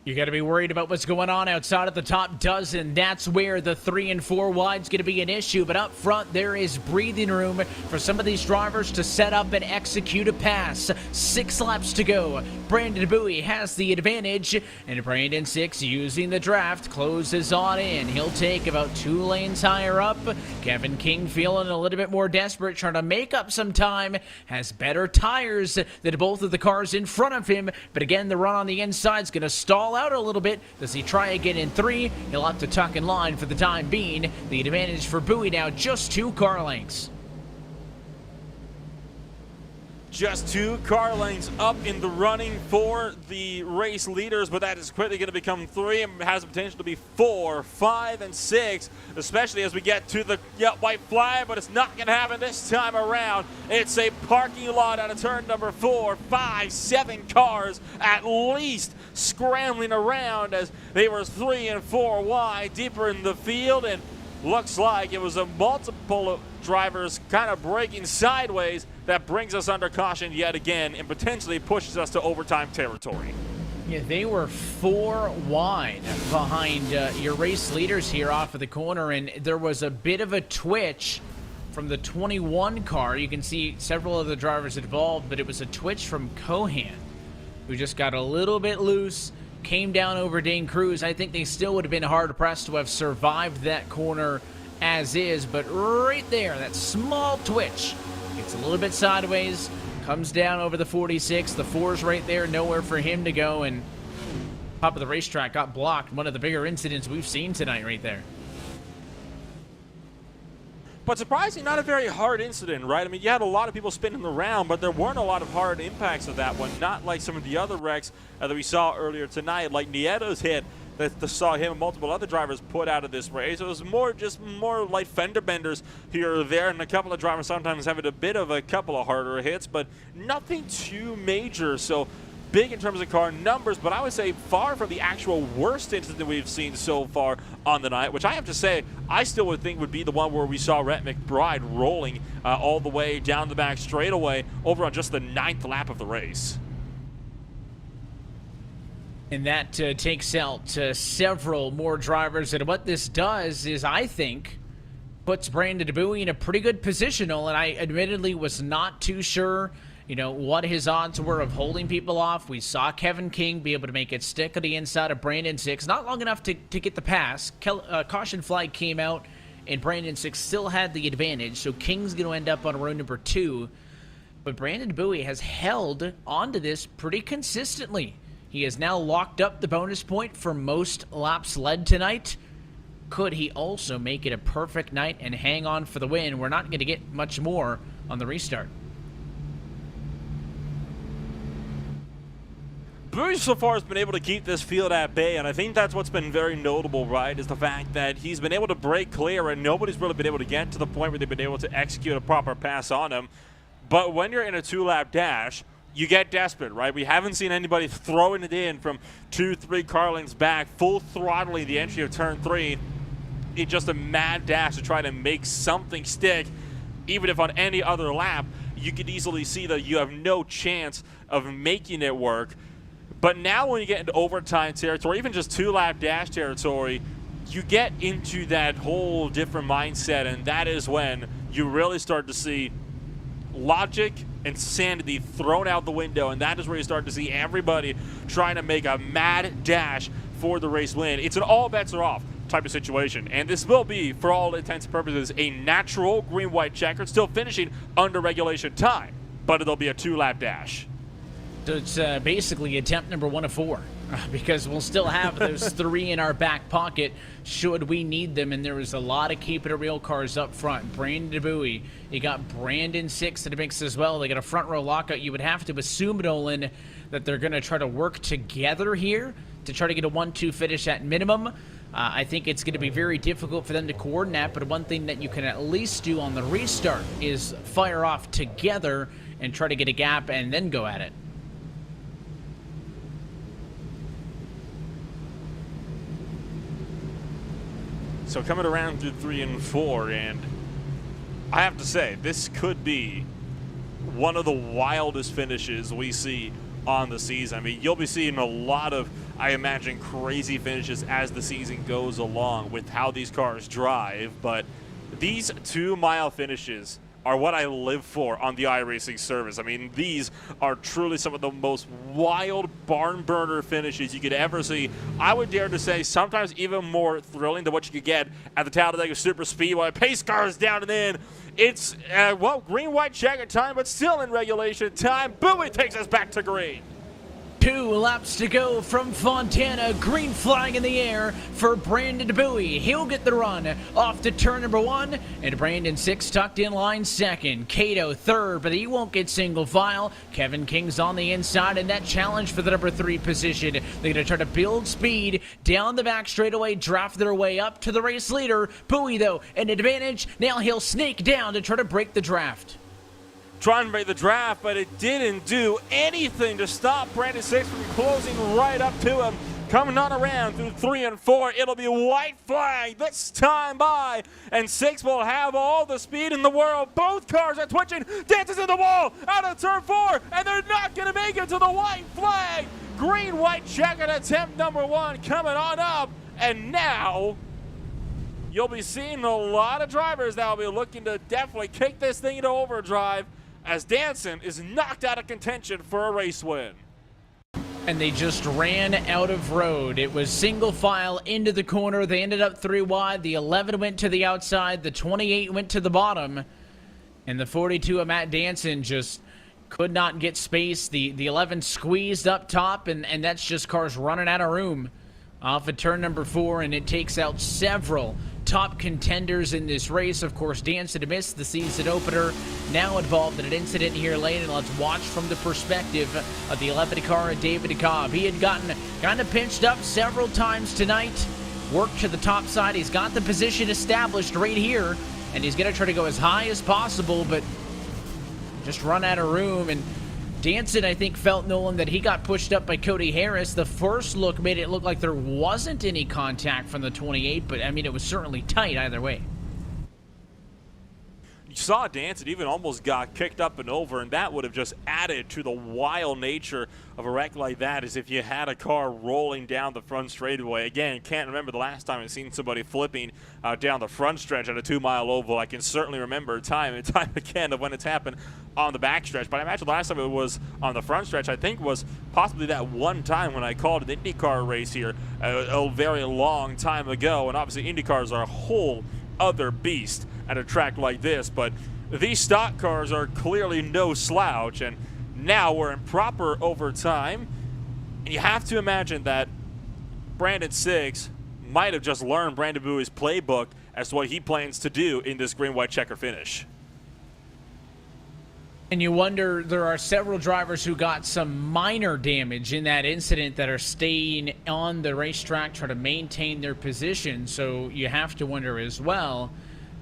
You got to be worried about what's going on outside of the top dozen. That's where the 3 and 4 wide's going to be an issue. But up front, there is breathing room for some of these drivers to set up and execute a pass. 6 laps to go. Brandon Bowie has the advantage, and Brandon 6 using the draft closes on in. He'll take about 2 lanes higher up. Kevin King feeling a little bit more desperate, trying to make up some time. Has better tires than both of the cars in front of him. But again, the run on the inside is going to stall out a little bit. Does he try again in 3? He'll have to tuck in line for the time being. The advantage for Bowie now, just 2 car lengths. Just 2 car lengths up in the running for the race leaders, but that is quickly going to become 3 and has the potential to be 4, 5, and 6, especially as we get to the white flag, but it's not going to happen this time around. It's a parking lot out of turn number 4, 5, 7 cars at least scrambling around as they were 3 and 4 wide deeper in the field, and looks like it was a multiple drivers kind of breaking sideways that brings us under caution yet again and potentially pushes us to overtime territory. Yeah, they were 4 wide behind your race leaders here off of the corner, and there was a bit of a twitch from the 21 car. You can see several of the drivers involved, but it was a twitch from Cohan, who just got a little bit loose, came down over Dane Cruz. I think they still would have been hard-pressed to have survived that corner as is, but right there, that small twitch gets a little bit sideways, comes down over the 46. The 4's right there, nowhere for him to go, and top of the racetrack got blocked. One of the bigger incidents we've seen tonight right there. But surprisingly, not a very hard incident, right? I mean, you had a lot of people spinning around, but there weren't a lot of hard impacts of that one, not like some of the other wrecks that we saw earlier tonight, like Nieto's hit that saw him and multiple other drivers put out of this race. It was more light fender benders here or there, and a couple of drivers sometimes having a couple of harder hits, but nothing too major. So big in terms of car numbers, but I would say far from the actual worst incident we've seen so far on the night, which I have to say I still would think would be the one where we saw Rhett McBride rolling all the way down the back straightaway over on just the 9th lap of the race. And that takes out several more drivers. And what this does is, I think, puts Brandon Bowie in a pretty good positional. And I admittedly was not too sure, what his odds were of holding people off. We saw Kevin King be able to make it stick on the inside of Brandon 6. Not long enough to get the pass. Caution flag came out, and Brandon 6 still had the advantage. So King's going to end up on row number 2. But Brandon Bowie has held onto this pretty consistently. He has now locked up the bonus point for most laps led tonight. Could he also make it a perfect night and hang on for the win? We're not going to get much more on the restart. Bowie so far has been able to keep this field at bay, and I think that's what's been very notable, right, is the fact that he's been able to break clear and nobody's really been able to get to the point where they've been able to execute a proper pass on him. But when you're in a 2-lap dash, you get desperate, right? We haven't seen anybody throwing it in from 2-3 car lengths back, full throttling the entry of turn 3 in just a mad dash to try to make something stick. Even if on any other lap, you could easily see that you have no chance of making it work. But now when you get into overtime territory, even just 2-lap dash territory, you get into that whole different mindset, and that is when you really start to see logic and sanity thrown out the window, and that is where you start to see everybody trying to make a mad dash for the race win. It's an all bets are off type of situation, and this will be, for all intents and purposes, a natural green-white checkered, still finishing under regulation time, but it'll be a 2-lap dash. So it's basically attempt number 1 of 4, because we'll still have those 3 in our back pocket should we need them. And there was a lot of keeping it real cars up front. Brandon Bowie, you got Brandon 6 in the mix as well. They got a front row lockout. You would have to assume, Nolan, that they're going to try to work together here to try to get a 1-2 finish at minimum. I think it's going to be very difficult for them to coordinate, but one thing that you can at least do on the restart is fire off together and try to get a gap and then go at it. So coming around through 3 and 4, and I have to say, this could be one of the wildest finishes we see on the season. I mean, you'll be seeing a lot of, I imagine, crazy finishes as the season goes along with how these cars drive, but these 2-mile finishes are what I live for on the iRacing service. I mean, these are truly some of the most wild barn burner finishes you could ever see. I would dare to say sometimes even more thrilling than what you could get at the Talladega Super Speedway. Pace cars down and in. It's, well, green-white checker time, but still in regulation time. Bowie takes us back to green. 2 laps to go from Fontana. Green flag in the air for Brandon Bowie. He'll get the run off to turn number 1. And Brandon 6 tucked in line 2nd. Cato 3rd, but he won't get single file. Kevin King's on the inside, and that challenge for the number 3 position. They're going to try to build speed down the back straightaway, draft their way up to the race leader. Bowie, though, an advantage. Now he'll snake down to try to break the draft. Trying to make the draft, but it didn't do anything to stop Brandon 6 from closing right up to him. Coming on around through 3 and 4, it'll be a white flag this time by, and 6 will have all the speed in the world. Both cars are twitching, dances in the wall, out of turn 4, and they're not going to make it to the white flag. Green-white checkered attempt number 1 coming on up, and now you'll be seeing a lot of drivers that will be looking to definitely kick this thing into overdrive, as Danson is knocked out of contention for a race win. And they just ran out of road. It was single file into the corner. They ended up 3 wide. The 11 went to the outside. The 28 went to the bottom. And the 42 of Matt Danson just could not get space. The 11 squeezed up top, and that's just cars running out of room off of turn number 4, and it takes out several top contenders in this race. Of course, Danson missed the season opener, now involved in an incident here late, and let's watch from the perspective of the 11 car, David Cobb. He had gotten kind of pinched up several times tonight, worked to the top side. He's got the position established right here, and he's going to try to go as high as possible, but just run out of room. And Danson, I think, felt, Nolan, that he got pushed up by Cody Harris. The first look made it look like there wasn't any contact from the 28, but, I mean, it was certainly tight either way. You saw Danson even almost got kicked up and over, and that would have just added to the wild nature of a wreck like that, as if you had a car rolling down the front straightaway. Again, can't remember the last time I've seen somebody flipping down the front stretch at a 2-mile oval. I can certainly remember time and time again of when it's happened on the back stretch, but I imagine the last time it was on the front stretch, I think, was possibly that one time when I called an IndyCar race here a very long time ago, and obviously IndyCars are a whole other beast at a track like this, but these stock cars are clearly no slouch, and now we're in proper overtime. And you have to imagine that Brandon 6 might have just learned Brandon Bowie's playbook as to what he plans to do in this green-white checker finish. And you wonder, there are several drivers who got some minor damage in that incident that are staying on the racetrack, trying to maintain their position. So you have to wonder as well,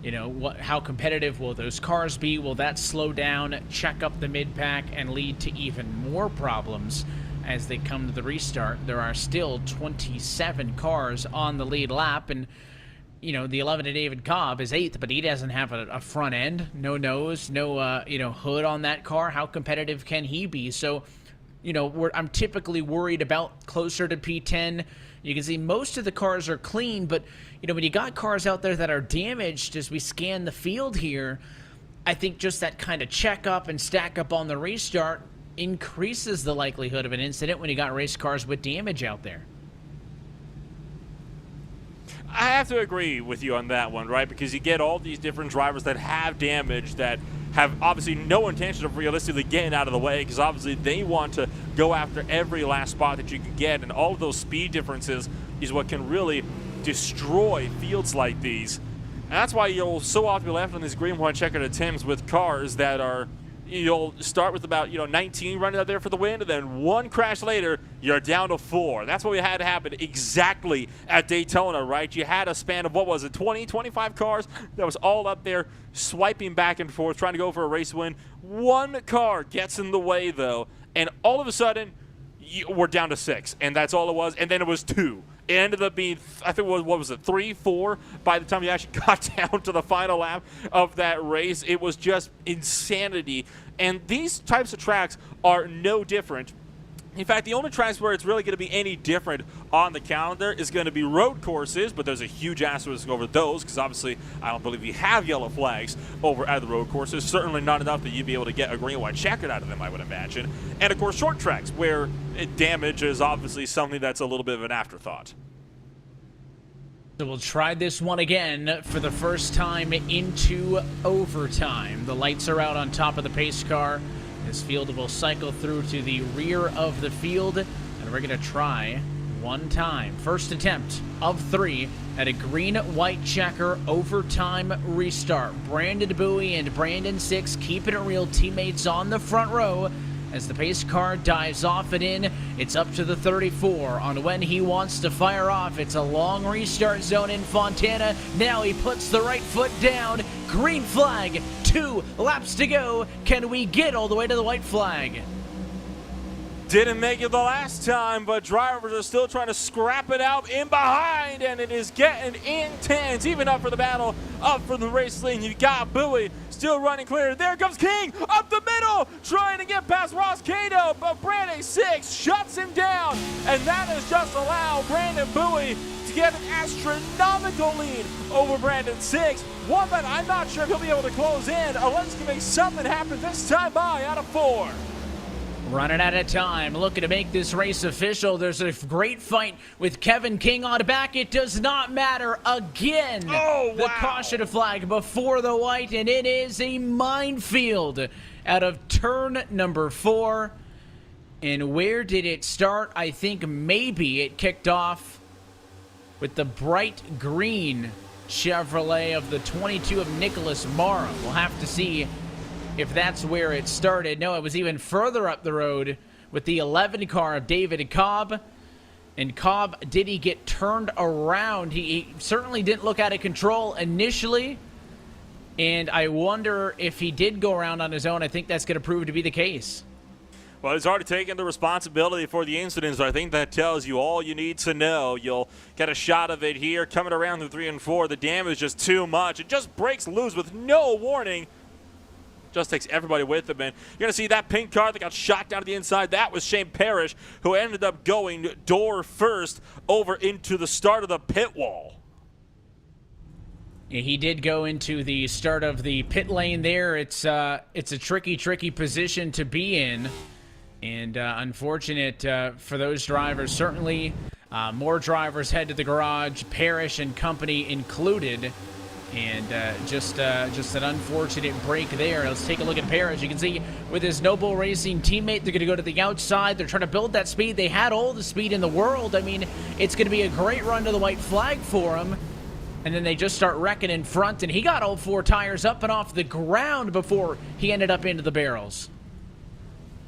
you know, how competitive will those cars be? Will that slow down, check up the mid-pack, and lead to even more problems as they come to the restart? There are still 27 cars on the lead lap, and you know, the 11 of David Cobb is 8th, but he doesn't have a front end, no nose, no hood on that car. How competitive can he be? So, you know, I'm typically worried about closer to P10. You can see most of the cars are clean, but, you know, when you got cars out there that are damaged as we scan the field here, I think just that kind of check up and stack up on the restart increases the likelihood of an incident when you got race cars with damage out there. I have to agree with you on that one, right? Because you get all these different drivers that have damage that have obviously no intention of realistically getting out of the way, because obviously they want to go after every last spot that you can get, and all of those speed differences is what can really destroy fields like these. And that's why you'll so often be left on these green white checkered attempts with cars that are, you'll start with about 19 running out there for the win, and then one crash later you're down to 4. That's what we had to happen exactly at Daytona, right? You had a span of, 20, 25 cars that was all up there swiping back and forth, trying to go for a race win. One car gets in the way, though, and all of a sudden, we're down to 6, and that's all it was, and then it was 2. It ended up being, I think, what was it, 3, 4 by the time you actually got down to the final lap of that race. It was just insanity. And these types of tracks are no different. In fact, the only tracks where it's really going to be any different on the calendar is going to be road courses, but there's a huge asterisk over those because obviously I don't believe we have yellow flags over at the road courses. Certainly not enough that you'd be able to get a green, white checkered out of them, I would imagine. And, of course, short tracks where damage is obviously something that's a little bit of an afterthought. So we'll try this one again for the first time into overtime. The lights are out on top of the pace car. This field will cycle through to the rear of the field, and we're going to try one time. First attempt of 3 at a green-white checker overtime restart. Brandon Bowie and Brandon Six keeping it real, teammates on the front row. As the pace car dives off and in, it's up to the 34 on when he wants to fire off. It's a long restart zone in Fontana. Now he puts the right foot down. Green flag, 2 laps to go. Can we get all the way to the white flag? Didn't make it the last time, but drivers are still trying to scrap it out in behind, and it is getting intense. Even up for the battle, up for the race lane. You got Bowie still running clear. There comes King up the middle, trying to get past Ross Cato, but Brandon Six shuts him down, and that has just allowed Brandon Bowie to get an astronomical lead over Brandon Six. One that I'm not sure if he'll be able to close in unless he can make something happen this time by out of 4. Running out of time, looking to make this race official. There's a great fight with Kevin King on the back. It does not matter again. Oh, wow. The caution flag before the white, and it is a minefield out of turn number 4. And where did it start? I think maybe it kicked off with the bright green Chevrolet of the 22 of Nicholas Mara. We'll have to see if that's where it started. No, it was even further up the road with the 11 car of David Cobb. And Cobb, did he get turned around? He certainly didn't look out of control initially. And I wonder if he did go around on his own. I think that's going to prove to be the case. Well, he's already taken the responsibility for the incident, so I think that tells you all you need to know. You'll get a shot of it here coming around the 3 and 4. The damage is just too much. It just breaks loose with no warning. Just takes everybody with him, and you're going to see that pink car that got shot down to the inside. That was Shane Parrish, who ended up going door first over into the start of the pit wall. Yeah, he did go into the start of the pit lane there. It's a tricky position to be in, and unfortunate for those drivers. Certainly, more drivers head to the garage, Parrish and company included. And just an unfortunate break there. Let's take a look at Parrish. You can see with his Noble Racing teammate, they're going to go to the outside. They're trying to build that speed. They had all the speed in the world. I mean, it's going to be a great run to the white flag for him. And then they just start wrecking in front, and he got all 4 tires up and off the ground before he ended up into the barrels.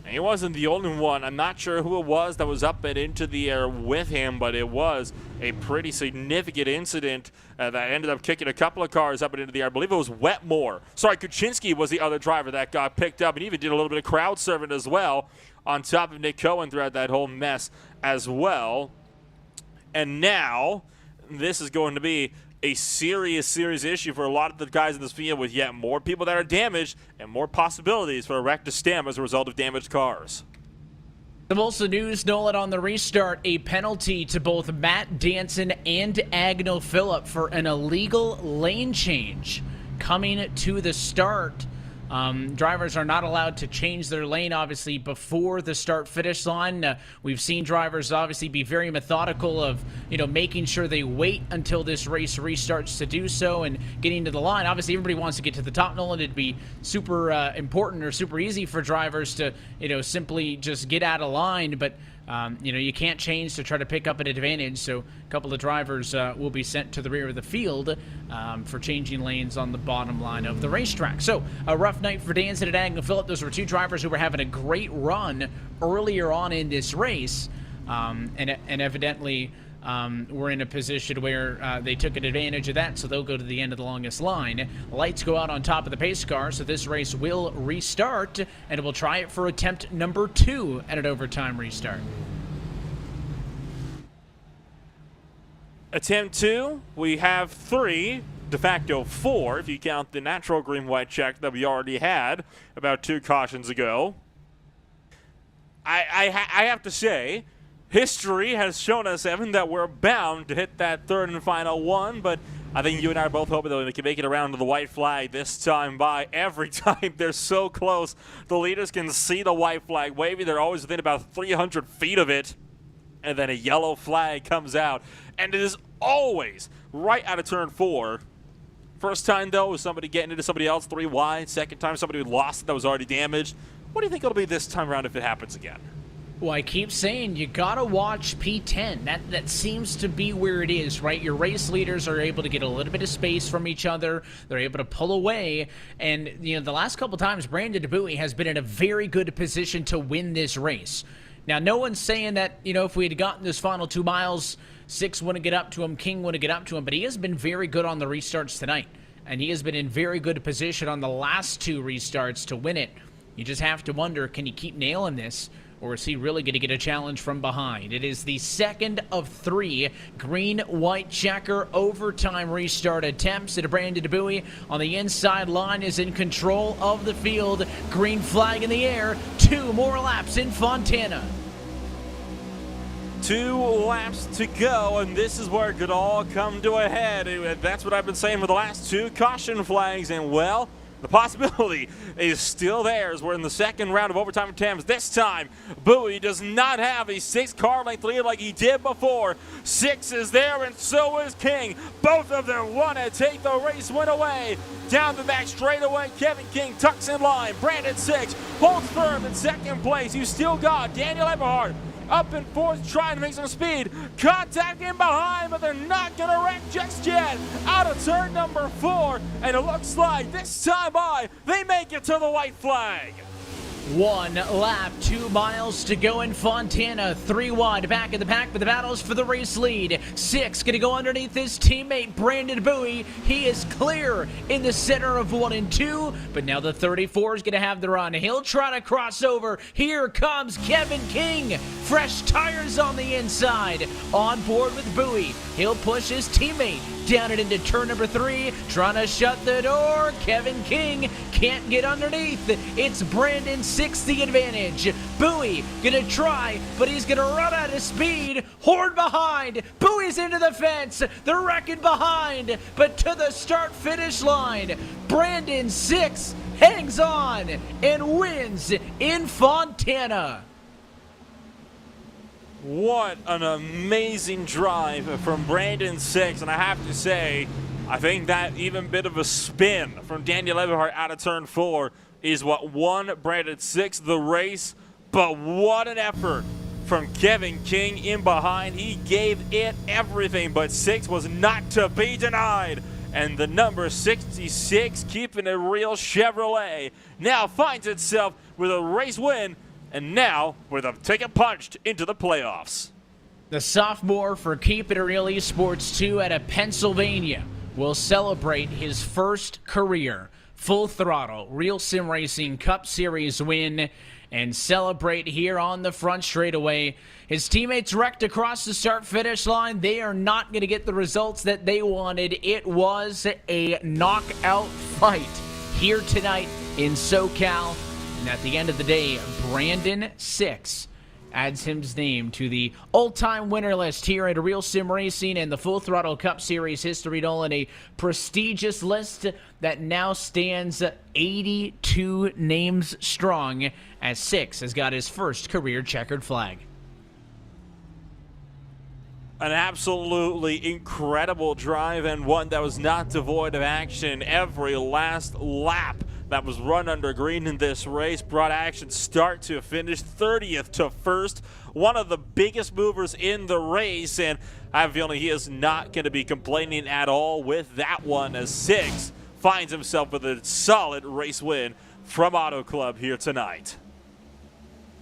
He wasn't the only one. I'm not sure who it was that was up and into the air with him, but it was a pretty significant incident that ended up kicking a couple of cars up and into the air. I believe it was Wetmore. Sorry, Kuczynski was the other driver that got picked up and even did a little bit of crowd surfing as well on top of Nick Cohen throughout that whole mess as well. And now this is going to be a serious issue for a lot of the guys in this field, with yet more people that are damaged and more possibilities for a wreck to stem as a result of damaged cars. The Bolsa News, Nolan, on the restart, a penalty to both Matt Danson and Agno Phillip for an illegal lane change coming to the start. Drivers are not allowed to change their lane, obviously, before the start-finish line. We've seen drivers obviously be very methodical of, making sure they wait until this race restarts to do so and getting to the line. Obviously, everybody wants to get to the top, Nolan. It'd be super important or super easy for drivers to, simply just get out of line, but you can't change to try to pick up an advantage, so a couple of drivers will be sent to the rear of the field for changing lanes on the bottom line of the racetrack. So a rough night for Danson and Agno Phillip. Those were 2 drivers who were having a great run earlier on in this race. and evidently we're in a position where they took an advantage of that, so they'll go to the end of the longest line. Lights go out on top of the pace car, so this race will restart, and we'll try it for attempt number 2 at an overtime restart. Attempt 2, we have 3, de facto 4, if you count the natural green-white check that we already had about 2 cautions ago. I have to say, history has shown us, Evan, that we're bound to hit that third and final one, but I think you and I are both hoping that we can make it around to the white flag this time by. Every time they're so close, the leaders can see the white flag waving. They're always within about 300 feet of it, and then a yellow flag comes out, and it is always right out of turn 4. First time, though, was somebody getting into somebody else 3 wide. Second time, somebody who lost it that was already damaged. What do you think it'll be this time around if it happens again? Well, I keep saying you gotta watch P10. That seems to be where it is, right? Your race leaders are able to get a little bit of space from each other. They're able to pull away. And, you know, the last couple times, Brandon DeBuey has been in a very good position to win this race. Now, no one's saying that, you know, if we had gotten this final 2 miles, Six wouldn't get up to him, King wouldn't get up to him, but he has been very good on the restarts tonight. And he has been in very good position on the last 2 restarts to win it. You just have to wonder, can he keep nailing this, or is he really going to get a challenge from behind? It is the second of 3 green-white checker overtime restart attempts. And Brandon DeBuey on the inside line is in control of the field. Green flag in the air. 2 more laps in Fontana. 2 laps to go, and this is where it could all come to a head. That's what I've been saying for the last 2 caution flags, and well, the possibility is still there as we're in the second round of overtime attempts. This time, Bowie does not have a 6-car length lead like he did before. 6 is there, and so is King. Both of them want to take the race win away. Down the back straightaway, Kevin King tucks in line. Brandon 6 holds firm in second place. You still got Daniel Eberhardt up in 4th, trying to make some speed. Contact in behind, but they're not going to wreck just yet. Out of turn number 4, and it looks like this time by, they make it to the white flag. 1 lap, 2 miles to go in Fontana. 3 wide, back of the pack, but the battle's for the race lead. 6 going to go underneath his teammate, Brandon Bowie. He is clear in the center of 1 and 2, but now the 34 is going to have the run. He'll try to cross over. Here comes Kevin King. Fresh tires on the inside. On board with Bowie. He'll push his teammate down it into turn number 3, trying to shut the door. Kevin King can't get underneath. It's Brandon 6 the advantage. Bowie gonna try, but he's gonna run out of speed. Horn behind. Bowie's into the fence. They're wrecking behind, but to the start-finish line, Brandon 6 hangs on and wins in Fontana. What an amazing drive from Brandon 6, and I have to say, I think that even bit of a spin from Daniel Eberhardt out of turn 4 is what won Brandon 6 the race, but what an effort from Kevin King in behind. He gave it everything, but 6 was not to be denied. And the number 66, keeping it real, Chevrolet, now finds itself with a race win, and now with a ticket punched into the playoffs. The sophomore for Keep It Real Esports 2 out of Pennsylvania will celebrate his first career Full Throttle Real Sim Racing Cup Series win and celebrate here on the front straightaway. His teammates wrecked across the start-finish line. They are not going to get the results that they wanted. It was a knockout fight here tonight in SoCal. And at the end of the day, Brandon 6 adds his name to the all-time winner list here at Real Sim Racing and the Full Throttle Cup Series history, Nolan. A prestigious list that now stands 82 names strong, as 6 has got his first career checkered flag. An absolutely incredible drive, and one that was not devoid of action. Every last lap that was run under green in this race brought action start to finish, 30th to 1st. One of the biggest movers in the race, and I have a feeling he is not going to be complaining at all with that one, as 6 finds himself with a solid race win from Auto Club here tonight.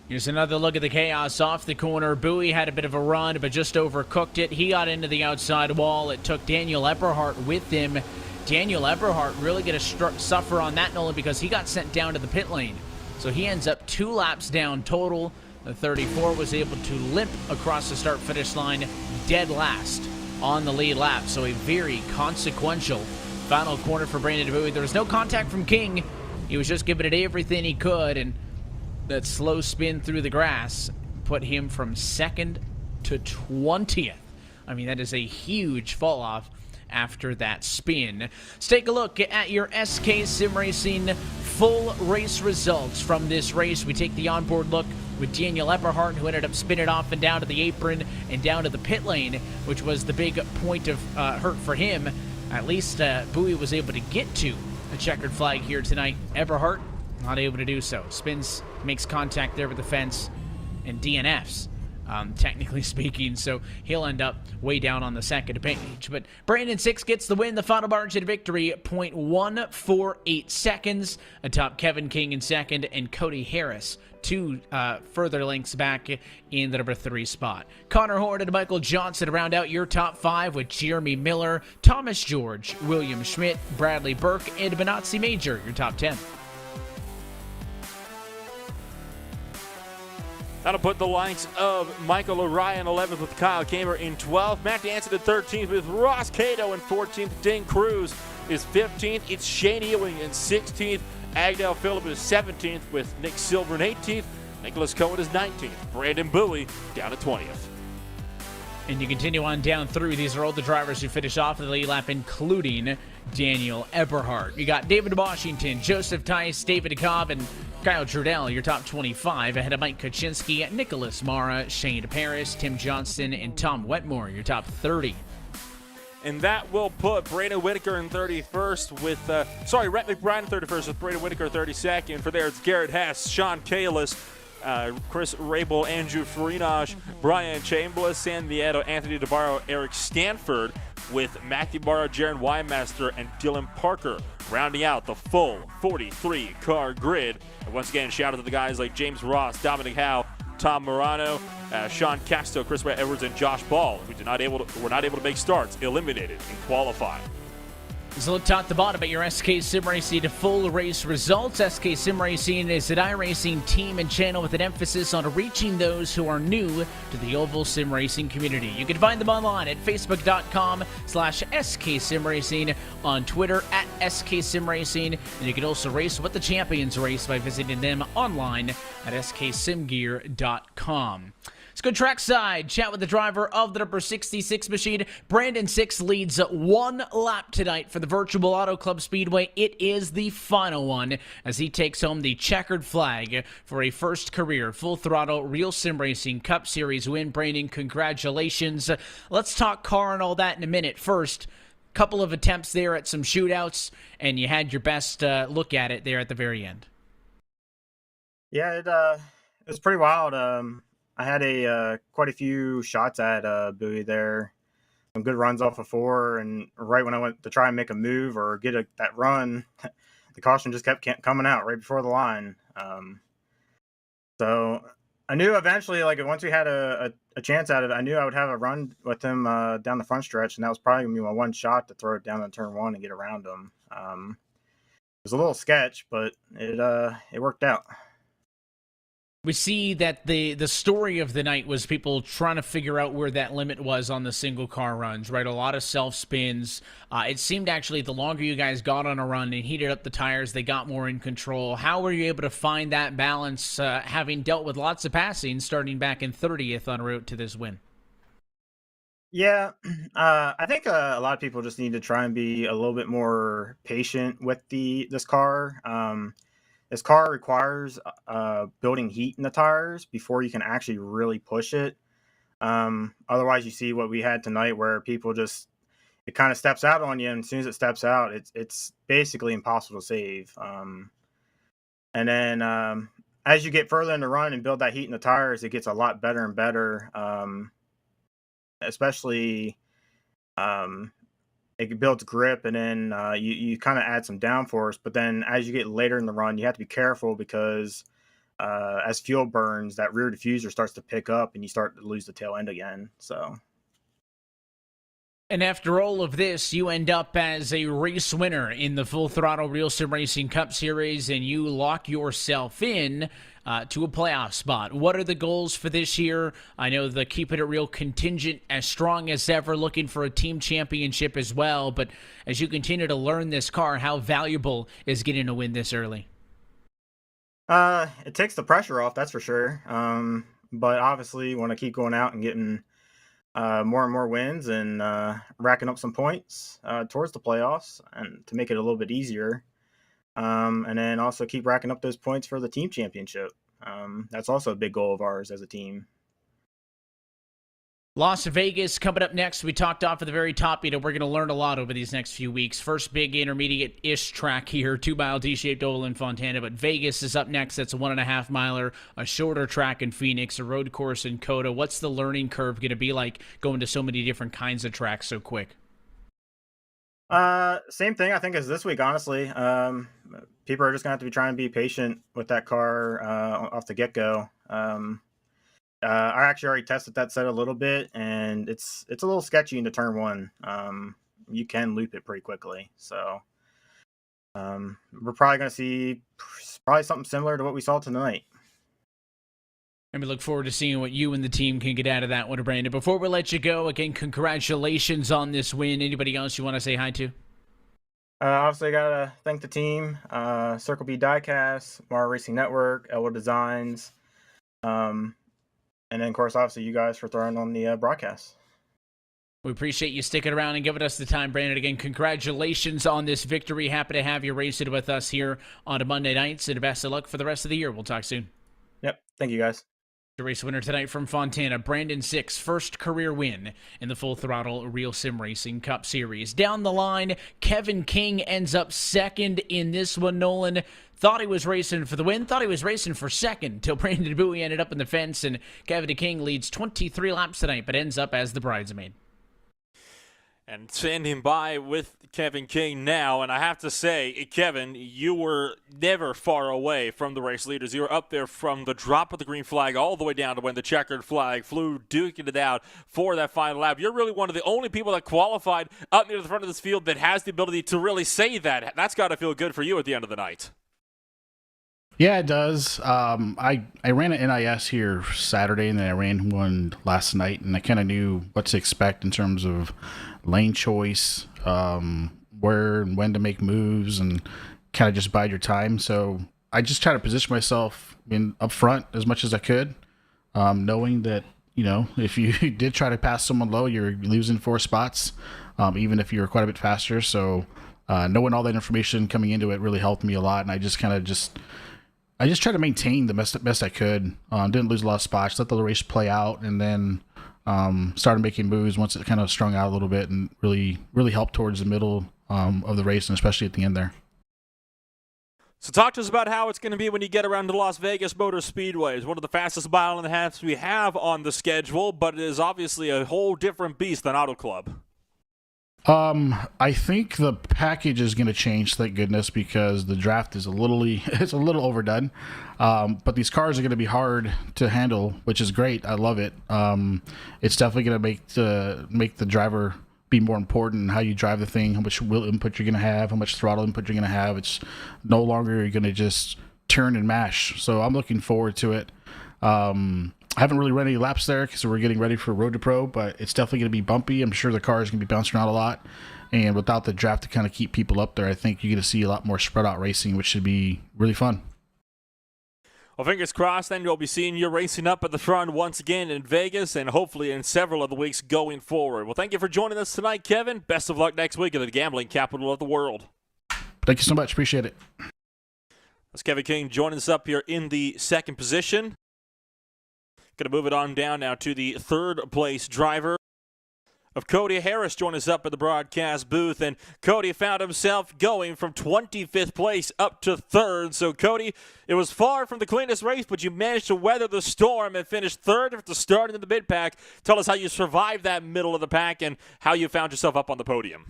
Here's another look at the chaos off the corner. Bowie had a bit of a run, but just overcooked it. He got into the outside wall. It took Daniel Eberhardt with him. Daniel Eberhardt really going to suffer on that, Nolan, because he got sent down to the pit lane. So he ends up 2 laps down total. The 34 was able to limp across the start-finish line dead last on the lead lap. So a very consequential final corner for Brandon Bowie. There was no contact from King. He was just giving it everything he could, and that slow spin through the grass put him from 2nd to 20th. I mean, that is a huge fall off after that spin. Let's take a look at your SK Sim Racing full race results from this race. We take the onboard look with Daniel Eberhardt, who ended up spinning off and down to the apron and down to the pit lane, which was the big point of hurt for him. At least Bowie was able to get to a checkered flag here tonight. Eberhardt not able to do so. Spins, makes contact there with the fence, and DNFs, technically speaking. So he'll end up way down on the second page. But Brandon Six gets the win, the final margin of victory, 0.148 seconds. Atop Kevin King in second, and Cody Harris 2 further links back in the number 3 spot. Connor Horn and Michael Johnson to round out your top 5 with Jeremy Miller, Thomas George, William Schmidt, Bradley Burke, and Benazzi Major, your top 10. That'll put the likes of Michael Orion 11th with Kyle Kamer in 12th. Matt Danson in 13th with Ross Cato in 14th. Dane Cruz is 15th. It's Shane Ewing in 16th. Agdale Phillip is 17th with Nick Silver in 18th. Nicholas Cohen is 19th. Brandon Bowie down to 20th. And you continue on down through. These are all the drivers who finish off the lead lap, including Daniel Eberhardt. You got David Washington, Joseph Tice, David Cobb, and Kyle Trudell, your top 25, ahead of Mike Kaczynski, Nicholas Mara, Shane Paris, Tim Johnston, and Tom Wetmore, your top 30. And that will put Brandon Whitaker in 31st with, Rhett McBride in 31st with Brandon Whitaker 32nd. For there, it's Garrett Hess, Sean Kalis, Chris Rabel, Andrew Farinaj, Brian Chambliss, San Vieto, Anthony DeBarro, Eric Stanford, with Matthew Barrow, Jaron Weinmaster, and Dylan Parker, rounding out the full 43-car grid. And once again, shout out to the guys like James Ross, Dominic Howe, Tom Morano, Sean Casto, Chris Edwards, and Josh Ball, who were not able to make starts, eliminated in qualifying. So look top to bottom at your SK Sim Racing full race results. SK Sim Racing is an iRacing team and channel with an emphasis on reaching those who are new to the oval sim racing community. You can find them online at facebook.com/SK Sim Racing, on Twitter at SK Sim Racing, and you can also race what the champions race by visiting them online at sksimgear.com. Let's go trackside, chat with the driver of the number 66 machine. Brandon Six leads 1 lap tonight for the Virtual Auto Club Speedway. It is the final one as he takes home the checkered flag for a first career Full Throttle Real Sim Racing Cup Series win. Brandon, congratulations. Let's talk car and all that in a minute. First, couple of attempts there at some shootouts, and you had your best look at it there at the very end. Yeah, it was pretty wild. I had quite a few shots at Bowie there, some good runs off of 4, and right when I went to try and make a move or get that run, the caution just kept coming out right before the line. So I knew eventually, like once we had a chance at it, I knew I would have a run with him down the front stretch, and that was probably going to be my one shot to throw it down in turn 1 and get around him. It was a little sketch, but it worked out. We see that the story of the night was people trying to figure out where that limit was on the single car runs, right? A lot of self spins. It seemed actually the longer you guys got on a run and heated up the tires, they got more in control. How were you able to find that balance, having dealt with lots of passing starting back in 30th en route to this win? Yeah, I think a lot of people just need to try and be a little bit more patient with this car. This car requires building heat in the tires before you can actually really push it. Otherwise, you see what we had tonight, where it kind of steps out on you, and as soon as it steps out, it's basically impossible to save. And then as you get further in the run and build that heat in the tires, it gets a lot better and better. Especially it builds grip, and then you kind of add some downforce. But then as you get later in the run, you have to be careful because as fuel burns, that rear diffuser starts to pick up, and you start to lose the tail end again. So. And after all of this, you end up as a race winner in the Full Throttle RealSimRacing Cup Series, and you lock yourself in to a playoff spot. What are the goals for this year? I know the Keep It Real contingent as strong as ever, looking for a team championship as well. But as you continue to learn this car, how valuable is getting a win this early? It takes the pressure off, that's for sure. But obviously, you want to keep going out and getting more and more wins and racking up some points towards the playoffs, and to make it a little bit easier. And then also keep racking up those points for the team championship. That's also a big goal of ours as a team. Las Vegas coming up next. We talked off at the very top. We're going to learn a lot over these next few weeks. First big intermediate-ish track here, 2-mile D-shaped oval in Fontana. But Vegas is up next. That's a 1.5 miler, a shorter track in Phoenix, a road course in Coda. What's the learning curve going to be like going to so many different kinds of tracks so quick? Same thing, I think, as this week, honestly. People are just going to have to be trying to be patient with that car off the get-go. I actually already tested that set a little bit, and it's a little sketchy into turn one. You can loop it pretty quickly. So we're probably going to see something similar to what we saw tonight. And we look forward to seeing what you and the team can get out of that one, Brandon. Before we let you go, again, congratulations on this win. Anybody else you want to say hi to? Obviously, I got to thank the team, Circle B Diecast, Mara Racing Network, Elwood Designs, and then, of course, obviously, you guys for throwing on the broadcast. We appreciate you sticking around and giving us the time, Brandon. Again, congratulations on this victory. Happy to have you racing with us here on a Monday nights, and best of luck for the rest of the year. We'll talk soon. Yep. Thank you, guys. The race winner tonight from Fontana, Brandon Sick's first career win in the Full Throttle RealSimRacing Cup Series. Down the line, Kevin King ends up second in this one. Nolan thought he was racing for the win, thought he was racing for second, till Brandon Bowie ended up in the fence, and Kevin King leads 23 laps tonight, but ends up as the bridesmaid. And standing by with Kevin King now, and I have to say, Kevin, you were never far away from the race leaders. You were up there from the drop of the green flag all the way down to when the checkered flag flew, duking it out for that final lap. You're really one of the only people that qualified up near the front of this field that has the ability to really say that. That's got to feel good for you at the end of the night. Yeah, it does. I ran an NIS here Saturday, and then I ran one last night, and I kind of knew what to expect in terms of lane choice, where and when to make moves, and kind of just bide your time. So I just try to position myself up front as much as I could, knowing that, you know, if you did try to pass someone low, you're losing 4 spots, even if you're quite a bit faster. So knowing all that information coming into it really helped me a lot, and I just tried to maintain the best I could. Didn't lose a lot of spots, let the race play out, and then started making moves once it kind of strung out a little bit, and really helped towards the middle of the race, and especially at the end there. So talk to us about how it's going to be when you get around to Las Vegas Motor Speedway. It's one of the fastest mile and a halves we have on the schedule, but it is obviously a whole different beast than Auto Club. I think the package is going to change, thank goodness, because the draft is it's a little overdone. But these cars are going to be hard to handle, which is great. I love it. It's definitely going to make the driver be more important in how you drive the thing, how much wheel input you're going to have, how much throttle input you're going to have. It's no longer you're going to just turn and mash. So I'm looking forward to it. I haven't really run any laps there because we're getting ready for Road to Pro, but it's definitely going to be bumpy. I'm sure the car is going to be bouncing around a lot. And without the draft to kind of keep people up there, I think you're going to see a lot more spread out racing, which should be really fun. Well, fingers crossed, then we'll be seeing you racing up at the front once again in Vegas, and hopefully in several of the weeks going forward. Well, thank you for joining us tonight, Kevin. Best of luck next week in the gambling capital of the world. Thank you so much. Appreciate it. That's Kevin King joining us up here in the second position. Going to move it on down now to the third place driver of Cody Harris joining us up at the broadcast booth. And Cody found himself going from 25th place up to third. So, Cody, it was far from the cleanest race, but you managed to weather the storm and finish third at the start in the mid pack. Tell us how you survived that middle of the pack and how you found yourself up on the podium.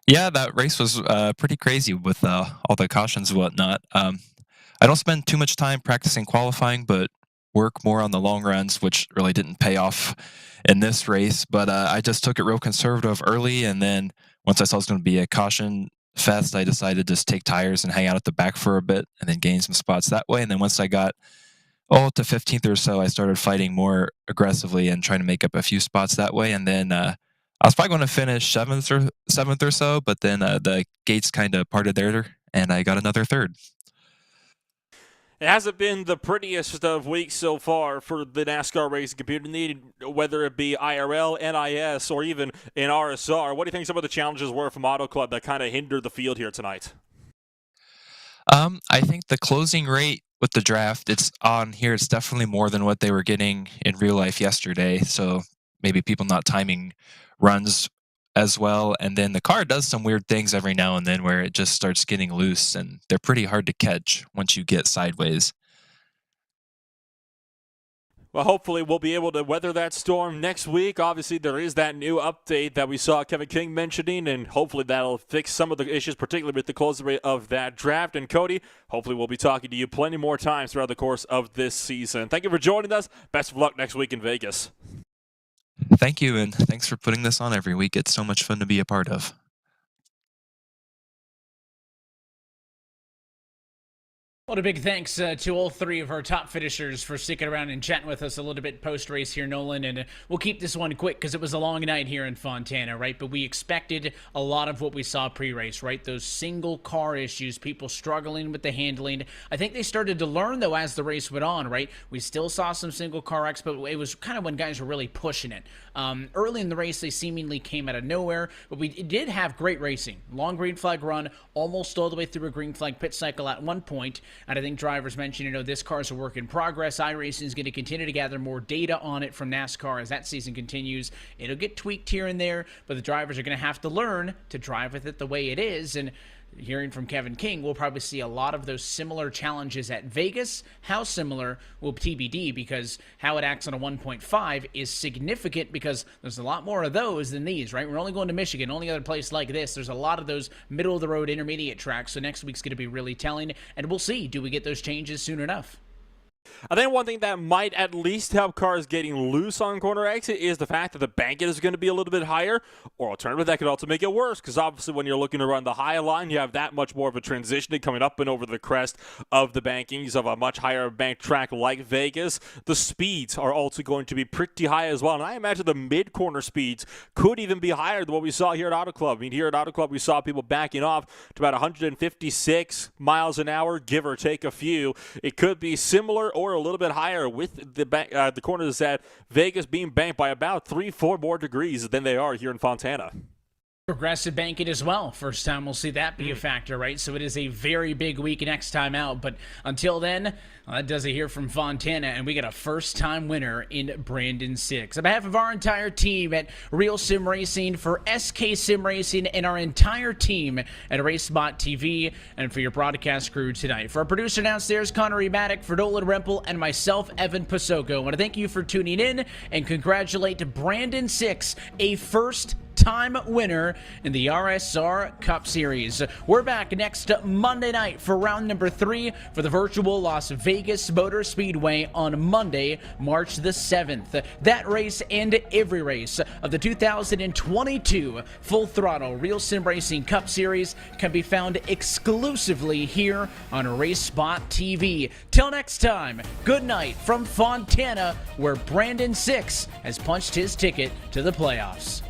Yeah, that race was pretty crazy with all the cautions and whatnot. I don't spend too much time practicing qualifying, but work more on the long runs, which really didn't pay off in this race. But I just took it real conservative early, and then once I saw it was going to be a caution fest, I decided to just take tires and hang out at the back for a bit, and then gain some spots that way. And then once I got to 15th or so, I started fighting more aggressively and trying to make up a few spots that way. And then I was probably going to finish seventh or so, but then the gates kind of parted there, and I got another third. It hasn't been the prettiest of weeks so far for the NASCAR racing community, whether it be IRL, NIS, or even in RSR. What do you think some of the challenges were from Auto Club that kind of hindered the field here tonight? I think the closing rate with the draft, it's on here. It's definitely more than what they were getting in real life yesterday. So maybe people not timing runs as well. And then the car does some weird things every now and then where it just starts getting loose, and they're pretty hard to catch once you get sideways. Well, hopefully we'll be able to weather that storm next week. Obviously, there is that new update that we saw Kevin King mentioning, and hopefully that'll fix some of the issues, particularly with the closing rate of that draft. And Cody, hopefully we'll be talking to you plenty more times throughout the course of this season. Thank you for joining us. Best of luck next week in Vegas. Thank you, and thanks for putting this on every week. It's so much fun to be a part of. Well, a big thanks to all three of our top finishers for sticking around and chatting with us a little bit post-race here, Nolan. And we'll keep this one quick because it was a long night here in Fontana, right? But we expected a lot of what we saw pre-race, right? Those single car issues, people struggling with the handling. I think they started to learn, though, as the race went on, right? We still saw some single car wrecks, but it was kind of when guys were really pushing it. Early in the race, they seemingly came out of nowhere, but we did have great racing. Long green flag run, almost all the way through a green flag pit cycle at one point. And I think drivers mentioned, this car's a work in progress. iRacing is going to continue to gather more data on it from NASCAR as that season continues. It'll get tweaked here and there, but the drivers are going to have to learn to drive with it the way it is. And hearing from Kevin King, we'll probably see a lot of those similar challenges at Vegas. How similar will TBD, because how it acts on a 1.5 is significant because there's a lot more of those than these, right? We're only going to Michigan, only other place like this. There's a lot of those middle-of-the-road intermediate tracks, so next week's going to be really telling, and we'll see, do we get those changes soon enough? I think one thing that might at least help cars getting loose on corner exit is the fact that the bank is going to be a little bit higher, or alternatively, that could also make it worse, because obviously when you're looking to run the high line, you have that much more of a transitioning coming up and over the crest of the bankings of a much higher bank track like Vegas. The speeds are also going to be pretty high as well, and I imagine the mid-corner speeds could even be higher than what we saw here at Auto Club. I mean, here at Auto Club, we saw people backing off to about 156 miles an hour, give or take a few. It could be similar or a little bit higher with the corners at Vegas being banked by about 3-4 more degrees than they are here in Fontana. Progressive banking as well. First time we'll see that be a factor, right? So it is a very big week next time out. But until then, that does it here from Fontana, and we got a first-time winner in Brandon 6. On behalf of our entire team at Real Sim Racing, for SK Sim Racing, and our entire team at RaceSpotTV, and for your broadcast crew tonight. For our producer downstairs, Connery Maddock, for Nolan Rempel, and myself, Evan Pasoko, I want to thank you for tuning in and congratulate Brandon 6, a first-time winner in the RSR Cup Series. We're back next Monday night for round number 3 for the virtual Las Vegas Motor Speedway on Monday, March the 7th. That race and every race of the 2022 Full Throttle Real Sim Racing Cup Series can be found exclusively here on RaceSpotTV. Till next time, good night from Fontana, where Brandon 6 has punched his ticket to the playoffs.